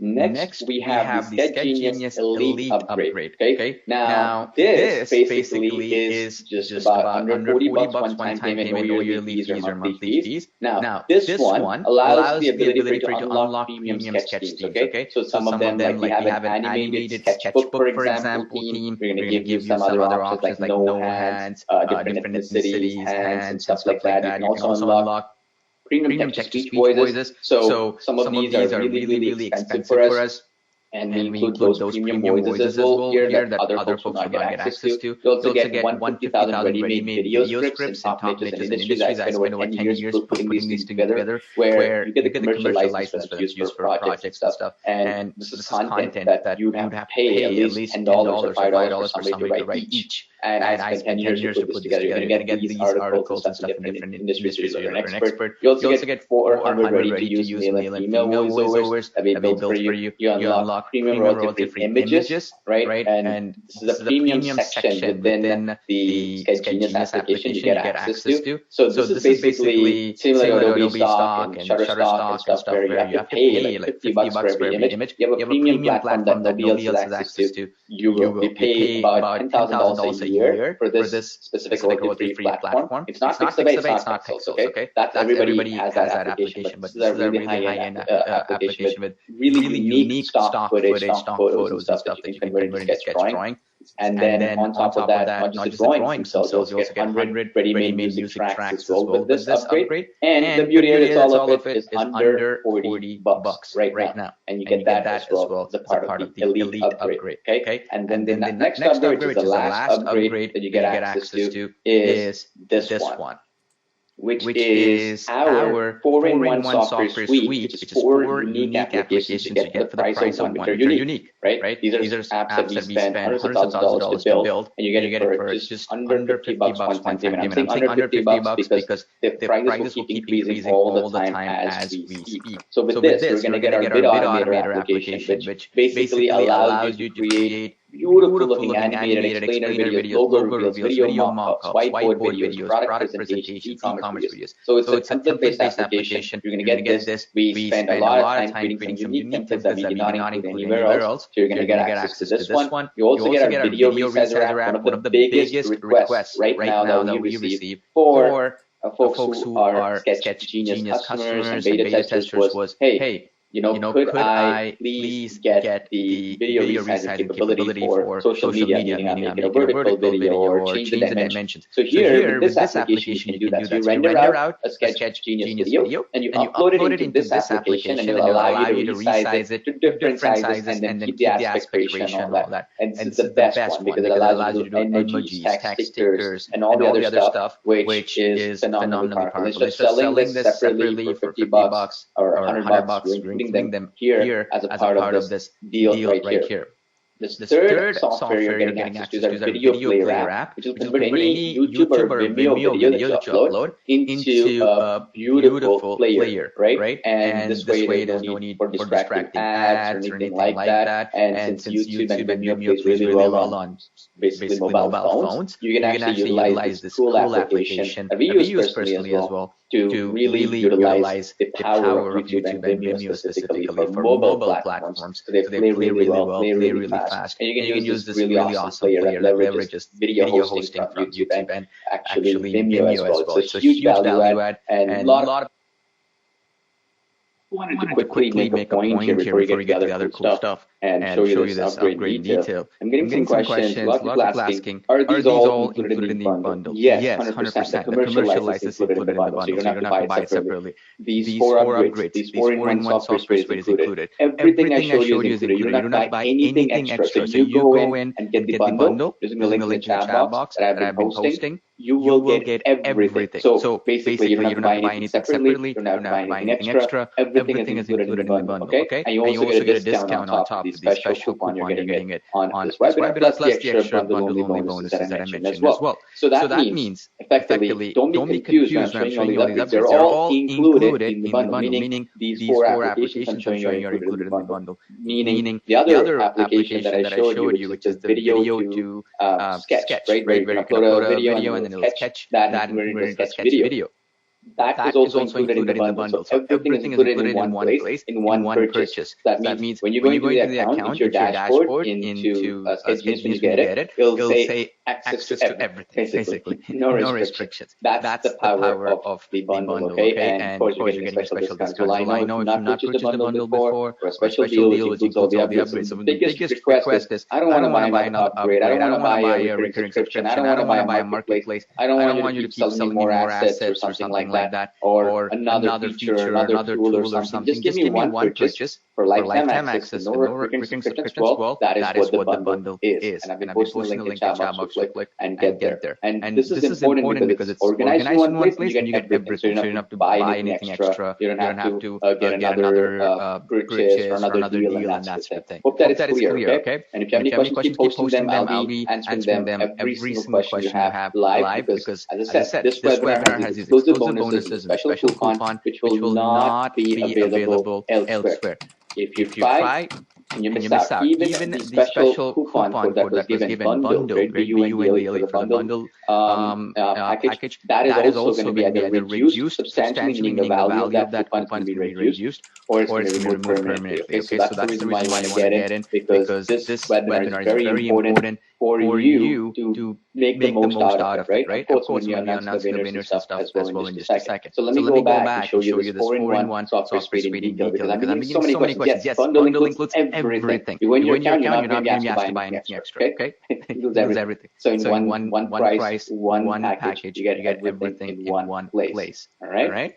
Next, we have the SketchGenius Elite upgrade. Okay. Now, this basically is just about $140 one-time payment, no yearly fees or monthly fees. Now, this one allows the ability for you to unlock premium sketch themes. Okay. So some of them, like we have an animated sketchbook, for example, theme. We're going to give you some other options like no hands, different ethnicities, hands, stuff like that. You can also unlock premium text-to-speech voices. So some of these are really expensive for us. And we include those premium voices as well here that other folks will not get access to. You also get 150,000 ready-made video scripts in top niches and industries. I spent over 10 years putting these together, where you get the commercial license for used for projects and stuff. And this is content that you have to pay at least $10 or $5 for somebody to write each. And I spent 10 years to put this together. You're going to get these articles and stuff in different industries, so you're an expert. You also get 400 ready-to-use male and female voiceovers that we built for you. You unlock premium royalty-free images, right? And this is a premium section within the SketchGenius application you get access to. So this is basically similar to Adobe Stock and Shutterstock and stuff, where you have to pay like $50 for every image. You have a premium platform that nobody else has access to. You will be paid about $10,000 a year for this specific royalty free platform. It's not Pixabay, it's not Pixels, okay? That's everybody has that application, but this is a really high-end application with really unique stock footage, stock photos and stuff that you can convert into sketch drawing. And then on top of that, not just the drawings themselves, you also get 100 ready-made music tracks as well with this upgrade. And the beauty is all of it is under $40 right now. And you get that as well as a part of the elite upgrade. Okay. And then the next upgrade, which is the last upgrade that you get access to, is this one, which is our 4-in-1 software suite, which is 4 unique applications to get for the price of one, which are unique, right? These are apps that we spend hundreds of thousands of dollars to build, and you get it for just under $50 one-time payment. I'm saying under $50 because the prices will keep increasing all the time as we speak. So with this, we're going to get our Bid Automator application, which basically allows you to create beautiful-looking animated explainer videos, logo reveals, video mock-ups, whiteboard videos, product presentations, e-commerce videos. So it's a template-based application. You're going to get this. We spend a lot of time creating some unique templates that we did not include anywhere else. So you're going to get access to this one. You also get our video resizer app, one of the biggest requests right now that we receive for folks who are SketchGenius customers and beta testers was, hey, could I please get the video resizing capability for social media, meaning I'm making a vertical video or change the dimensions. So here, with this application, you can do that. So you render out a SketchGenius video, and you upload it into this application, and it will allow you to resize it to different sizes and then keep the aspect ratio and all that. And this is the best one because it allows you to do emojis, text stickers, and all the other stuff, which is phenomenally powerful. It's just selling this separately for $50 or $100. Them here as a part of this deal right here. This third software you're getting access to is our video player app, which will convert any YouTube or Vimeo video that you upload into a beautiful player, right? And this way there's no need for distracting ads or anything like that. And since YouTube and Vimeo plays really well on basically mobile phones, you can actually utilize this cool application that we use personally as well to really utilize the power of YouTube and Vimeo specifically for mobile platforms. So they play really well, play really fast. And you can use this really awesome player that leverages video hosting from YouTube and actually Vimeo as well. So it's a huge value add and a lot of I wanted to quickly make a point here before we get to the other cool stuff and show you this upgrade in detail. I'm getting some questions, a lot of people asking, are these all included in the bundle? Yes, 100%. The commercial license is included in the bundle, so you don't have to buy it separately. These 4 upgrades, these 4-in-1 software suite is included. Everything I showed you is included. You do not buy anything extra. So you go in and get the bundle. There's going to be a link in the chat box that I've been posting. You will get everything. So basically, you don't have to buy anything separately. You don't have to buy anything extra. Everything is included in the bundle, okay? And you also get a discount on top of the special coupon you're getting it on this webinar, plus the extra bundle-only bonuses that I mentioned as well. So that means, effectively, don't be confused when I'm showing you all these upgrades. They're all included in the bundle, meaning these 4 applications I'm showing you are included in the bundle. Meaning the other application that I showed you, which is the video to sketch, right? Where you can upload a video and then it'll sketch that we're in the sketch video. That is also included in the bundle. So everything is included in one place, in one purchase. That means when you go into the account, into your dashboard, into SketchGenius, when you get it, it'll say access to everything, basically. No restrictions. That's the power of the bundle, okay? And of course, you're getting special discounts. So I know if you've not purchased the bundle before, or a special deal which includes all the upgrades. So the biggest request is, I don't want to buy another upgrade. I don't want to buy a recurring subscription. I don't want to buy a marketplace. I don't want you to keep selling me more assets or something like that, or another feature, another tool or something. Just give me one purchase for lifetime access and no recurring subscriptions. Well, that is what the bundle is. And I've been posting the link in the chat box, click and get there. And this is important because it's organized in one place and you get everything. So you don't have to buy anything extra. You don't have to get another purchase or another deal and that sort of thing. Hope that is clear, okay? And if you have any questions, keep posting them. I'll be answering them every single question you have live because, as I said, this webinar has these exclusive bonuses, a special coupon which will not be available elsewhere. If you try and you miss out, even the special coupon code that was given bundled, right, BUNDLE for the bundle package, that is also going to be either reduced substantially, meaning the value of that coupon is going to be reduced, or it's going to be removed permanently. Okay, so that's the reason why you want to get in, because this webinar is very important for you to make the most out of it, right? Of course, when you announce the winners and stuff as well in just a second. So let me go back and show you this 4-in-1 software suite in detail because I'm getting so many questions. Yes, bundle includes everything. You win your account, you're not going to be asked to buy anything extra, okay? It includes everything. So in one price, one package, you get everything in one place. All right?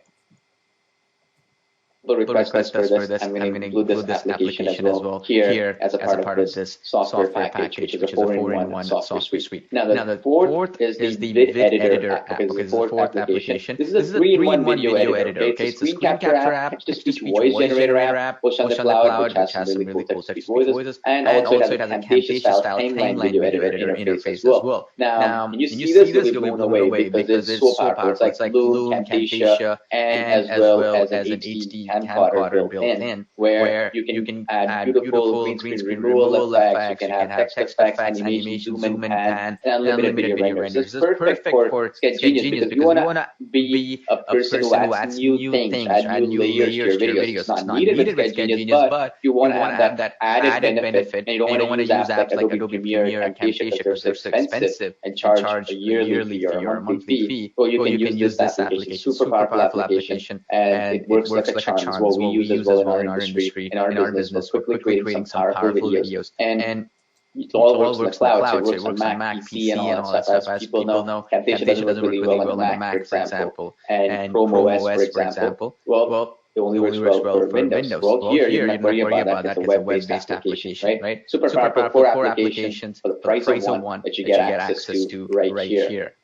Will request us for this. I'm going to include this application as well here as a part of this software package, which is a 4-in-1 software suite. Now, the fourth is the vid editor app. Okay, this is the fourth application. This is a 3-in-1 video editor. Okay, it's a screen capture app, text-to-speech voice generator app, push on the cloud, which has some really cool text-to-speech voices, and also it has a Camtasia-style timeline video editor interface as well. Now, when you see this, you'll be blown away because it's so powerful. It's like Loom, Camtasia, and as well as an HD camcorder built in, where you can add beautiful green screen removal effects, you can have text effects, animation, zoom in, pan, and unlimited video renders. This is perfect for SketchGenius because you want to be a person who adds new things, add new layers to your videos. It's not needed with SketchGenius, but you want to have that added benefit, and you don't want to use apps like Adobe Premiere and Camtasia because they're so expensive and charge a yearly fee or a monthly fee. Well, you can use this application, super powerful application, and it works like a charm. As well, we use as well in our industry, in our business, for quickly creating some powerful videos. And it all works in the cloud, so it works on Mac, PC, and all that stuff. As people know, Camtasia doesn't work really well on Mac, for example, and Chrome OS, for example. Well, it only works well for Windows. Well, here, you're not worried about that. It's a web-based application, right? Super powerful core applications for the price of one that you get access to right here.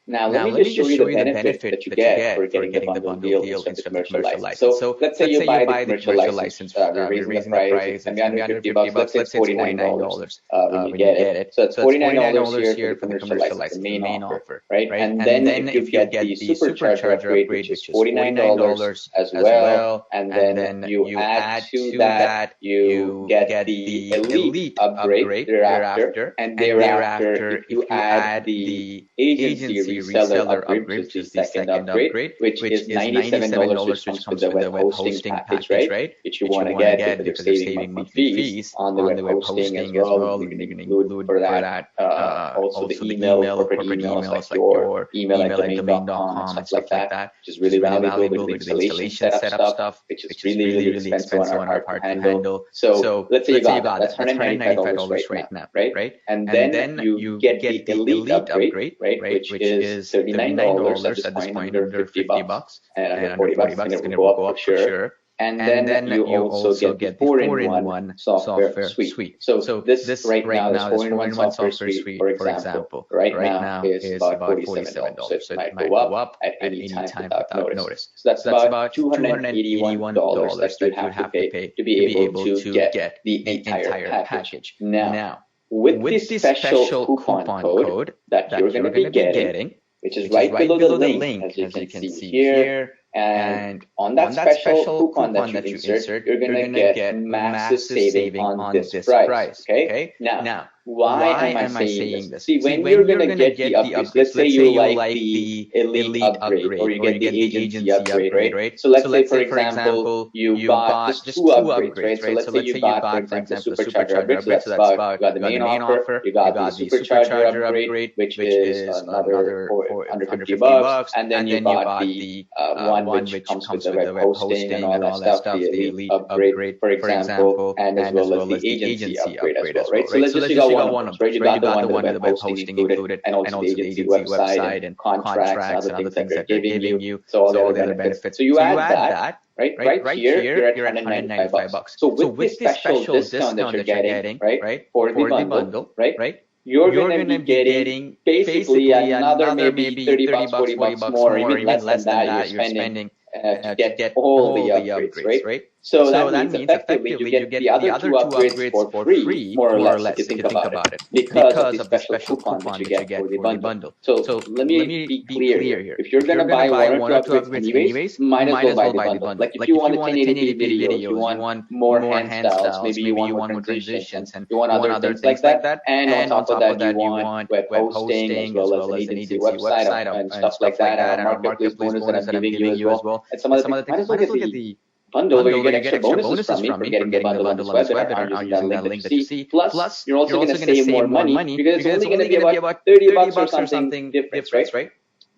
Now, let me just show you the benefit that you get for getting the bundle deal instead of the commercial license. So let's say you buy the commercial license, we're raising the price, and $150, let's say it's $49 when you get it. So it's $49 here for the commercial license, the main offer, right? And then if you get the supercharger upgrade, which is $49 as well, and then you add to that, you get the elite upgrade thereafter, and thereafter if you add the agency reseller upgrade, which is the second upgrade, which is $97, which comes with the web hosting package, right? Which you want to get because they're saving monthly fees on the web hosting as well. You're going to include for that also the email, corporate emails like your email at domain.com and stuff like that, which is really valuable with the installation setup stuff, which is really expensive on our part to handle. So let's say you got that. That's $195 right now, right? And then you get the elite upgrade, right? Which is $39 at this point, under $50, and under $40, and it will go up for sure. And then you also get the 4-in-1 software suite. So this right now, this 4-in-1 software suite, for example, right now is about $47. So it might go up at any time without notice. So that's about $281 that you have to pay to be able to get the entire package. Now, with this special coupon code that you're going to be getting, which is right below the link, as you can see here. And on that special coupon that you insert, you're going to get massive saving on this price. Okay? Now, why am I saying this? See, when you're going to get the upgrades, let's say you like the elite upgrade or you get the agency upgrade, right? So let's say, for example, you got just two upgrades, right? So let's say you got, for example, the supercharger upgrade. So that's about, you got the main offer, you got the supercharger upgrade, which is another under $50, and then you got the one which comes with the web hosting and all that stuff, the elite upgrade, for example, and as well as the agency upgrade as well, right? So let's just got one of them, right? You got the one with the web hosting included, and also the agency website and contracts and other things that they're giving you, so all the other benefits. So you add that, right here, you're at $195. So with this special discount that you're getting, right, for the bundle, right, you're going to be getting basically another maybe $30, $40 more, even less than that you're spending to get all the upgrades, right? So that means effectively you get the other two upgrades for free, more or less, if you think about it, because of the special coupon that you get for the bundle. So let me be clear here. If you're going to buy one or two upgrades anyways, might as well buy the bundle. Like if you want a 1080p video, you want more hand styles, maybe you want more transitions, and you want other things like that, and on top of that you want web hosting as well as an agency website and stuff like that, and marketplace bonus that I'm giving you as well, and some other things. Might as well get bundle where you get extra bonuses from me for getting the bundle on this webinar on using that link that you see. Plus, you're also going to save more money because it's only going to be about 30 bucks or something difference, right?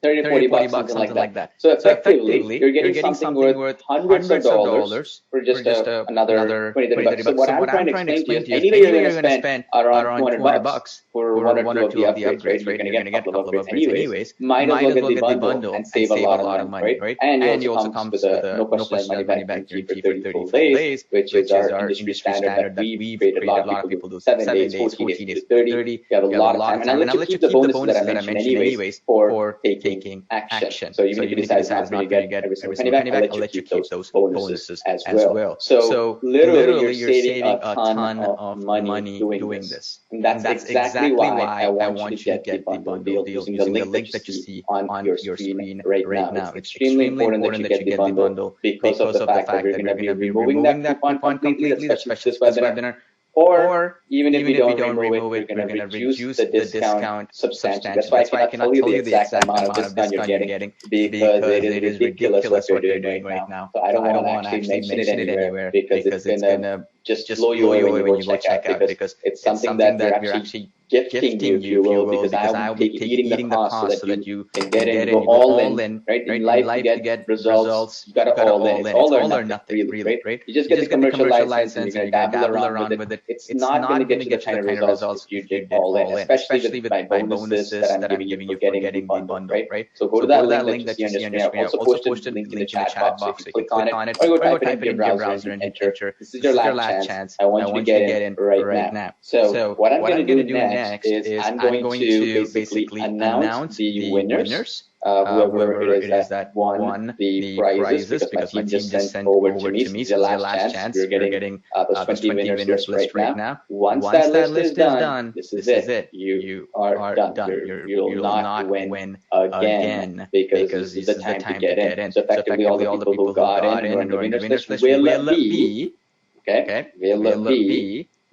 30 to 40 bucks, something like that. So effectively, you're getting something worth hundreds of dollars for just another 20, 30 bucks. So what I'm trying to explain to you is anyway you're going to spend around 200 bucks for one or two of the upgrades, right? You're going to get a couple of upgrades anyways. Might as well get the bundle and save a lot of money, right? And it also comes with a no questions money back guarantee for 30 full days, which is our industry standard that we've created. A lot of people do 7 days, 14 days, 30. You have a lot of time. And I'll let you keep the bonuses that I mentioned anyways for taking action. So even if you decide it's not going to get every single penny back, I'll let you keep those bonuses as well. So literally, you're saving a ton of money doing this. And that's exactly why I want you to get the bundle deal using the link that you see on your screen right now. It's extremely important that you get the bundle because of the fact that we're going to be removing that coupon completely, especially this webinar. Or even if we don't remove it, we're going to reduce the discount substantially. That's why I cannot tell you the exact amount of discount you're getting because it is ridiculous what you're doing right now. So I don't want to actually mention it anywhere because it's going to just blow you away when you go check out because it's something that we're actually gifting you, if you will, because I will be eating the cost so that you can get in, go all in, right? In life, you get results, you got to all in. It's all or nothing, really, right? You just get the commercial license and you're going to dabble around with it. It's not going to get you the kind of results if you get all in, especially with my bonuses that I'm giving you for getting the bundle, right? So go to that link that you see on your screen. I've also posted a link in the chat box. So you can click on it or go type it in your browser and enter. This is your last chance. I want you to get in right now. So what I'm going to do next is I'm going to basically announce the winners. Whoever it is that won the prizes because my team just sent over to me. So this is your last chance. We're getting those 20 winners list right now. Once that list is done, this is it. You are done. You'll not win again because this is the time to get in. So effectively, all the people who got in and are in the winners list will be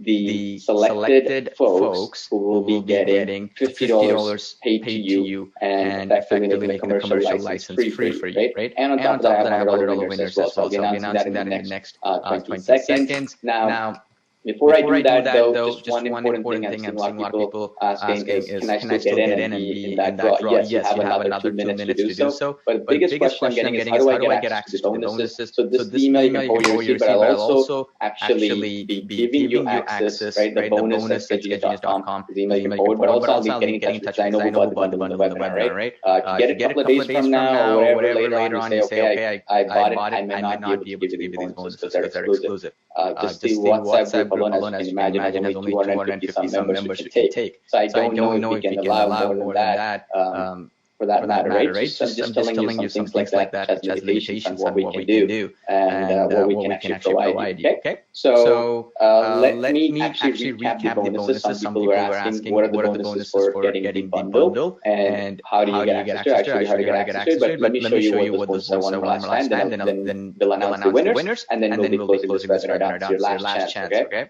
the selected folks who will be getting $50 paid to you and effectively making the commercial license free for you, right? And on top of that, I have $100 winners as well. So I'll be announcing that in the next 20 seconds. Now, before I do that, though, just one important thing I'm seeing a lot of people asking is, can I still get in and be in that draw? Yes, you have another 2 minutes to do so. But the biggest question I'm getting is, how do I get access to the bonuses? So this email you can forward your receipt, but I'll also actually be giving you access, right? The bonus at SketchGenius.com is the email you can forward, but also I'll be getting in touch because I know who bought the bundle in the webinar, right? If you get a couple of days from now or whatever later on, you say, okay, I bought it, I may not be able to give you these bonuses because they're exclusive. Just the WhatsApp group alone, as you can imagine, has only 250 some members you can take. So I don't know if we can allow more than that for that matter, right? I'm just telling you some things like that as limitations on what we can do and what we can actually provide you, okay? So let me actually recap the bonuses. Some people were asking what are the bonuses for getting the bundle and how do you get access to it? Actually, how do you get access to it? But let me show you what those bonuses are one more last time. Then they'll announce the winners and then we'll be closing this webinar down to your last chance, okay?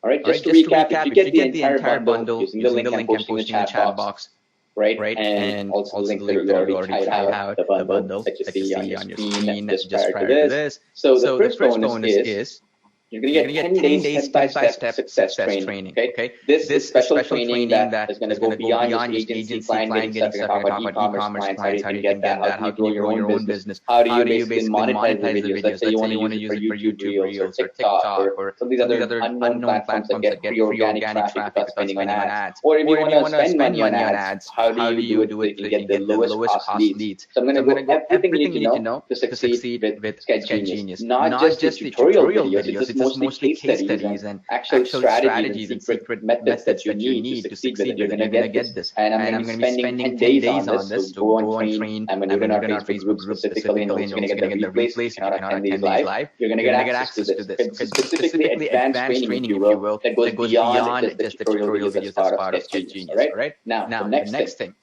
All right, just to recap, if you get the entire bundle using the link I'm posting in the chat box, right? And also the link that we already typed out, the bundle that you see on your screen just prior to this. So the first bonus is you're going to get 10 days step-by-step success training, okay? This is special training that is going to go beyond your agency client getting stuff. You're going to talk about e-commerce clients, how do you get that, how do you grow your own business, how do you basically monetize the videos. Let's say you want to use it for YouTube Reels or TikTok or some of these other unknown platforms that get free organic traffic without spending on ads. Or if you want to spend money on ads, how do you do it to get the lowest cost leads? So I'm going to go everything you need to know to succeed with SketchGenius. Not just the tutorial videos, it's mostly case studies and actual strategies and secret methods that you need to succeed with it. You're going to get this. And I'm going to be spending 10 days on this to go and train. I'm going to do it on our Facebook group specifically, and you're going to get the replays. You cannot attend these live. You're going to get access to this. Specifically advanced training, if you will, that goes beyond just the tutorial videos as part of SketchGenius, right? Now, the next thing.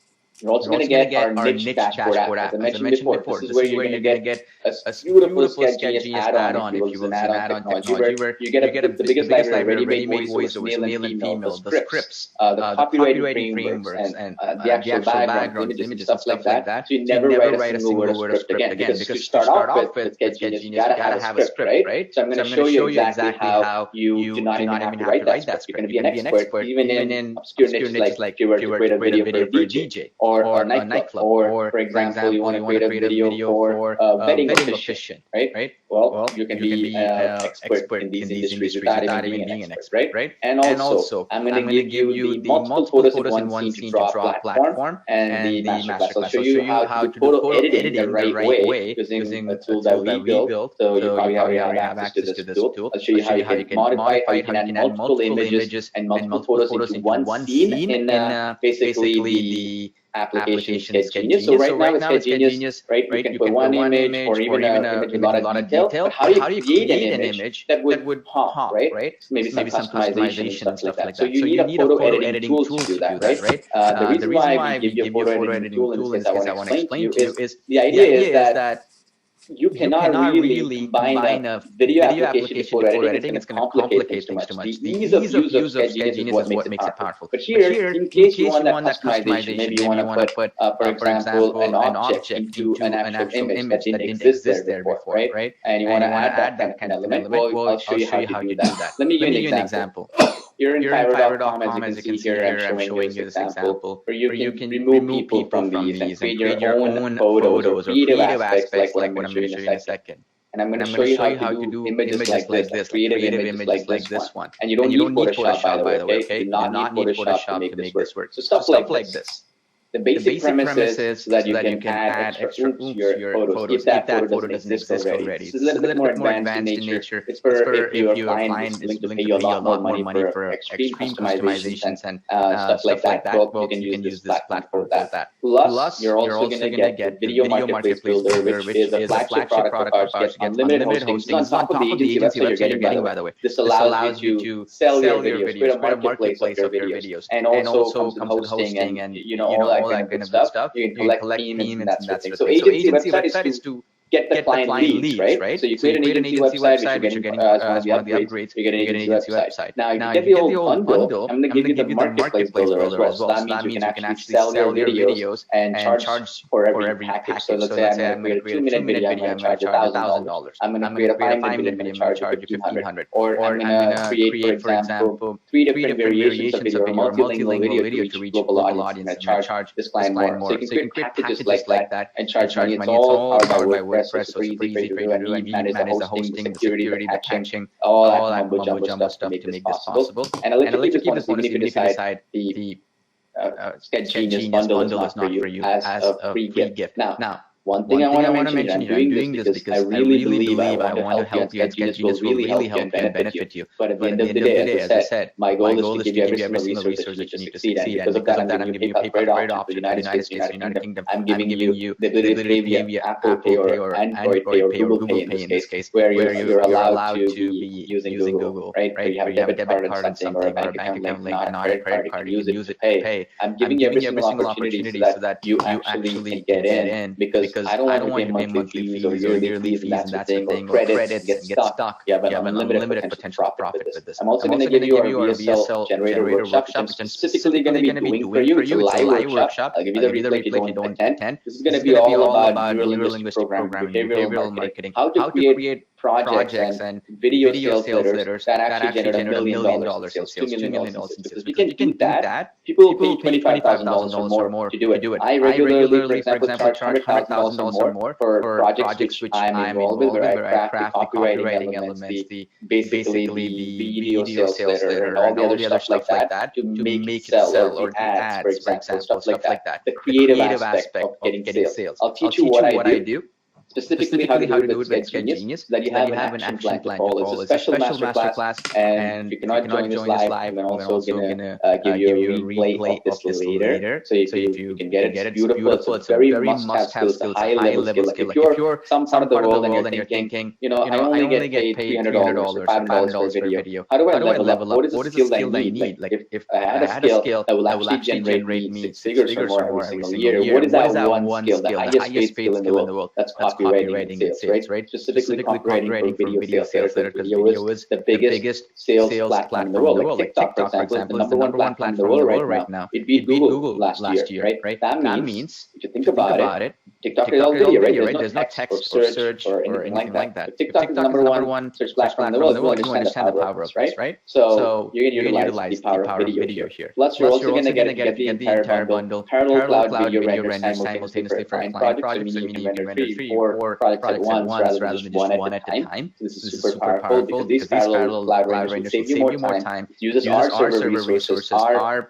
You're also going to get our niche dashboard app. As I mentioned before, this is where you're going to get a beautiful SketchGenius add-on, if you will, an add-on technology where you get the biggest library of ready-made voiceovers, male and female, the scripts, the copywriting frameworks, and the actual backgrounds, images, and stuff like that. So you never write a single word of script again. Because to start off with SketchGenius, you got to have a script, right? So I'm going to show you exactly how you do not even have to write that script. You're going to be an expert even in obscure niches like if you were to create a video for a DJ or a nightclub, or for example, you want to create a video for a wedding officiant, right? Well, you can be an expert in these industries without even being an expert, right? And also, I'm going to give you the multiple photos in one scene to draw platform and the masterclass. I'll show you how to do photo editing the right way using a tool that we built. So you probably already have access to this tool. I'll show you how you can modify it, how you can add multiple images and multiple photos into one scene in basically the application SketchGenius. So right now with SketchGenius, right, you can put one image or even an image with a lot of detail. But how do you create an image that would pop, right? Maybe some customization and stuff like that. So you need a photo editing tool to do that, right? The reason why we give you a photo editing tool in this case I want to explain to you is the idea is that you cannot really combine a video application to photo editing. It's going to complicate things too much. The ease of use of SketchGenius is what makes it powerful. But here, in case you want that customization, maybe you want to put, for example, an object into an actual image that didn't exist there before, right? And you want to add that kind of element. Well, I'll show you how you do that. Let me give you an example. Here in Fiverr.com, as you can see here, I'm showing you this example where you can remove people from these and create your own photos or creative aspects like what I'm going to show you in a second. And I'm going to show you how to do images like this, creative images like this one. And you don't need Photoshop, by the way, okay? You do not need Photoshop to make this work. So stuff like this. The basic premise is so that you can add extra oomph to your photos if that photo doesn't exist already. It's a little bit more advanced in nature. It's for if your client is willing to pay you a lot more money for extreme customizations and stuff like that. Well, you can use this platform for that. Plus, you're also going to get Video Marketplace Builder, which is a flagship product of ours, gets unlimited hosting. It's on top of the agency website you're getting, by the way. This allows you to sell your videos, create a marketplace of your videos, and also comes with hosting and all that kind of good stuff. You can collect payments and that sort of thing. So agency website is to get the client leads, right? So you create an agency website, which you're getting as one of the upgrades, you get an agency website. Now, if you get the old bundle, I'm going to give you the marketplace builder as well. So that means you can actually sell your videos and charge for every package. So let's say I'm going to create a 2-minute video, I'm going to charge $1,000. I'm going to create a 5-minute video, I'm going to charge you $1,500. Or I'm going to create, for example, 3 different variations of your multilingual video to reach global audience and charge this client more. So you can create packages like that and charge money. It's all powered by WordPress. So it's super easy for you to do, and you manage the hosting, the security, the patching, all that mumbo jumbo stuff to make this possible. And I'll let you keep this bonus even if you decide the SketchGenius bundle is not for you as a free gift. Now, one thing I want to mention, I'm doing this because I really believe I want to help you, and SketchGenius will really help you and benefit you. But at the end of the day, as I said, my goal is to give you every single resource that you need to succeed. And because of that, I'm giving you PayPal option for the United States, United Kingdom. I'm giving you the ability to pay via Apple Pay or Android Pay or Google Pay in this case, where you're allowed to be using Google, right? Where you have a debit card and something, or a bank account link, not a credit card, you use it to pay. I'm giving you every single opportunity so that you actually get in, because I don't want to pay monthly fees or yearly fees and that sort of thing, or credits and get stuck. You have an unlimited potential profit with this. I'm also going to give you our VSL generator workshop, which I'm specifically going to be doing for you. It's a live workshop. I'll give you the replay if you don't attend. This is going to be all about neurolinguistic programming, behavioral marketing, how to create projects and video sales letters that actually generate $1 million sales, $2 million in sales. Because we can do that. People will pay $25,000 or more to do it. I regularly, for example, charge $100,000 or more for projects which I'm involved with, where I craft the copywriting elements, basically the video sales letter, and all the other stuff like that to make it sell, or the ads, for example, stuff like that. The creative aspect of getting sales. I'll teach you what I do. specifically how to do it with SketchGenius, so that you have an action plan to follow. It's a special masterclass, and if you cannot join us live, I'm also gonna give you a replay of this later. So if you can get it, it's beautiful. It's a very must-have skill. It's a high-level skill. Like if you're some part of the world and you're thinking, I only get paid $300 or $500 per video. How do I level up? What is the skill that I need? Like if I had a skill that will actually generate me 6 figures or more every single year, what is that one skill, the highest paid skill in the world? That's copywriting and sales, right? Specifically copywriting for video sales letters, because video is the biggest sales platform in the world. Like TikTok, for example, is the number one platform in the world right now. It beat Google last year, right? That means, if you think about it, TikTok is all video, right? There's no text or search or anything like that. If TikTok is the number one search platform in the world, you understand the power of this, right? So you're going to utilize the power of video here. Plus, you're also going to get the entire bundle, parallel cloud video render simultaneously for client projects, meaning you can render 3 or 4 projects at once rather than just one at a time. This is super powerful because these parallel cloud renders will save you more time. It uses our server resources, our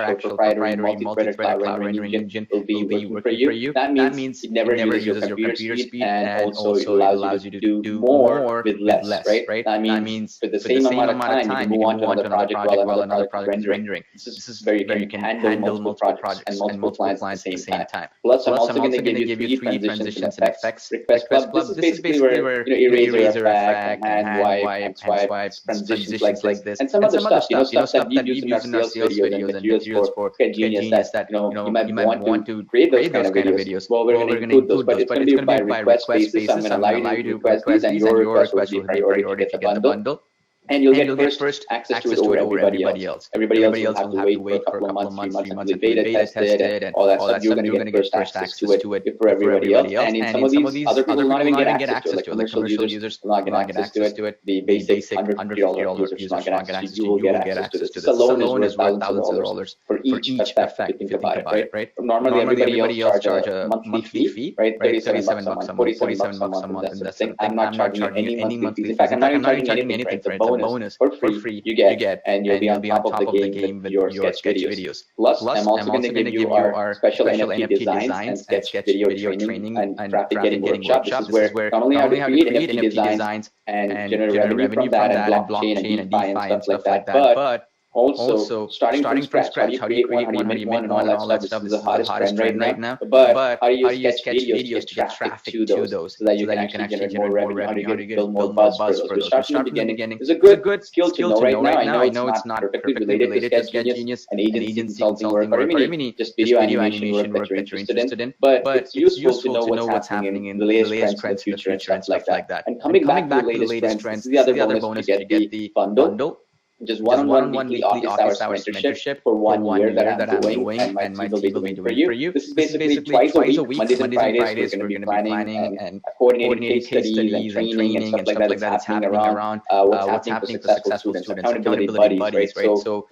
actual proprietary multi-threaded cloud rendering engine will be working for you. That means it never uses your computer speed, and also it allows you to do more with less, right? That means for the same amount of time, you can move on to another project while another project is rendering. This is where you can handle multiple projects and multiple clients at the same time. Plus, I'm also going to give you 3 transitions and effects. Request Club. This is basically where eraser effect, hand wipe, swipe, transitions like this, and some other stuff. Stuff that we've used in our sales videos and materials for SketchGenius that you might want to create those kind of videos. Well, we're going to include those, but it's going to be by request basis. I'm going to allow you to request these, and your request will be priority to get the bundle. And you'll get first access to it over everybody else. Everybody else will have to wait for a couple of months, 3 months, beta tested, and all that stuff. You're going to get first access to it for everybody else. And in some of these, other people will not even get access to it. Like commercial users will not get access to it. The basic $150 users will not get access to it. You will get access to this. This alone is worth thousands of dollars for each effect, if you think about it, right? Normally, everybody else charge a monthly fee, right? $37 a month, $47 a month, and that's the thing. I'm not charging any monthly fees. In fact, I'm not even charging anything for it. Bonus for free you get, and you'll be on top of the game with your sketch videos. Plus, I'm also going to give you our special NFT designs and sketch video training and traffic getting workshop. This is where not only how to create NFT designs and generate revenue from that and blockchain and DeFi and stuff like that, but also starting from scratch. How do you create one, how do you make one, and all that stuff. This is the hottest trend right now. But how do you use sketch videos to get traffic to those so that you can actually generate more revenue? How do you build more buzz for those? Start from the beginning. It's a good skill to know right now. I know it's not perfectly related to SketchGenius and agency consulting work, or even just video animation work that you're interested in. But it's useful to know what's happening in the latest trends, the future, and stuff like that. And coming back to the latest trends, this is the other bonus to get the bundle. Just one-on-one weekly office hours mentorship for 1 year that I'm doing, and my team will be doing for you. This is basically twice a week, Mondays and Fridays, we're going to be planning and coordinating case studies and training and stuff like that that's happening around what's happening for successful students, accountability buddies, right? So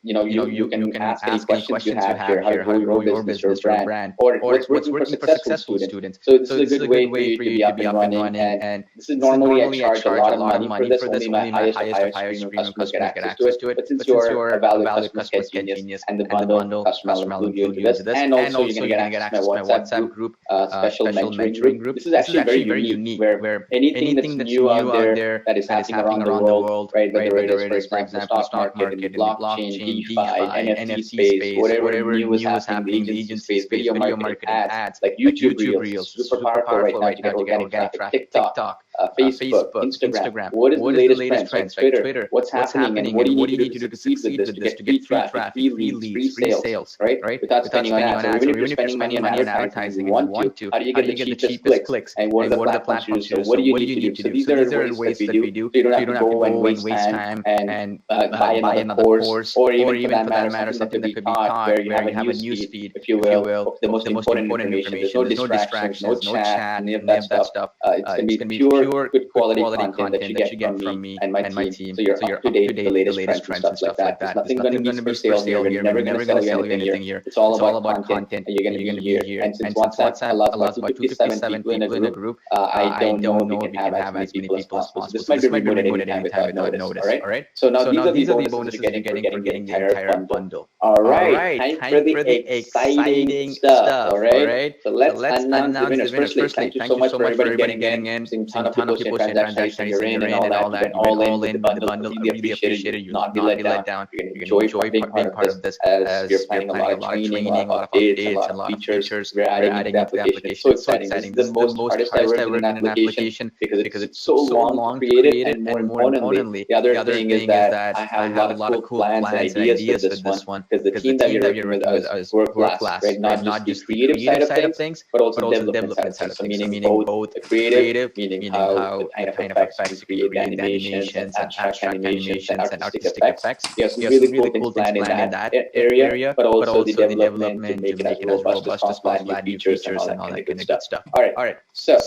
you can ask any questions you have here, how to grow your business, your brand, or what's working for successful students. So this is a good way for you to be up and running, and this is normally I charge a lot of money for this. Only my highest premium customers get access to it. But since you're a valid customer of SketchGenius and the bundle, customer will include you to this. And also you're going to get access to my WhatsApp group, special mentoring group. This is actually very unique, where anything that's new out there that is happening around the world, right? Whether it is, for example, stock market, blockchain, DeFi, NFT space, whatever new is happening, agency space, video marketing, ads, like YouTube Reels, super powerful right now to get organic traffic, TikTok, Facebook, Instagram. What is the latest trends? Twitter. What's happening, and what do you need to do to succeed with this, to get free traffic, free leads, free sales, right? Without spending on ads. Or even if you're spending money on advertising and want to, how do you get the cheapest clicks? And what are the platforms you use? So what do you need to do? So these are ways that we do. So you don't have to go and waste time and buy another course, or even for that matter, something that could be taught where you have a news feed, if you will, of the most important information. There's no distractions, no chat, any of that stuff. It's going to be pure good quality content that you get from me and my team. So you're up to date with the latest trends and stuff like that. There's nothing going to be for sale here. We're never going to sell you anything here. It's all about content, and you're going to be here. And since WhatsApp allows about 257 people in a group, I don't know if we can have as many people as possible. So this might be removed at any time without notice. All right. So now these are the bonuses you're getting for getting the entire bundle. All right. Time for the exciting stuff. All right. So let's announce the winners. Firstly, thank you so much for everybody getting in. Seeing ton of people sharing transactions, you're in and all that. You've been all in with the bundle. Really appreciate it. You'll not be let down. You're going to enjoy being part of this as you're planning a lot of training, a lot of updates, a lot of features. We're adding into the application. So exciting. This is the most hardest I worked in an application because it's so long created, and more importantly, the other thing is that I have a lot of cool plans and ideas with this one because the team that you're working with is world-class, right? Not just the creative side of things, but also the development side of things. So meaning both the creative, meaning how it kind of affects you create the animations and abstract animations and artistic effects. You have some really cool things planned in that area, but also the development to make it as robust as possible, add new features and all that kind of good stuff. All right. So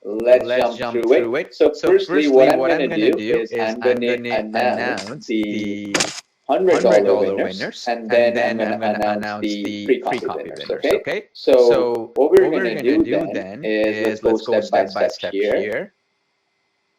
let's jump through it. So firstly, what I'm going to do is I'm going to announce the $100 winners, and then I'm going to announce the free copy winners. Okay. So what we're going to do then is let's go step by step here.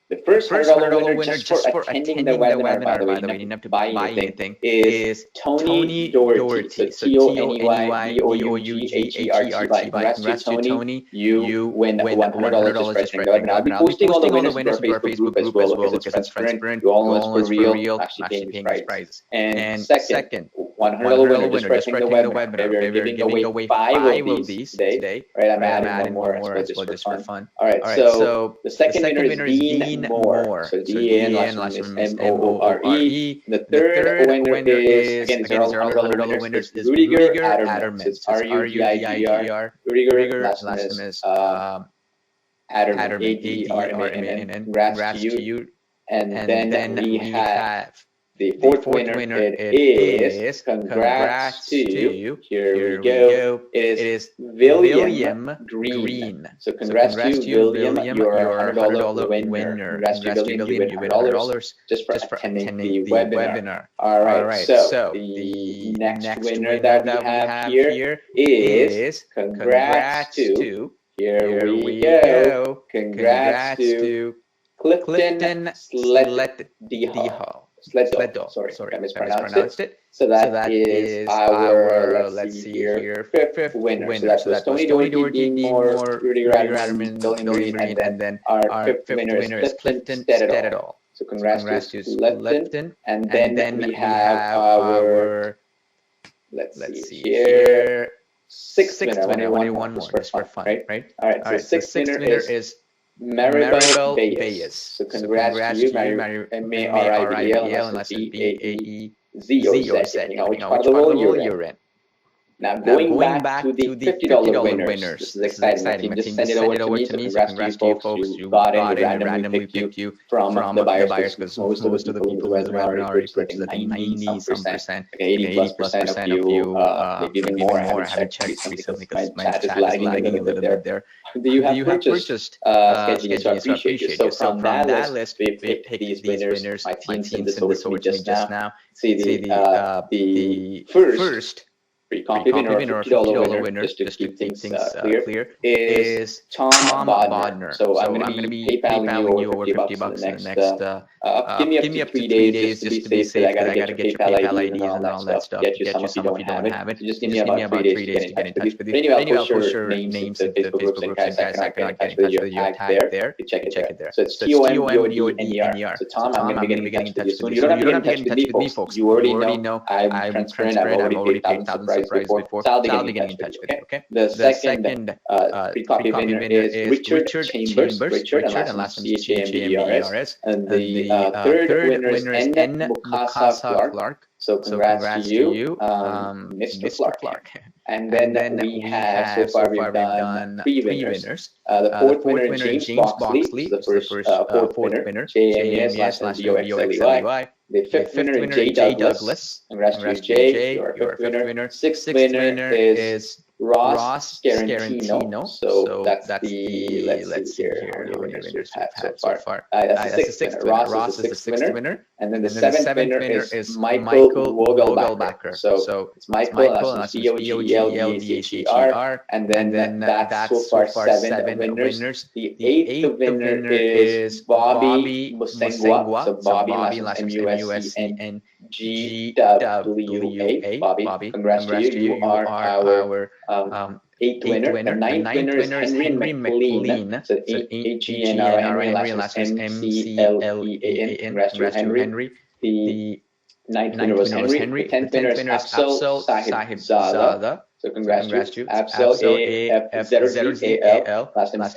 The first $100 winner just for attending the webinar, by the way, you didn't have to buy anything, is Tony Doherty. So TonyDougherty. Congrats to Tony. You win $100 just for attending the webinar. I'll be posting all the winners to our Facebook group as well because it's transparent. You all know it's for real. Actually paying these prizes. And second, $100 winner just for attending the webinar. We're giving away 5 of these today. Right, I'm adding more as well just for fun. All right, so the second winner is Dean Moore. So D-A-N, last name is M-O-O-R-E. The third winner is, again, these are all $100 winners, is Rudiger Adderman. It's R-U-D-I-G-E-R. Rudiger, last name is Adderman, A-D-E-R-M-A-N. Congrats to you. And then we have the fourth winner. It is, congrats to you. Here we go. It is William Green. So congrats to you, William. You're a $100 winner. Congrats to William. You win $100 just for attending the webinar. All right. So the next winner that we have here is congrats to. Here we go. Congrats to Clifton Sledall. Sorry, I mispronounced it. So that is our, let's see here, fifth winner. So that was Tony Doherty, Dean Moore, Rudiger Adderman, William Green, and then our fifth winner is Clifton Sledall. So congrats to Clifton. And then we have our, let's see here, sixth winner. One more, just for fun, right? All right, so sixth winner is Maribel Bayes. So congrats to you, M-A-R-I-B-E-L, and that's B-A-E-Z, or Z, you know which part of the world you're in. Now going back to the $50 winners. This is exciting. My team just send it over to me. So congrats to you folks. You got in. We randomly picked you from the buyers because most of the people who have already purchased, I think 90-some%, 80+% of you, maybe even more. I haven't checked recently because my chat is lagging a little bit there. You have purchased SketchGenius, so I appreciate you. So from that list, we picked these winners. My team sent this over to me just now. See the first free copy winner or $50 winner, just to keep things clear, is Tom Bodner. So I'm going to be PayPaling you over $50 in the next, give me up to 3 days just to be safe, because I got to get your PayPal IDs and all that stuff, get you some if you don't have it. Just give me about 3 days to get in touch with you. Anyway, I'll post your names in the Facebook groups in case I cannot get in touch with you. Tag there, you check it there. So it's T-O-M-B-O-D-N-E-R. So Tom, I'm going to be getting in touch with you soon. You don't have to get in touch with me, folks. You already know I'm transparent. I've already paid thousands of prices before. So I'll be getting in touch with you, okay? The second free copy winner is Richard Chambers, and last name is C-H-A-M-B-E-R-S. And the third winner is N. Mukasa Clark. So congrats to you, Mr. Clark. And then we have, so far we've done 3 winners. The fourth winner is James Boxley. The first fourth winner, J-A-M-E-S, last name B-O-X-L-E-Y. The fifth winner is Jay Douglas. Congrats to you, Jay. You're our fifth winner. Sixth winner is Ross Scarantino. So that's the, let's see here, how many winners we've had so far. That's the sixth winner. Ross is the sixth winner. And then the seventh winner is Michael Vogelbacher. So it's Michael, and that's Vogelbacher. And then that's so far seven winners. The eighth winner is Bobby Musengwa. So Bobby, last name's MUSENGWA. Bobby, congrats to you. You are our eighth winner. The ninth winner is Henry McLean. So Henry, last name MCLEAN. Congrats to Henry. The ninth winner was Henry. The 10th winner is Afzal Sahibzada. So congrats to you. Afzal, AFZAL. Last name is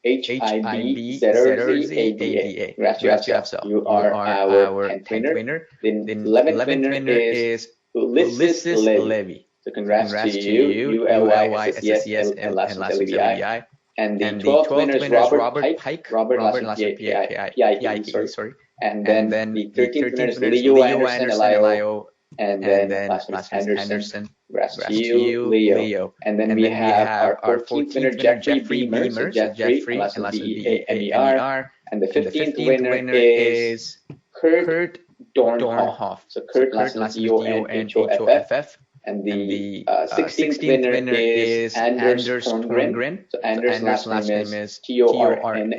SAHIB ZERZADA. Congrats to Afzal. You are our 10th winner. The 11th winner is Ulysses Levy. So congrats to you, ULYSSES, and last name LEVI. And the 12th winner is Robert Pike. Robert, last name PIKE, sorry. And then the 13th winner is Leo Anderson, LIO. And then last name is Henderson. Congrats to you, Leo. And then we have our 14th winner, Jeffrey Beamer. So Jeffrey, and last name BAMER. And the 15th winner is Kurt Dornhoff. So Kurt, last name DONHOFF. And the 16th winner is Anders Torngren. So Anders' last name is TORNGREN.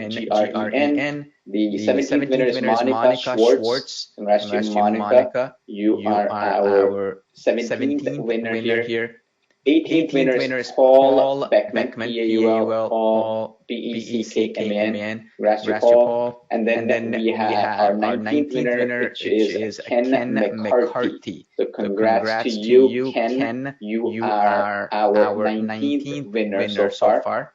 The 17th winner is Monica Schwartz. Congrats to you, Monica. You are our 17th winner here. 18th winner is Paul Beckman. Paul BECKMAN. Congrats to Paul. And then we have our 19th winner, which is Ken McCarthy. So congrats to you, Ken. You are our 19th winner so far.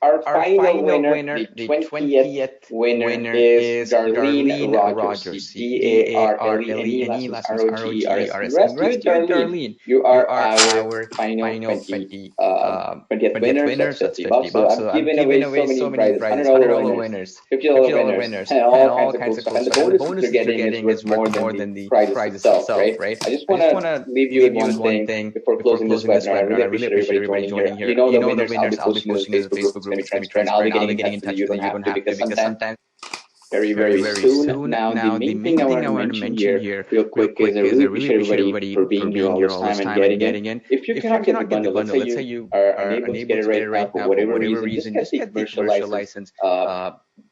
Our final winner, the 20th winner is Darlene Rogers. DARLENE, last name ROGERS. Congrats to Darlene. You are our final 20th winner. So that's $50. So I'm giving away so many prizes. $100 winners, $50 winners, and all kinds of cool stuff. And the bonus you're getting is more than the prizes itself, right? I just want to leave you with one thing before closing this webinar. I really appreciate everybody joining here. You know the winners, I'll be posting in the Facebook group. Let me try, and I'll be getting in touch with you. You don't have to, because sometimes very soon. Now the main thing I want to mention here real quick is I really appreciate everybody for being here all this time and getting in. If you cannot get the bundle, let's say you are unable to get it right now for whatever reason, just get the commercial license.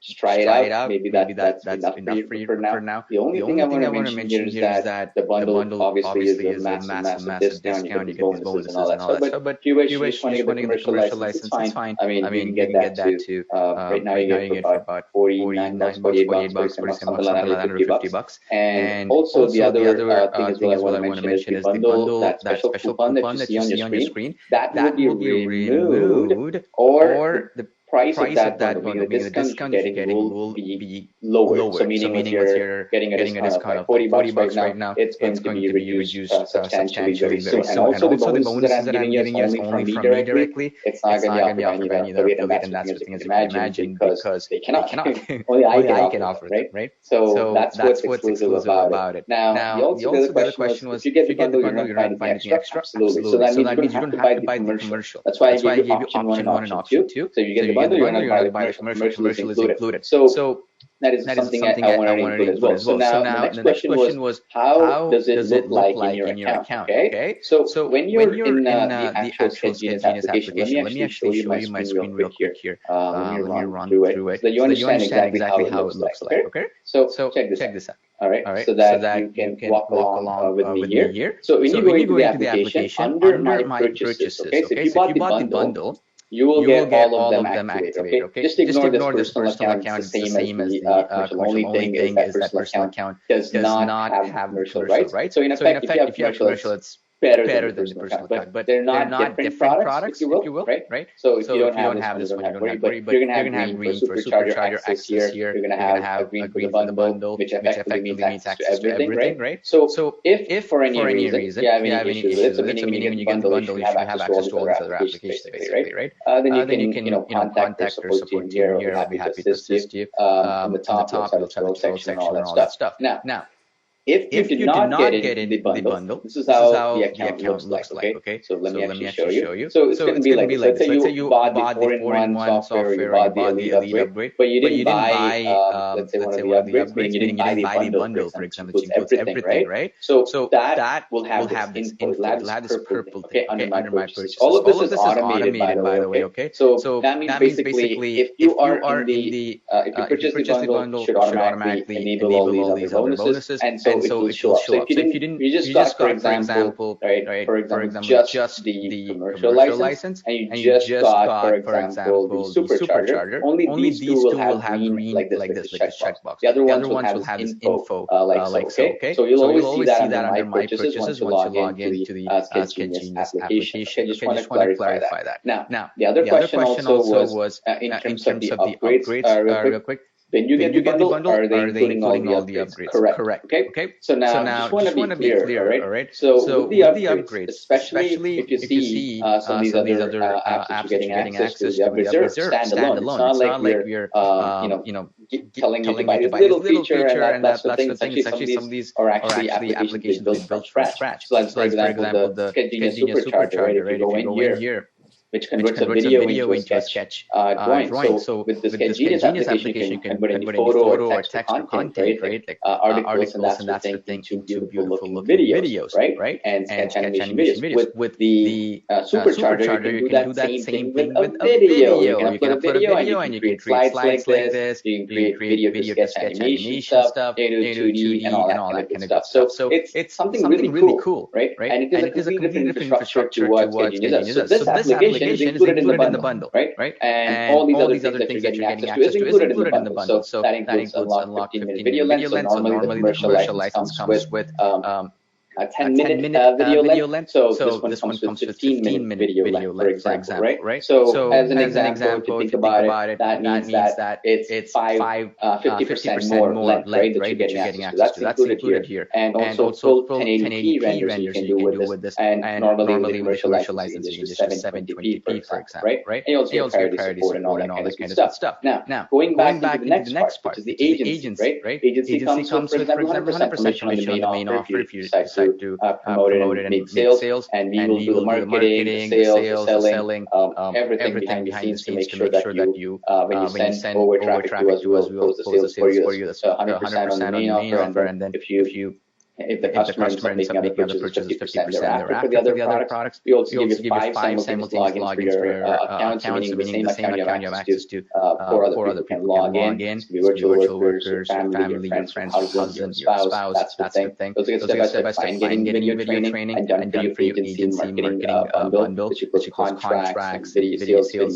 Just try it out. Maybe that's enough for you for now. The only thing I want to mention here is that the bundle obviously is a massive discount. You get bonuses and all that stuff. But if you wish to get the commercial license, it's fine. I mean, you can get that too. Right now you get it for about $49, $48, something like that, $50. And also the other thing as well I want to mention is the bundle, that special coupon that you see on your screen, that will be removed, or the price of that bundle, meaning the discount you're getting will be lowered. So meaning if you're getting a discount of $40 right now, it's going to be reduced substantially very soon. And also the bonuses that I'm giving you is only from me directly. It's not going to be offered by any other affiliate, and that's the thing as you can imagine, because they cannot. Only I can offer it, right? So that's what's exclusive about it. Now, the other question was, if you get the bundle, you're not buying anything extra? Absolutely. So that means you don't have to buy the commercial. That's why I gave you option 1 and option 2. So you get the bundle, you're going to buy the commercial is included. So that is something I want to include as well. So now the next question was, how does it look like in your account? Okay. So when you're in the actual SketchGenius application, let me actually show you my screen real quick here. Let me run through it so you understand exactly how it looks like. Okay. So check this out. All right. So that you can walk along with me here. So when you go into the application, under my purchases, okay. So if you bought the bundle, you will get all of them activated, okay? Just ignore this personal account. It's the same as the commercial. Only thing is that personal account does not have commercial rights. So in effect, if you have commercial, it's better than the personal account. But they're not different products, if you will, right? So if you don't have this one, you don't have to worry. But you're going to have green for supercharger access here. You're going to have green for the bundle, which effectively means access to everything, right? So if for any reason you have any issues with it, so meaning when you get the bundle, you should have access to all these other applications, basically, right? Then you can contact our support team here. I'll be happy to assist you. On the top, you'll have the scroll section and all that stuff. Now, If you did not get it in the bundle, this is how the account looks like, okay? So let me actually show you. So it's going to be like this. Let's say you bought the 4-in-1 software, you bought the Elite upgrade, but you didn't buy, let's say one of the upgrades, meaning you didn't buy the bundle, for example, which includes everything, right? So that will have this info, it will have this purple thing, under my purchases. All of this is automated, by the way, okay? So that means basically, if you are in the, if you purchase the bundle, should automatically enable all these other bonuses, and so it will show up. So if you just got, for example, just the commercial license, and you just got, for example, the supercharger, only these two will have green like this checkbox. The other ones will have this info like so, okay? So you'll always see that under my purchases once you log into the SketchGenius application. Okay, just want to clarify that. Now, the other question also was in terms of the upgrades, real quick. When you get the bundle, are they including all the upgrades? Correct. Okay. So now just want to be clear, all right? So with the upgrades, especially if you see some of these other apps that you're getting access to, the upgrades are standalone. It's not like we're telling you to buy this little feature and that's the thing. It's actually some of these are actually applications built from scratch. So like, for example, the SketchGenius Supercharger, right? If you go in here, which converts a video into a sketch drawing. So with the SketchGenius application, you can convert any photo or text to content, right? Like articles and that sort of thing into beautiful looking videos, right? And sketch animation videos. With the supercharger, you can do that same thing with a video. You can upload a video and you can create slides like this. You can create video to sketch animation stuff, 2D and all that kind of stuff. So it's something really cool, right? And it is a completely different infrastructure to what SketchGenius does. So this application is included in the bundle, right? And all these other things that you're getting access to is included in the bundle. So that includes unlocked 15-minute video length. So normally the commercial license comes with a 10-minute video length. So this one comes with 15-minute video length, for example, right? So as an example, if you think about it, that means that it's 50% more length, right, that you're getting access to. That's included here. And also full 1080p renders you can do with this. And normally the commercial license is just 720p, for example, right? And you also get parity support and all that kind of stuff. Now, going back to the next part, which is the agency, right? Agency comes with, for example, 100% commission on the main offer if you decide to promote it and make sales, and we will do the marketing, the sales, the selling, everything behind the scenes to make sure that you, when you send over traffic to us, we will close the sales for you. That's 100% on the main offer, and then if the customer ends up making other purchases, 50% thereafter. For the other products, we also give you 5 simultaneous logins for your accounts, meaning the same account you have access to 4 other people can log in. So virtual workers, family, your friends, your husband, your spouse, that's the thing. Those are step-by-step getting video training and done for you agency marketing bundle, which includes contracts, sales videos, and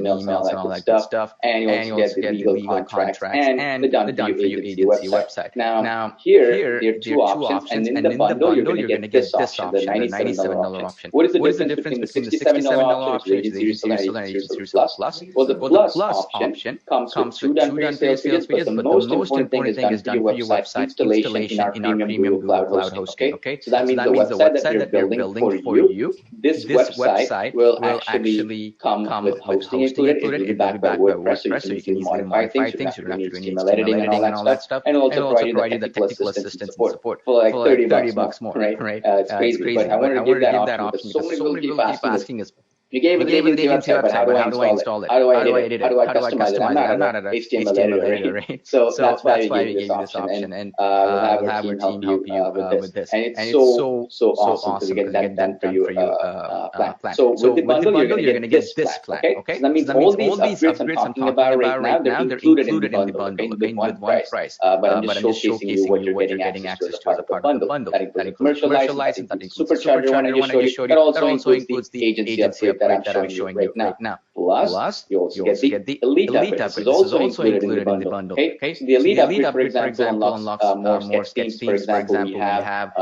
emails and all that good stuff. And you also get the legal contracts and the done for you agency website. Now, here, there are 2 options, and in the bundle, you're going to get this option, the $97 option. What is the difference between the $67 option, which is the Agency Plus? Well, the Plus option comes with 2 done for you sales videos, but the most important thing is done for your website installation in our premium Google Cloud hosting. Okay, so that means the website that we're building for you, this website will actually come with hosting included. It will be backed by WordPress, so you can easily modify things. You don't have to do any HTML editing and all that stuff. And it'll also provide you the technical assistance and support for like $30 more, right? It's crazy, but I wanted to give that option because so many people keep asking us, you gave an agency website, but how do I install it? How do I edit it? How do I customize it? I'm not an HTML editor, right? So that's why we gave you this option, and we'll have our team help you with this. And it's so awesome to get that done for you plan. So with the bundle, you're going to get this plan, okay? So that means all these upgrades I'm talking about right now, they're included in the bundle, okay, with one price. But I'm just showcasing you what you're getting access to as a part of the bundle. That includes commercial license, that includes supercharger one I just showed you. That also includes the agency upgrade that I'm showing you right now. Plus, you also get the Elite upgrade. This is also included in the bundle. Okay, so the Elite upgrade, for example, unlocks more sketch themes. For example, we have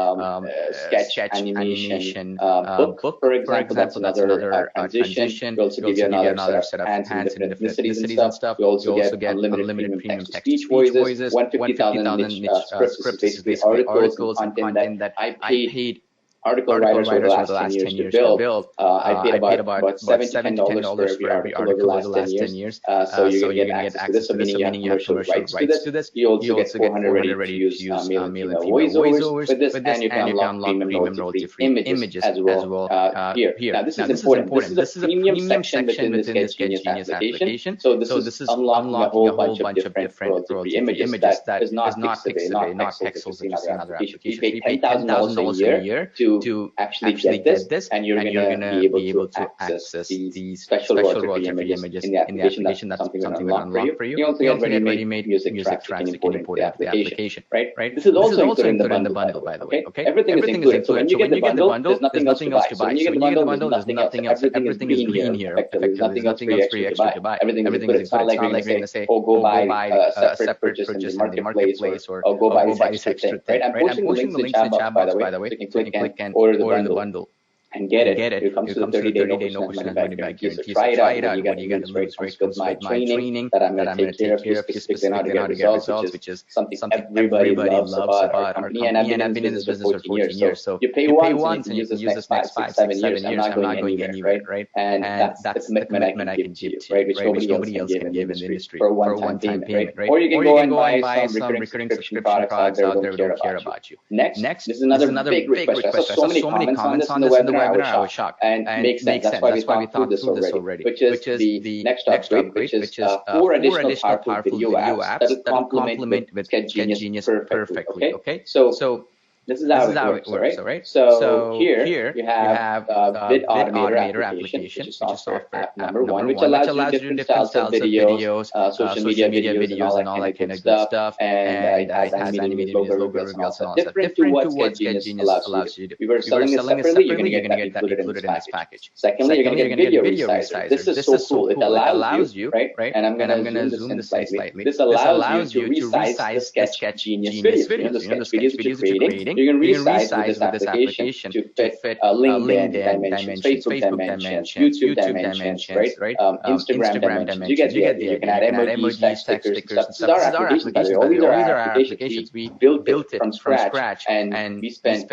sketch animation book, for example. That's another transition. We also give you another set of hands and different ethnicities and stuff. We also get unlimited premium text-to-speech voices, 150,000 scripts, basically articles and content that I paid article writers over the last 10 years to build. I paid about $7 to $10 for every article over the last 10 years. So you're going to get access to this. So meaning you have commercial rights to this. You also get 400 ready-to-use male and female voiceovers with this, and you can unlock premium royalty-free images as well here. Now, this is important. This is a premium section within the SketchGenius application. So this is unlocking a whole bunch of different royalty-free images that is not Pixabay, not Pexels, which is another application. We pay $10,000 a year to actually get this, and you're going to be able to access these special royalty-free images in the application. That's something we're going to unlock for you. You also get ready-made music tracks you can import into the application, right? This is also included in the bundle, by the way. Okay, everything is included. So when you get the bundle, there's nothing else to buy. So when you get the bundle, there's nothing else. Everything is green here. There's nothing else free extra to buy. Everything is included. It's not like you're going to say, oh, go buy a separate purchase in the marketplace, or go buy this extra thing, right? I'm posting the links in the chat box, by the way, so you can click and order the bundle. And get it. It comes with a 30-day no question money back guarantee. So try it out. What you got to lose, right? With my training that I'm going to take care of you specifically on how to get results, which is something everybody loves about our company. And I've been in this business for 14 years. So you pay once and you can use this next 5, 6, 7 years. I'm not going anywhere, right? And that's the commitment I can give to you, right? Which nobody else can give in the industry for a one-time payment, right? Or you can go and buy some recurring subscription products out there that don't care about you. Next, this is another big request. I saw so many comments on this in the webinar. I was shocked. And makes sense. That's why we thought through this already. Which is the next upgrade, which is 4 additional powerful video apps that will complement with SketchGenius perfectly. Okay? So this is how it works, all right? So here you have Vid Automator application, which is software app number 1, which allows you different styles of videos, social media videos, and all that kind of good stuff. And it has animated videos, logo reveals, and all that stuff. Different to what SketchGenius allows you to do. We were selling it separately, you're going to get that included in this package. Secondly, you're going to get video resizer. This is so cool. It allows you, right? And I'm going to zoom this in slightly. This allows you to resize the SketchGenius videos. The sketch videos that you're creating. You can resize with this application to fit LinkedIn dimensions, Facebook dimensions, YouTube dimensions, right? Instagram dimensions. You get the idea. You can add emojis, text stickers, and stuff. This is our application. All these are our applications. We built it from scratch, and we spent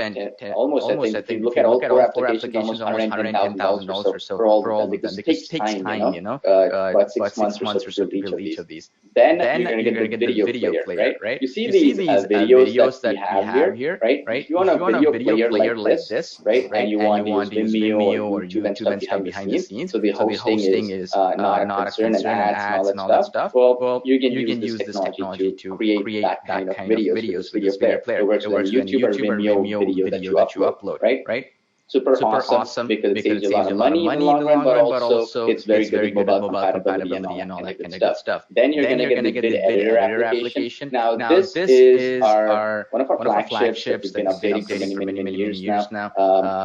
almost, I think, look at all 4 applications, almost $110,000 or so for all of them. Because it takes time, you know, about 6 months or so to build each of these. Then you're going to get the video player, right? You see these videos that we have here, right? If you want a video player like this, right, and you want to use Vimeo or YouTube and stuff behind the scenes, so the hosting is not a concern, and ads and all that stuff, well, you can use this technology to create that kind of videos with this video player. It works with YouTube or Vimeo video that you upload, right? Super awesome because it saves you a lot of money in the long run, but also it's very good with mobile compatibility and all that kind of good stuff. Then you're going to get the Vid Editor application. Now this is one of our flagships that we've been updating for many years now.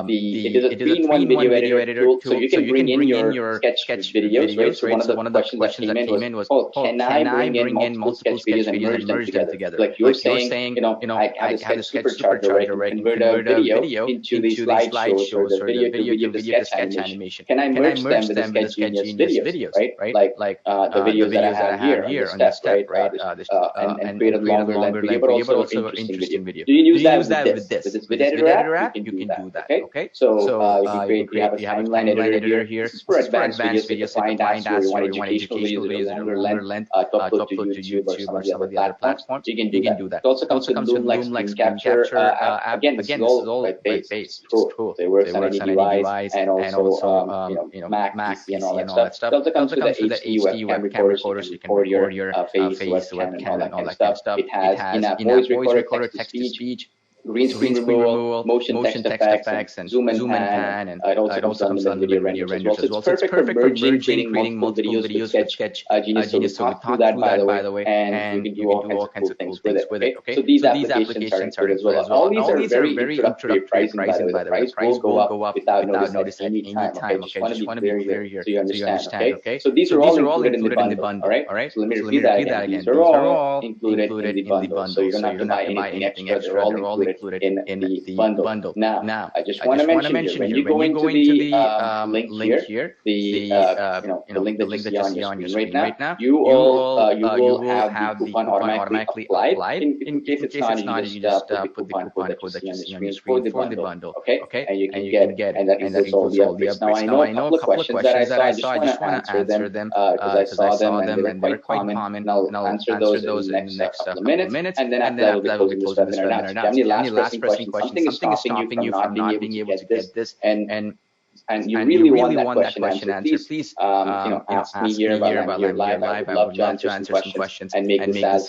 It is a 3-in-1 video editor tool, so you can bring in your sketch videos, right? So one of the questions that came in was, can I bring in multiple sketch videos and merge them together? Like you're saying, I have a sketch supercharger, right? Convert a video into these slideshows or the video to the sketch animation. Can I merge them with the SketchGenius videos, right? Like the videos that I have here on this step, right? And create a longer length video, but also interesting video. You can use that with this Vid Editor app. You can do that. Okay. So you have a timeline editor here. This is for advanced videos, defined apps where you want educational videos of longer length to upload to YouTube or some of the other platforms. You can do that. It also comes with Loom-like screen capture app. Again, this is all web-based. Cool. It works on any device and also Mac, PC, and all that stuff. It also comes with the HD webcam recorder, so you can record your face, webcam, and all that kind of stuff. It has in-app voice recorder, text-to-speech, green screen removal, motion text effects, and zoom and pan, and it also comes on the video renders as well. So it's perfect for merging, creating multiple videos with SketchGenius. So we talked through that, by the way, and you can do all kinds of things with it. Okay, so these applications are as well. All these are very introductory pricing, by the way. The price will go up without notice at any time. Okay, just want to be clear here so you understand. Okay, so these are all included in the bundle. All right. So let me repeat that again. These are all included in the bundle. So you're not going to buy anything extra. They're all included included in the bundle. Now, I just want to mention here, when you go into the link here, the link that you see on your screen right now, you will have the coupon automatically applied. In case it's not, you just put the coupon code that you see on your screen for the bundle. Okay, and you can get it, and that includes all the upgrades. Now, I know a couple of questions that I saw. I just want to answer them because I saw them and they're quite common. I'll answer those in the next couple of minutes, and then after that we'll be closing this webinar. Now, if you have any last pressing questions, something is stopping you from not being able to get this, and you really want that question answered, please ask me here while I'm here live. I would love to answer some questions and make this as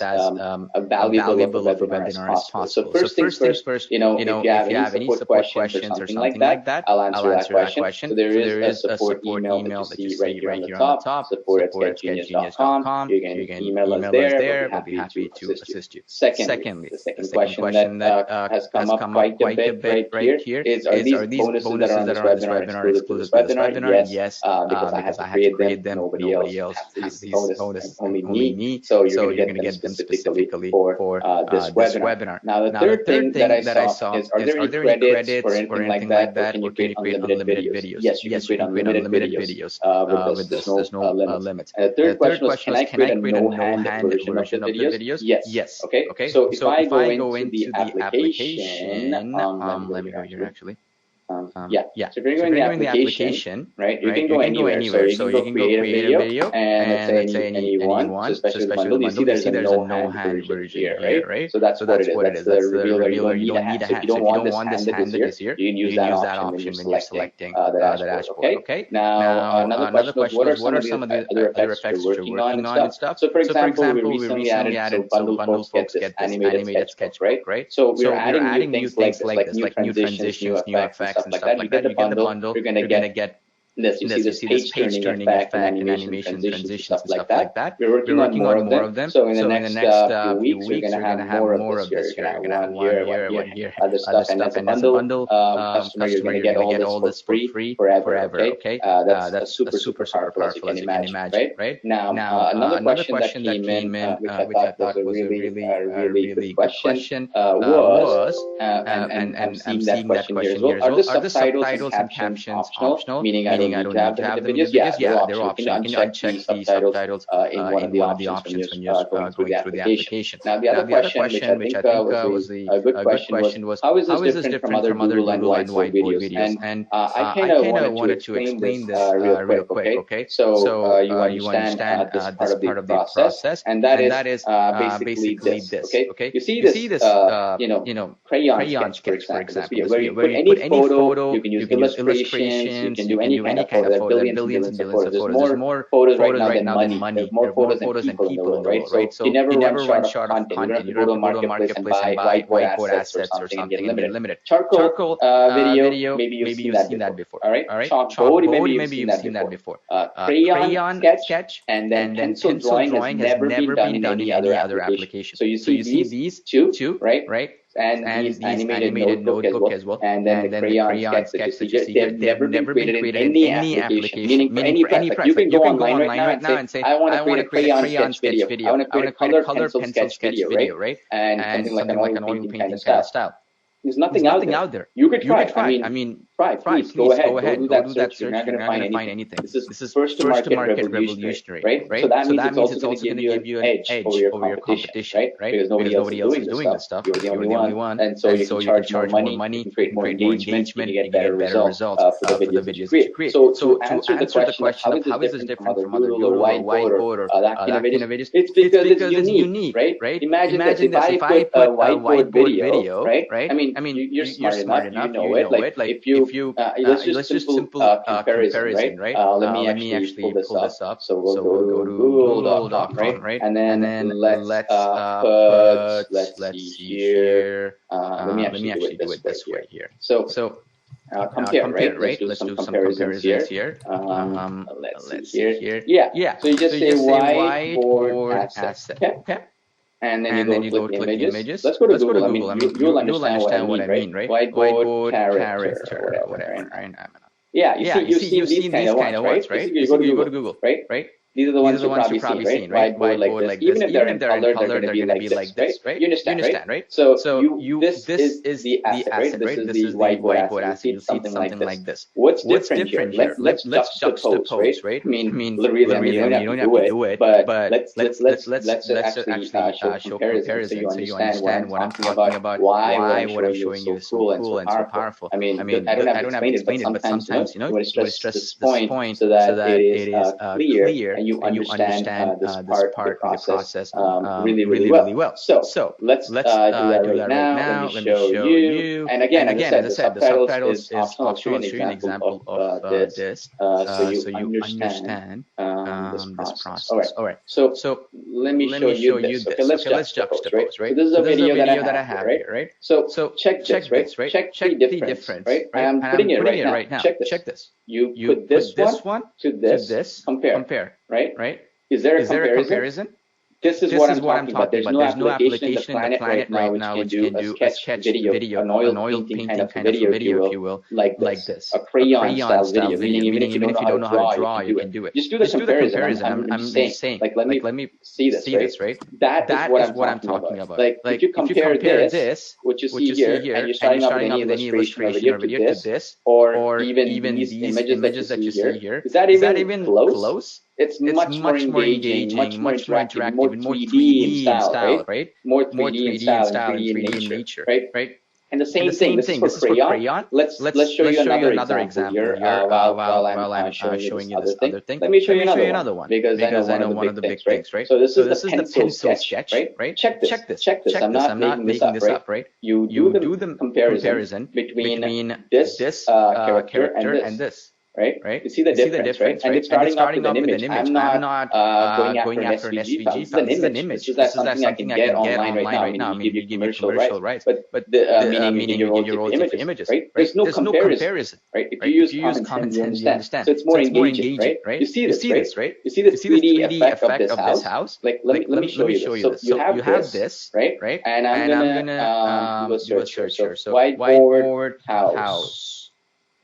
valuable of a webinar as possible. So first things first, if you have any support questions or something like that, I'll answer that question. So there is a support email that you see right here on the top, support@sketchgenius.com. You can email us there. We'll be happy to assist you. Secondly, the second question that has come up quite a bit right here is, are these bonuses that are on this webinar exclusive to this webinar? Yes, because I have to create them. Nobody else has these bonuses, only me. So you're going to get them specifically for this webinar. Now, the third thing that I saw is, are there any credits or anything like that? Or can you create unlimited videos? Yes, you can create unlimited videos with this. There's no limit. And the third question was, can I create a no-hand version of the videos? Yes. Okay. So if I go into the application, let me go here actually. So if you're going to the application, right, you can go anywhere. So you can go create a video, and let's say anyone, so especially the bundle, you see there's a no-hand version here, right? So that's what it is. That's the reveal that you don't need a hand. So if you don't want this handed this year, you can use that option when you're selecting the dashboard. Okay. Now, another question was, what are some of the other effects that you're working on and stuff? So for example, we recently added so bundle folks get this animated sketchbook, right? So we're adding new things like this, like new transitions, new effects, and stuff like that. You get the bundle, you're gonna get this. You see this page turning effect and animation transitions, stuff like that. We're working on more of them. So in the next few weeks, we're gonna have more of this. You're gonna have one here, other stuff, and as a bundle customer, you're gonna get all this for free forever. Okay, that's super powerful, as you can imagine, right? Now, another question that came in, which I thought was a really good question, was, and I'm seeing that question here as well. Are the subtitles and captions optional? Meaning I don't need to have them in the videos. Yeah, they're optional. You can uncheck the subtitles in one of the options when you're going through the application. Now, the other question, which I think was a good question, was, how is this different from other Google and whiteboard videos? And I kind of wanted to explain this real quick. Okay, so you understand this part of the process, and that is basically this. Okay, you see this, Crayon Sketch, for example, where you put any photo, you can use illustrations, you can do any kind of photo. There are billions and billions of photos. There's more photos right now than money. There's more photos than people in the world, right? So you never run short of content. You don't have to go to a marketplace and buy whiteboard assets or something and get limited. Charcoal video, maybe you've seen that before. All right. Chalkboard, maybe you've seen that before. Crayon Sketch, and then pencil drawing has never been done in any other application. So you see these two, right? And these animated notebook as well, and then the Crayon Sketch that you see, they've never been created in any application, meaning for any product. You can go online right now and say, I want to create a Crayon Sketch video, I want to create a color pencil sketch video, right? And something like an oil painting kind of style. There's nothing out there. You could try. I mean, please go ahead. Go do that search. You're not going to find anything. This is first to market revolutionary, right? So that means it's also going to give you an edge over your competition, right? Because nobody else is doing this stuff. You're the only one, and so you can charge more money, you can create more engagement, you get better results for the videos that you create. So to answer the question of how is this different from other Google or whiteboard or that kind of videos, it's because it's unique, right? Imagine that if I put a whiteboard video, right? I mean, you're smart enough, you know it. Like if you let's just simple comparison, right? Let me actually pull this up. So we'll go to Google.com, right? And then let's see here. Let me actually do it this way here. So compare, right? Let's do some comparisons here. Let's see here. Yeah. So you just say whiteboard asset. Okay. And then you go click the images. Let's go to Google. I mean, you'll understand what I mean, right? Whiteboard character or whatever. Yeah, you've seen these kind of ones, right? You go to Google, right? These are the ones you've probably seen, right? Whiteboard like this. Even if they're in color, they're going to be like this, right? You understand, right? So this is the asset, right? This is the whiteboard asset. You see something like this. What's different here? Let's juxtapose, right? I mean, really, you don't have to do it, but let's actually show comparison so you understand what I'm talking about, why what I'm showing you is so cool and so powerful. I mean, I don't have to explain it, but sometimes, you want to stress this point so that it is clear and you understand this part of the process really well. So let's do that right now. Let me show you. And again, as I said, the subtitles is optional. I'll show you an example of this so you understand this process. All right. So let me show you this. Okay, let's juxtapose, right? So this is a video that I have here, right? So check this, right? Check the difference, right? I'm putting it right now. Check this. You put this one to this. Compare, right? Is there a comparison? This is what I'm talking about. There's no application in the planet right now which can do a sketch video, an oil painting kind of video, if you will, like this. A crayon style video, meaning even if you don't know how to draw, you can do it. Just do the comparison. I'm saying, like, let me see this, right? That is what I'm talking about. Like, if you compare this, what you see here, and you're starting off with any illustration or video to this, or even these images that you see here, is that even close? It's much more engaging, much more interactive, more 3D in style, right? More 3D in style and 3D in nature, right? And the same thing. This is for Crayon. Let's show you another example here while I'm showing you this other thing. Let me show you another one because I know one of the big things, right? So this is the pencil sketch, right? Check this. I'm not making this up, right? You do the comparison between this character and this. Right? You see the difference, right? And it's starting off with an image. I'm not going after an SVG file. This is an image. This is something I can get online right now. I mean, you give me commercial rights, but meaning you give royalty for images, right? There's no comparison, right? If you use common sense, you understand. So it's more engaging, right? You see this, right? You see this 3D effect of this house. Like, let me show you this. So you have this, right? And I'm gonna do a search here. So whiteboard house.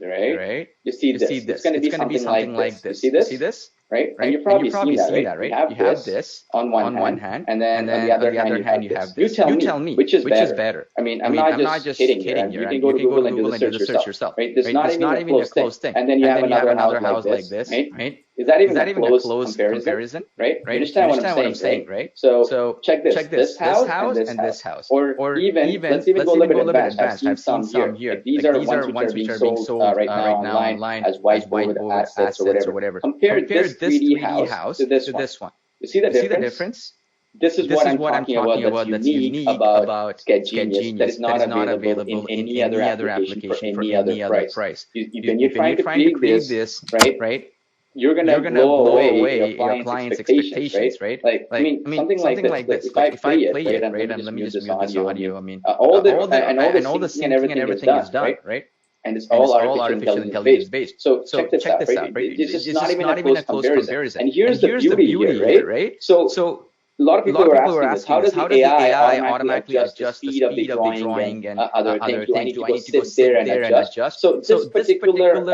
Right? You see this. It's going to be something like this. You see this? Right? And you've probably seen that, right? You have this on one hand, and then on the other hand, you have this. You tell me which is better. I mean, I'm not just kidding here. You can go to Google and do the search yourself. Right? There's not even a close thing. And then you have another house like this, right? Is that even a close comparison? Right? You understand what I'm saying, right? So check this. This house and this house. Or even, let's even go a little bit advanced. I've seen some here. These are ones which are being sold right now online as whiteboard assets or whatever. Compare this 3D house to this one. You see the difference? This is what I'm talking about that's unique about SketchGenius that is not available in any other application for any other price. When you're trying to create this, right? You're gonna blow away your client's expectations, right? Like, I mean, something like this. If I play it, right? And let me just mute this audio. I mean, all the syncing and everything is done, right? And it's all artificial intelligence based. So check this out, right? It's just not even a close comparison. And here's the beauty here, right? So a lot of people are asking this, how does the AI automatically adjust the speed of the drawing and other things? Do I need to go sit there and adjust? So this particular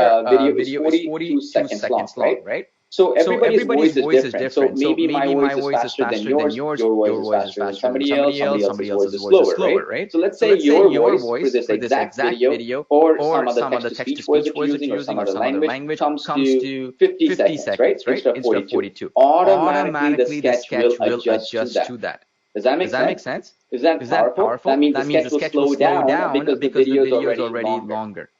video is 42 seconds long, right? So everybody's voice is different. So maybe my voice is faster than yours. Your voice is faster than somebody else's voice is slower, right? So let's say your voice for this exact video or some other text-to-speech voice that you're using or some other language comes to 50 seconds, right? Instead of 42. Automatically the sketch will adjust to that. Does that make sense? Is that powerful? That means the sketch will slow down because the video is already longer.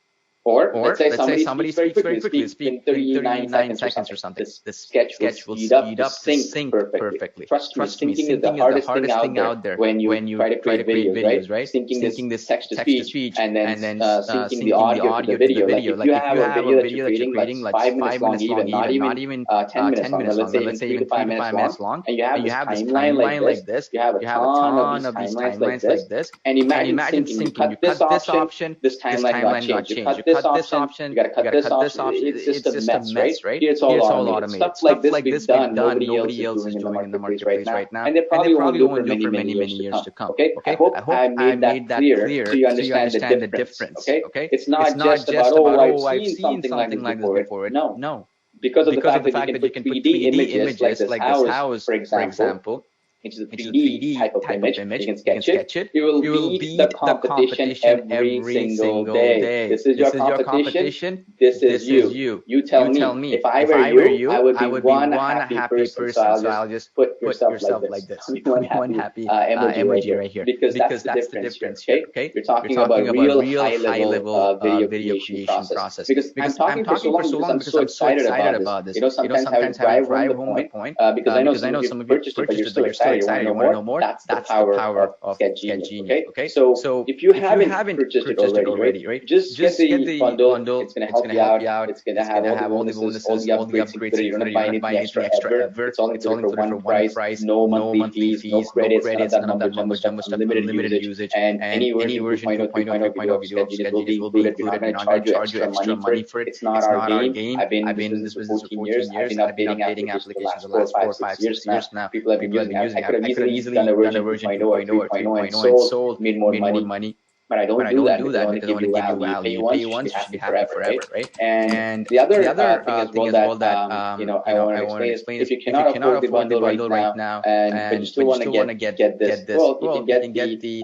Or let's say somebody speaks very quickly, speak 39 seconds or something. This sketch will speed up to sync perfectly. Trust me, syncing is the hardest thing out there when you try to create videos, right? Syncing this text-to-speech and then syncing the audio to the video. Like if you have a video that you're creating like 5 minutes long even, not even 10 minutes long, let's say even 3 to 5 minutes long, and you have this timeline like this, you have a ton of these timelines like this, and imagine syncing, you cut this option, this timeline got changed. You cut this option, you gotta cut this option. It's just a mess, right? Here it's all automated. Stuff like this being done, nobody else is doing in the marketplace right now. And they probably won't do for many years to come. Okay? I hope I made that clear so you understand the difference. Okay? It's not just about, I've seen something like this before. No. because of the fact that you can put 3D images like this house, for example, which is a 3D type of image, you can sketch it. You will beat the competition every single day. This is your competition. This is you. You tell me. If I were you, I would be one happy person. So I'll just put yourself like this. One happy emoji right here. Because that's the difference. Okay? You're talking about real high-level video creation process. Because I'm talking for so long because I'm so excited about this. Sometimes I would drive home the point because I know some of you purchased it, but you're so excited. You want to know more? That's the power of SketchGenius. Okay? So if you haven't purchased it already, right? Just get the bundle. It's going to help you out. It's going to have all the bonuses, all the upgrades. You're not buying anything extra ever. It's only for one price. No monthly fees, no credits, none of that mumbo jumbo stuff, limited usage. And any version 2.0, 3.0 video of SketchGenius will be included. We're not going to charge you extra money for it. It's not our game. I've been in this business for 14 years. I've been updating applications the last 4, 5, 6 years now. People have been using it. I could have easily done a version 2.0 or 3.0 and sold, made more money. But I don't do that because I want to give you value. You pay once, you should be happy forever, right? And the other thing as well that I want to explain is if you cannot afford the bundle right now, but you still want to get this, well, you can get the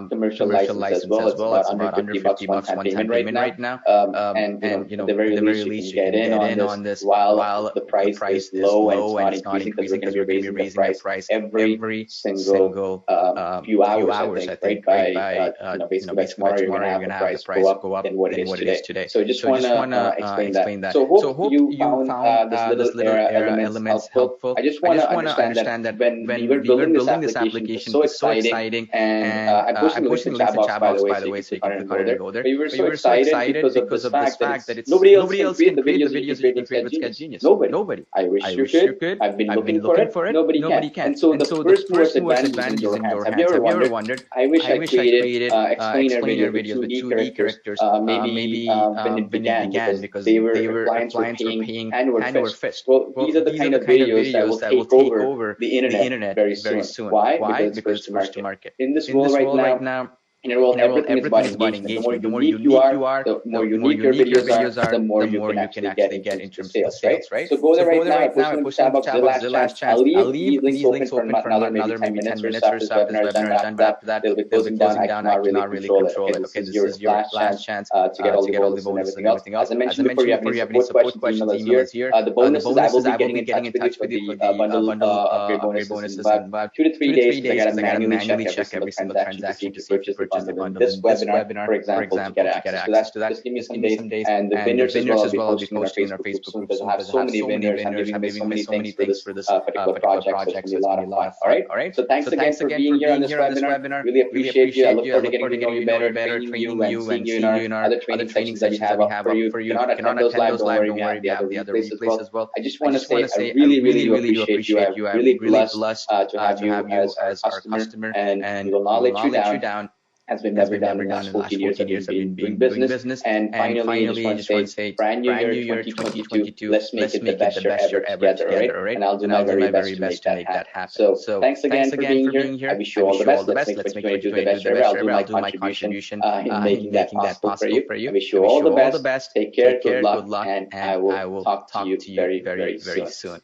commercial license as well. It's about under $50 one-time payment right now. And at the very least, you can get in on this while the price is low and it's not increasing because we're going to be raising the price every single few hours, I think, right? By by tomorrow you're going to have the price go up than what it is today. So I just want to explain that. So hope you found this little elements helpful. I just want to understand that when we were building this application, it was so exciting. And I'm posting the link in the chat box, by the way, so you can go there. We were so excited because of this fact that nobody else can create the videos you can create with SketchGenius. Nobody. I wish you could. I've been looking for it. Nobody can. And so the first mover's advantage is in your hands. Have you ever wondered? I wish I created explainer videos with 2D characters maybe when it began because clients were paying hand over fist. Well, these are the kind of videos that will take over the internet very soon. Why? Because it's first to market. In this world right now, in a world, everything is about engagement. The more unique you are, the more unique your videos are, the more you can actually get in terms of sales, right? So go there right now. I posted in the chat box the last chance. I'll leave these links open for another maybe 10 minutes or so after this webinar is done. After that, it'll be closing down. I cannot really control it. Okay, this is your last chance to get all the bonuses and everything else. As I mentioned before, you have any support questions, email is here. The bonuses, I will be getting in touch with you for the bundle upgrade bonuses in about 2 to 3 days because I got to manually check every single transaction to purchase the bundle. This webinar, for example, to get access to that. Just give me some days, and the winners as well I'll be posting in our Facebook group because I have so many winners. I'm giving away so many things for this particular project. So it's going to be a lot of fun. All right. So thanks again for being here on this webinar. Really appreciate you. I look forward to getting to know you better, training you, and seeing you in our other training sessions that we have up for you. If you cannot attend those live, don't worry, we have the other replays as well. I just want to say I really do appreciate you. I'm really blessed to have you as our customer, and we will not let you down. Has been never done in the last 14 years I've been doing business. And finally, I just want to say, brand new year 2022, let's make it the best year ever together, right? And I'll do my very best to make that happen. So thanks again for being here. I wish you all the best. Let's make 2022 the best year ever. I'll do my contribution in making that possible for you. I wish you all the best. Take care, good luck, and I will talk to you very soon.